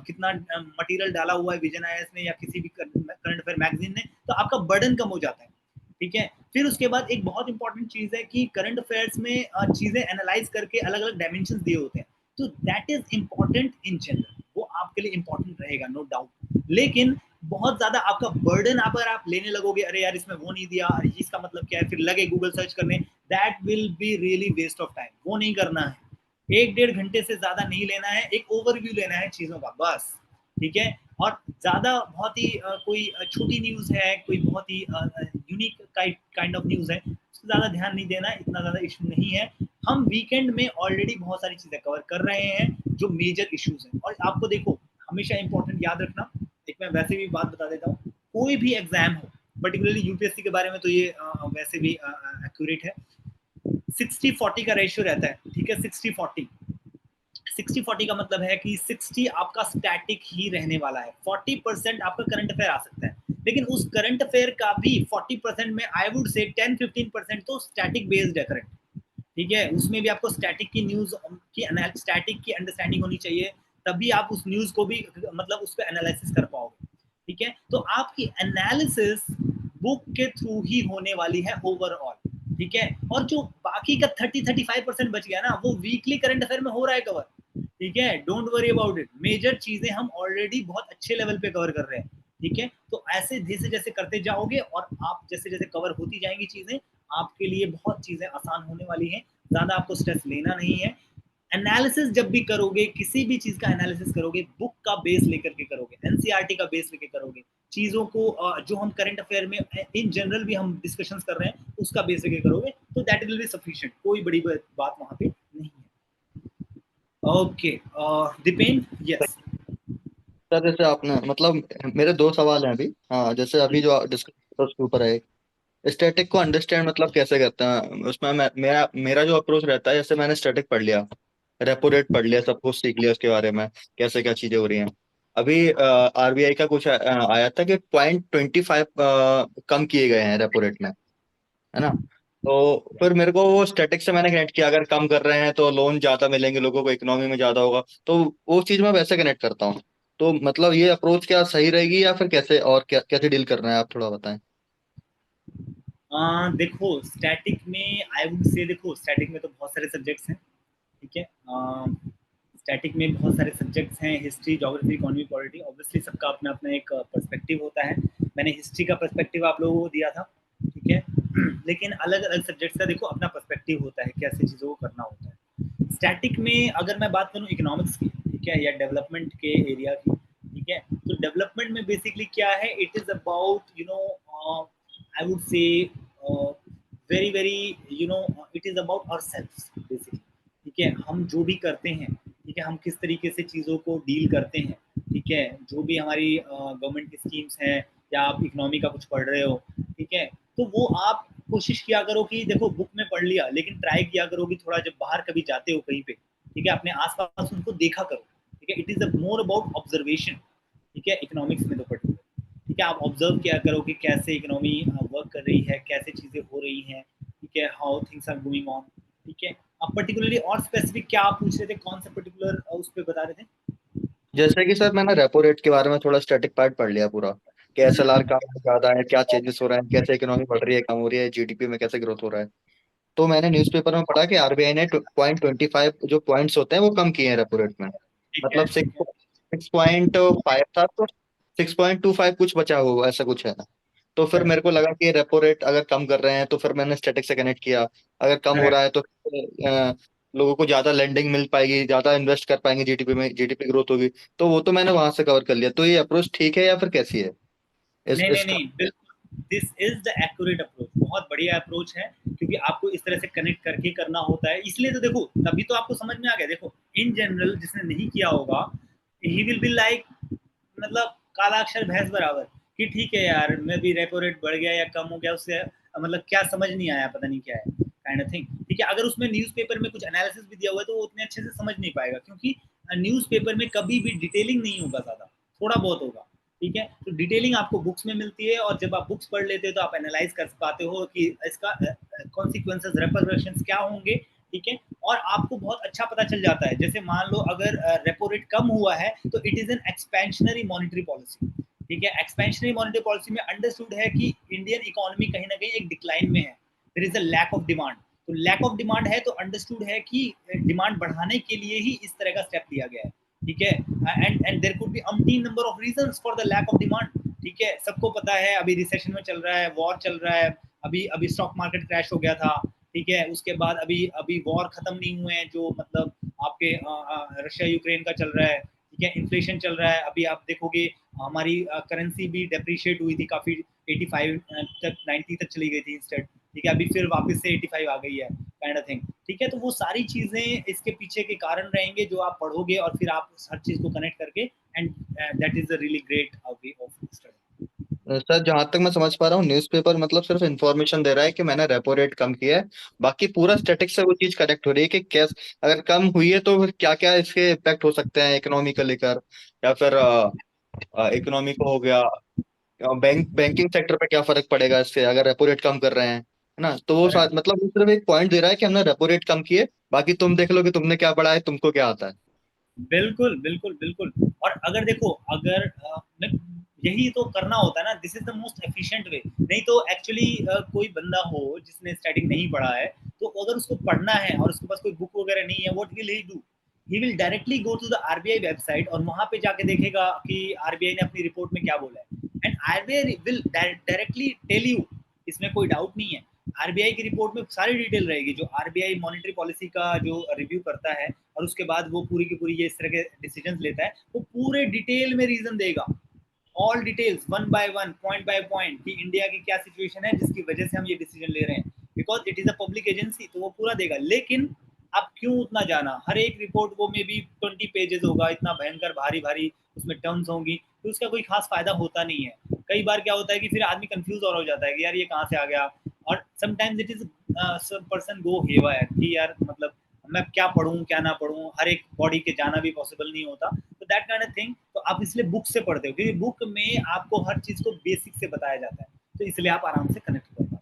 कितना मटेरियल डाला हुआ है विजन आईएएस ने या किसी भी करंट अफेयर मैगजीन ने, तो आपका बर्डन कम हो जाता है, ठीक है। फिर उसके बाद एक बहुत इंपॉर्टेंट चीज है कि करंट अफेयर्स में चीजें एनालाइज करके अलग अलग डायमेंशन दिए होते हैं, तो that is important in general, वो आपके लिए इंपॉर्टेंट रहेगा, नो डाउट। लेकिन बहुत ज्यादा आपका बर्डन अगर आप लेने लगोगे, अरे यार इसमें वो नहीं दिया, अरे इसका मतलब क्या है, फिर लगे गूगल सर्च करने, that will be really waste of time, वो नहीं करना है। 1-1.5 घंटे से ज्यादा नहीं लेना है, एक ओवरव्यू लेना है चीजों का, बस, ठीक है। और ज्यादा बहुत ही कोई छोटी न्यूज है, कोई बहुत ही यूनिक काइंड ऑफ न्यूज है, उसको ज्यादा ध्यान नहीं देना, इतना ज्यादा इशू नहीं है। हम वीकेंड में ऑलरेडी बहुत सारी चीजें कवर कर रहे हैं जो मेजर इश्यूज हैं। और आपको देखो, हमेशा इंपॉर्टेंट याद रखना, एक मैं वैसे भी बात बता देता हूँ, कोई भी एग्जाम हो, पर्टिकुलरली यूपीएससी के बारे में तो ये वैसे भी एक्यूरेट है, 60-40 का रेशियो रहता है, ठीक है, 60-40 का मतलब है कि 60 आपका स्टैटिक ही रहने वाला है, 40% आपका करंट अफेयर आ सकता है, लेकिन उस करंट अफेयर का भी 40% में आई वुड से 10-15% तो स्टैटिक बेस्ड है करंट, ठीक है, उसमें भी आपको स्टैटिक की न्यूज की स्टैटिक की अंडरस्टैंडिंग होनी चाहिए, तभी आप उस न्यूज को भी मतलब उस पर एनालिसिस कर पाओगे, ठीक है। तो आपकी एनालिसिस बुक के थ्रू ही होने वाली है ओवरऑल, ठीक है। और जो बाकी का 30-35% बच गया ना, वो वीकली करंट अफेयर में हो रहा है कवर, ठीक है, don't worry about it, major चीजें हम ऑलरेडी बहुत अच्छे लेवल पे कवर कर रहे हैं, ठीक है। तो ऐसे जैसे जैसे करते जाओगे और आप जैसे जैसे कवर होती जाएंगी चीजें, आपके लिए बहुत चीजें आसान होने वाली हैं, ज्यादा आपको स्ट्रेस लेना नहीं है। एनालिसिस जब भी करोगे, किसी भी चीज का एनालिसिस करोगे, बुक का बेस लेकर के करोगे, एनसीईआरटी का बेस लेकर करोगे, चीजों को जो हम करंट अफेयर में इन जनरल भी हम डिस्कशंस कर रहे हैं उसका बेस लेकर करोगे, तो दैट विल बी सफिशिएंट, कोई बड़ी बात वहां पे नहीं है। Okay, Dipen, yes. सर जैसे आपने मतलब मेरे दो सवाल हैं अभी। हाँ, जैसे अभी जो डिस्कस उसके ऊपर है, स्टैटिक को अंडरस्टैंड मतलब कैसे करते हैं, उसमें मेरा मेरा जो अप्रोच रहता है, जैसे मैंने स्टैटिक पढ़ लिया, रेपो रेट पढ़ लिया, सब कुछ सीख लिया उसके बारे में, कैसे क्या चीजें हो रही हैं। अभी आरबीआई का कुछ आया था कि 0.25 कम किए गए हैं रेपो रेट में, है ना। तो फिर मेरे को वो स्टैटिक से मैंने कनेक्ट किया, अगर कम कर रहे हैं तो लोन ज्यादा मिलेंगे लोगों को, इकोनॉमी में ज्यादा होगा, तो वो चीज मैं वैसे कनेक्ट करता हूँ। तो मतलब ये अप्रोच क्या सही रहेगी या फिर कैसे, और क्या कैसे डील करना है, आप थोड़ा बताएं। देखो स्टैटिक में आई वुड से, देखो स्टैटिक में तो बहुत सारे सब्जेक्ट्स हैं, ठीक है, स्टैटिक में बहुत सारे सब्जेक्ट्स हैं, history, geography, economy, polity, obviously सबका अपना अपना एक पर्सपेक्टिव होता है। मैंने हिस्ट्री का पर्सपेक्टिव आप लोगों को दिया था, ठीक है, लेकिन अलग अलग सब्जेक्ट्स का देखो अपना पर्सपेक्टिव होता है, कैसे चीज़ों को करना होता है। स्टैटिक में अगर मैं बात करूँ इकोनॉमिक्स की, ठीक है, या डेवलपमेंट के एरिया की, ठीक है, तो डेवलपमेंट में बेसिकली क्या है, it is about I would say very very it is about our self basically, ठीक है, हम जो भी करते हैं, ठीक है, हम किस तरीके से चीज़ों को डील करते हैं, ठीक है, जो भी हमारी गवर्नमेंट की स्कीम्स हैं या आप इकोनॉमी का कुछ पढ़ रहे हो, ठीक है, तो वो आप कोशिश किया करो कि देखो बुक में पढ़ लिया, लेकिन ट्राई किया करो कि थोड़ा जब बाहर कभी जाते हो कहीं पे, ठीक है, अपने आसपास उनको देखा करो, ठीक है, it is more about observation, ठीक है, इकोनॉमिक्स में तो पर्टिकुलर, ठीक है, आप ऑब्जर्व किया करो कि कैसे इकोनॉमी वर्क कर रही है, कैसे चीज़ें हो रही हैं, ठीक है, how things are going on, ठीक है। आप पर्टिकुलरली और स्पेसिफिक क्या आप पूछ रहे थे, कौन सा पर्टिकुलर उस पर बता रहे थे? जैसे कि सर मैंने रेपो रेट के बारे में थोड़ा स्टैटिक पार्ट पढ़ लिया पूरा, कि एसएलआर कहाँ ज्यादा है, क्या चेंजेस हो रहे हैं, कैसे इकोनॉमी बढ़ रही है, कम हो रही है, जीडीपी में कैसे ग्रोथ हो रहा है। तो मैंने न्यूज़पेपर में पढ़ा कि आरबीआई ने 0.25 जो पॉइंट्स होते हैं वो कम किए हैं रेपो रेट में। ठीक है, मतलब ठीक है। 6.5 था तो 6.25 कुछ बचा हुआ ऐसा कुछ है। तो फिर करेक्ट, मेरे को लगा कि रेपो रेट अगर कम कर रहे हैं तो फिर मैंने स्टैटिक से कनेक्ट किया, अगर कम हो रहा करेक्ट। है तो लोगों को ज्यादा लेंडिंग मिल पाएगी, ज्यादा इन्वेस्ट कर पाएंगे जीडीपी में, जीडीपी ग्रोथ होगी। तो वो तो मैंने वहां से कवर कर लिया। तो ये अप्रोच ठीक है या फिर कैसी है इस नहीं नहीं इसका? नहीं, बिल्कुल this is the accurate approach, बहुत बढ़िया अप्रोच है, क्योंकि आपको इस तरह से कनेक्ट करके करना होता है, इसलिए तो देखो तभी तो आपको समझ में आ गया। देखो इन जनरल जिसने नहीं किया होगा, ही विल बी लाइक, मतलब काला अक्षर भैंस बराबर, कि ठीक है यार, मैं भी रेपो रेट बढ़ गया या कम हो गया उससे मतलब क्या समझ नहीं आया, पता नहीं क्या है, काइंड ऑफ थिंग, ठीक है। अगर उसमें न्यूज़पेपर में कुछ एनालिसिस भी दिया हुआ है तो वो उतने अच्छे से समझ नहीं पाएगा, क्योंकि न्यूज़पेपर में कभी भी डिटेलिंग नहीं होगा, ज़्यादा थोड़ा बहुत होगा, ठीक है। तो डिटेलिंग आपको बुक्स में मिलती है, और जब आप बुक्स पढ़ लेते हो तो आप एनालाइज कर पाते हो कि इसका कॉन्सिक्वेंसेस रेपरकशंस क्या होंगे, ठीक है। और आपको बहुत अच्छा पता चल जाता है, जैसे मान लो अगर रेपो रेट कम हुआ है तो it is an expansionary monetary policy, ठीक है। एक्सपेंशनरी मॉनेटरी पॉलिसी में अंडरस्टूड है कि इंडियन इकोनॉमी कहीं ना कहीं एक डिक्लाइन में है, there is a lack of demand. तो लैक ऑफ डिमांड है तो अंडरस्टूड है कि डिमांड बढ़ाने के लिए ही इस तरह का स्टेप लिया गया है, ठीक है। And there could be umpteen number of reasons for the lack of demand, ठीक है। सबको पता है अभी रिसेशन में चल रहा है, वॉर चल रहा है, अभी अभी स्टॉक मार्केट क्रैश हो गया था, ठीक है। उसके बाद अभी अभी वॉर खत्म नहीं हुए हैं, जो मतलब आपके रशिया यूक्रेन का चल रहा है, ठीक है। इन्फ्लेशन चल रहा है, अभी आप देखोगे हमारी करेंसी भी डेप्रिशिएट हुई थी काफ़ी, 85 तक 90 तक चली गई थी इंस्टेड, ठीक है। अभी फिर वापस से 85 आ गई है, काइंड ऑफ थिंग, ठीक है। तो वो सारी चीज़ें इसके पीछे के कारण रहेंगे जो आप पढ़ोगे, और फिर आप हर चीज़ को कनेक्ट करके, and that is a really great way of study. Sir जहां तक मैं समझ पा रहा हूँ न्यूज़पेपर मतलब सिर्फ इन्फॉर्मेशन दे रहा है कि मैंने रेपो रेट कम किया है, बाकी पूरा स्टैटिक से वो चीज कनेक्ट हो रही है कि कैस अगर कम हुई है तो फिर क्या क्या इसके इम्पैक्ट हो सकते हैं इकोनॉमी को लेकर, या फिर इकोनॉमी को हो गया, बैंकिंग सेक्टर पे क्या फर्क पड़ेगा इससे अगर रेपो रेट कम कर रहे हैं, है ना। तो वो साथ मतलब वो सिर्फ एक पॉइंट दे रहा है कि हमने रेपो रेट कम किए, बाकी तुम देख लो कि तुमने क्या पढ़ा है, तुमको क्या आता है। बिल्कुल बिल्कुल बिल्कुल। और अगर देखो, अगर यही तो करना होता है ना, this is the most efficient way. नहीं तो एक्चुअली कोई बंदा हो जिसने स्टैटिक नहीं पढ़ा है, तो अगर उसको पढ़ना है और उसके पास कोई बुक वगैरह नहीं है, what will he do? He will directly go to the RBI website, और वहां पे जाके देखेगा कि आरबीआई ने अपनी रिपोर्ट में क्या बोला है, and RBI will directly tell you, इसमें कोई डाउट नहीं है। आरबीआई की रिपोर्ट में सारी डिटेल रहेगी, जो आरबीआई मॉनेटरी पॉलिसी का जो रिव्यू करता है, और उसके बाद वो पूरी की पूरी ये इस तरह के डिसीजन लेता है, वो पूरे डिटेल में रीजन देगा, all details one by one, point by point, कि इंडिया की क्या सिचुएशन है जिसकी वजह से हम ये डिसीजन ले रहे हैं, because it is a public agency, तो वो पूरा देगा। लेकिन आप क्यों उतना जाना, हर एक रिपोर्ट वो मे बी 20 पेजेस होगा, इतना भयंकर भारी भारी उसमें टर्म्स होंगी, तो उसका कोई खास फायदा होता नहीं है। कई बार क्या होता है कि फिर आदमी कंफ्यूज और हो जाता है कि यार ये कहाँ से आ गया, और sometimes it is some person go हेवा कि यार मतलब मैं क्या पढ़ूं क्या ना पढ़ूं, हर एक बॉडी के जाना भी पॉसिबल नहीं होता, तो दैट काइंड ऑफ थिंग। तो आप इसलिए बुक से पढ़ते हो, क्योंकि बुक में आपको हर चीज को बेसिक से बताया जाता है, तो इसलिए आप आराम से कनेक्ट कर पाते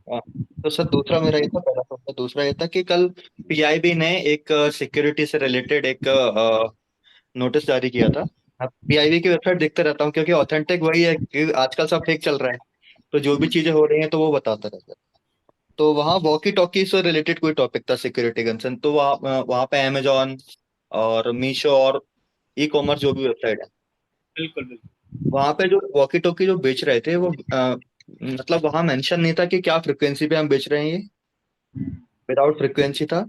हाँ, तो सर दूसरा मेरा ये था, पहला तो था, दूसरा ये था कि कल पीआईबी ने एक सिक्योरिटी से रिलेटेड एक नोटिस जारी किया था। अब पीआईबी की वेबसाइट देखते रहता हूँ क्योंकि ऑथेंटिक वही है कि आजकल सब फेक चल रहा है, तो जो भी चीजें हो रही हैं तो वो बताता रहता है। तो वहाँ वॉकी टॉकी से रिलेटेड कोई टॉपिक था सिक्योरिटी कंसर्न, तो वहाँ पे अमेजोन और मीशो और ई कॉमर्स जो भी वेबसाइट है, बिल्कुल बिल्कुल। वहाँ पे जो वॉकी टॉकी जो बेच रहे थे वो मतलब वहाँ मेंशन नहीं था कि क्या फ्रिक्वेंसी पे हम बेच रहे हैं, ये विदाउट फ्रिक्वेंसी था।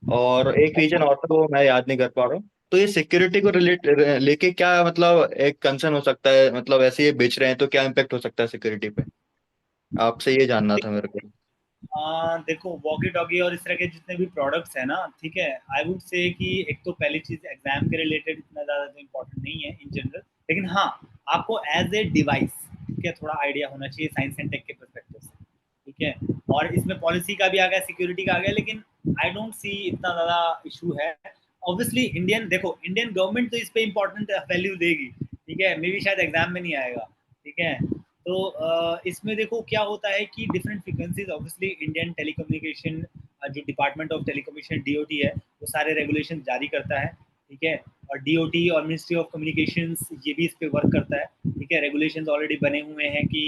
और एक रीजन और था वो मैं याद नहीं कर पा रहा हूँ। तो ये सिक्योरिटी को रिलेट लेके क्या मतलब एक कंसर्न हो सकता है, मतलब ऐसे ये बेच रहे हैं तो क्या इम्पेक्ट हो सकता है सिक्योरिटी पे, आपसे ये जानना था मेरे को। देखो वॉकी टॉकी और इस तरह के जितने भी प्रोडक्ट्स हैं ना, ठीक है, आई वुड से कि एक तो पहली चीज एग्जाम के रिलेटेड इतना ज़्यादा तो इम्पोर्टेंट नहीं है इन जनरल, लेकिन हाँ आपको एज ए डिवाइस, ठीक है, थोड़ा आइडिया होना चाहिए साइंस एंड टेक के परस्पेक्टिव से, ठीक है। और इसमें पॉलिसी का भी आ गया, सिक्योरिटी का आ गया, लेकिन आई डोंट सी इतना ज़्यादा इशू है। ऑब्वियसली इंडियन, देखो इंडियन गवर्नमेंट तो इस पे इम्पोर्टेंट वैल्यू देगी, ठीक है, मे भी शायद एग्जाम में नहीं आएगा, ठीक है। तो इसमें देखो क्या होता है कि different frequencies, obviously Indian telecommunication जो डिपार्टमेंट ऑफ टेलीकम्युनिकेशन डीओटी है, वो सारे रेगुलेशन जारी करता है, ठीक है। और डीओटी और मिनिस्ट्री ऑफ कम्युनिकेशंस ये भी इस पे वर्क करता है, ठीक है। रेगुलेशंस ऑलरेडी बने हुए हैं कि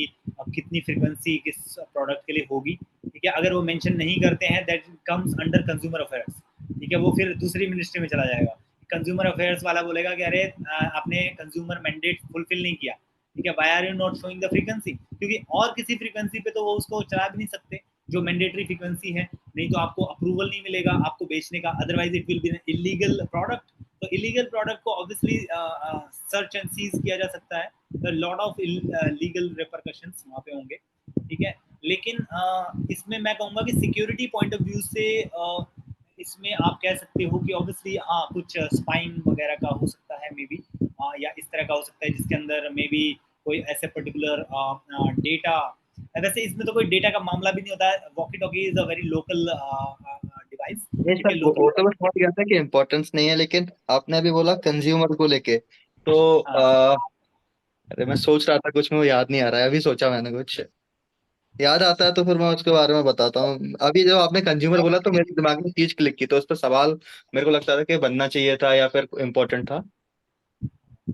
कितनी फ्रीक्वेंसी किस प्रोडक्ट के लिए होगी, ठीक है। अगर वो मेंशन नहीं करते हैं, that comes under consumer affairs, ठीक है, वो फिर दूसरी मिनिस्ट्री में चला जाएगा। कंज्यूमर अफेयर्स वाला बोलेगा कि अरे आपने कंज्यूमर मैंडेट फुलफिल नहीं किया, ठीक है, why are you not showing the frequency, क्योंकि और किसी फ्रीक्वेंसी पे तो वो उसको चला भी नहीं सकते जो मैंडेटरी फ्रीक्वेंसी है, नहीं तो आपको अप्रूवल नहीं मिलेगा आपको बेचने का, otherwise it will be illegal product. तो इलीगल प्रोडक्ट को ऑब्वियसली सर्च एंड सीज किया जा सकता है, लॉट ऑफ लीगल रिपरकशंस वहाँ पे होंगे, ठीक है। लेकिन इसमें मैं कहूँगा कि सिक्योरिटी पॉइंट ऑफ व्यू से इसमें आप कह सकते हो कि ऑब्वियसली हाँ कुछ स्पाइंग वगैरह का हो सकता है मे बी, या इस तरह का हो सकता है जिसके अंदर मे बी कोई ऐसे पर्टिकुलर डेटा, वैसे इसमें तो कोई डेटा का मामला भी नहीं होता है, walkie talkie is a very local device, ये ठीक है, सर लोकल। वो तो मैं समझ गया था कि इम्पोर्टेंस नहीं है, लेकिन आपने अभी बोला कंज्यूमर को लेके, तो हाँ अरे मैं सोच रहा था कुछ, में वो याद नहीं आ रहा है, अभी सोचा मैंने कुछ याद आता है तो फिर मैं उसके बारे में बताता हूँ। अभी जब आपने कंज्यूमर बोला तो मेरे दिमाग में चीज क्लिक की, तो उस पर सवाल मेरे को लगता था कि बनना चाहिए था या फिर इम्पोर्टेंट था।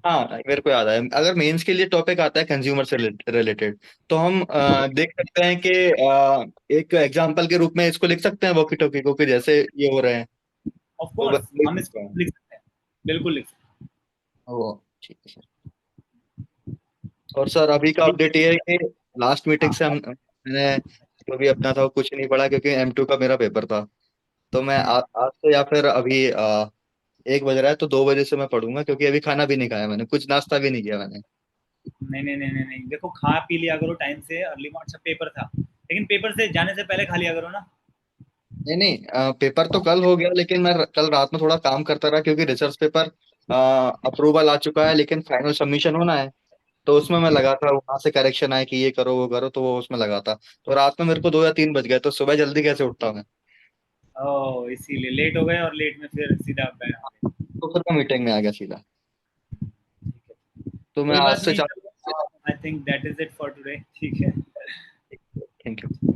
हाँ मेरे को याद आया, अगर मेंस के लिए टॉपिक आता है कंज्यूमर से रिलेटेड, तो हम देख सकते हैं कि एक एग्जांपल के रूप में इसको लिख सकते हैं वॉकी टॉकी को, कि जैसे ये हो रहे हैं, ऑफ तो कोर्स लिख हम सकते इसको हैं। लिख सकते हैं, बिल्कुल लिख सकते ओ ठीक है सर। और सर अभी का हैं, अपडेट ये है कि लास्ट मीटिंग हाँ से हम मैंने जो भी अपना था वो कुछ नहीं पढ़ा, क्योंकि M2 का मेरा पेपर था। तो मैं आज से या फिर अभी 1 बज रहा है तो 2 बजे से मैं पढ़ूंगा, क्योंकि अभी खाना भी नहीं खाया मैंने, कुछ नाश्ता भी नहीं किया मैंने। नहीं नहीं नहीं नहीं नहीं, देखो खा पी लिया करो टाइम से, अर्ली मॉर्निंग। अच्छा पेपर था, लेकिन पेपर से जाने से पहले खा लिया करो ना। नहीं नहीं, पेपर तो कल हो गया, लेकिन मैं कल रात में थोड़ा काम करता रहा, क्योंकि रिसर्च पेपर अप्रूवल आ चुका है, लेकिन फाइनल सबमिशन होना है। तो उसमें मैं लगा था, वहां से करेक्शन आए कि ये करो वो करो, तो वो उसमें लगा था। तो रात में मेरे को 2 या 3 बज गए, तो सुबह जल्दी कैसे उठता मैं। ओह इसीलिए लेट हो गए, और लेट में फिर सीधा बैठ आ गए। तो फिर मैं मीटिंग में आ गया सीधा। ठीक है, तो मैं कोई आज बात से नहीं, चलो I think that is it for today, ठीक है। Thank you.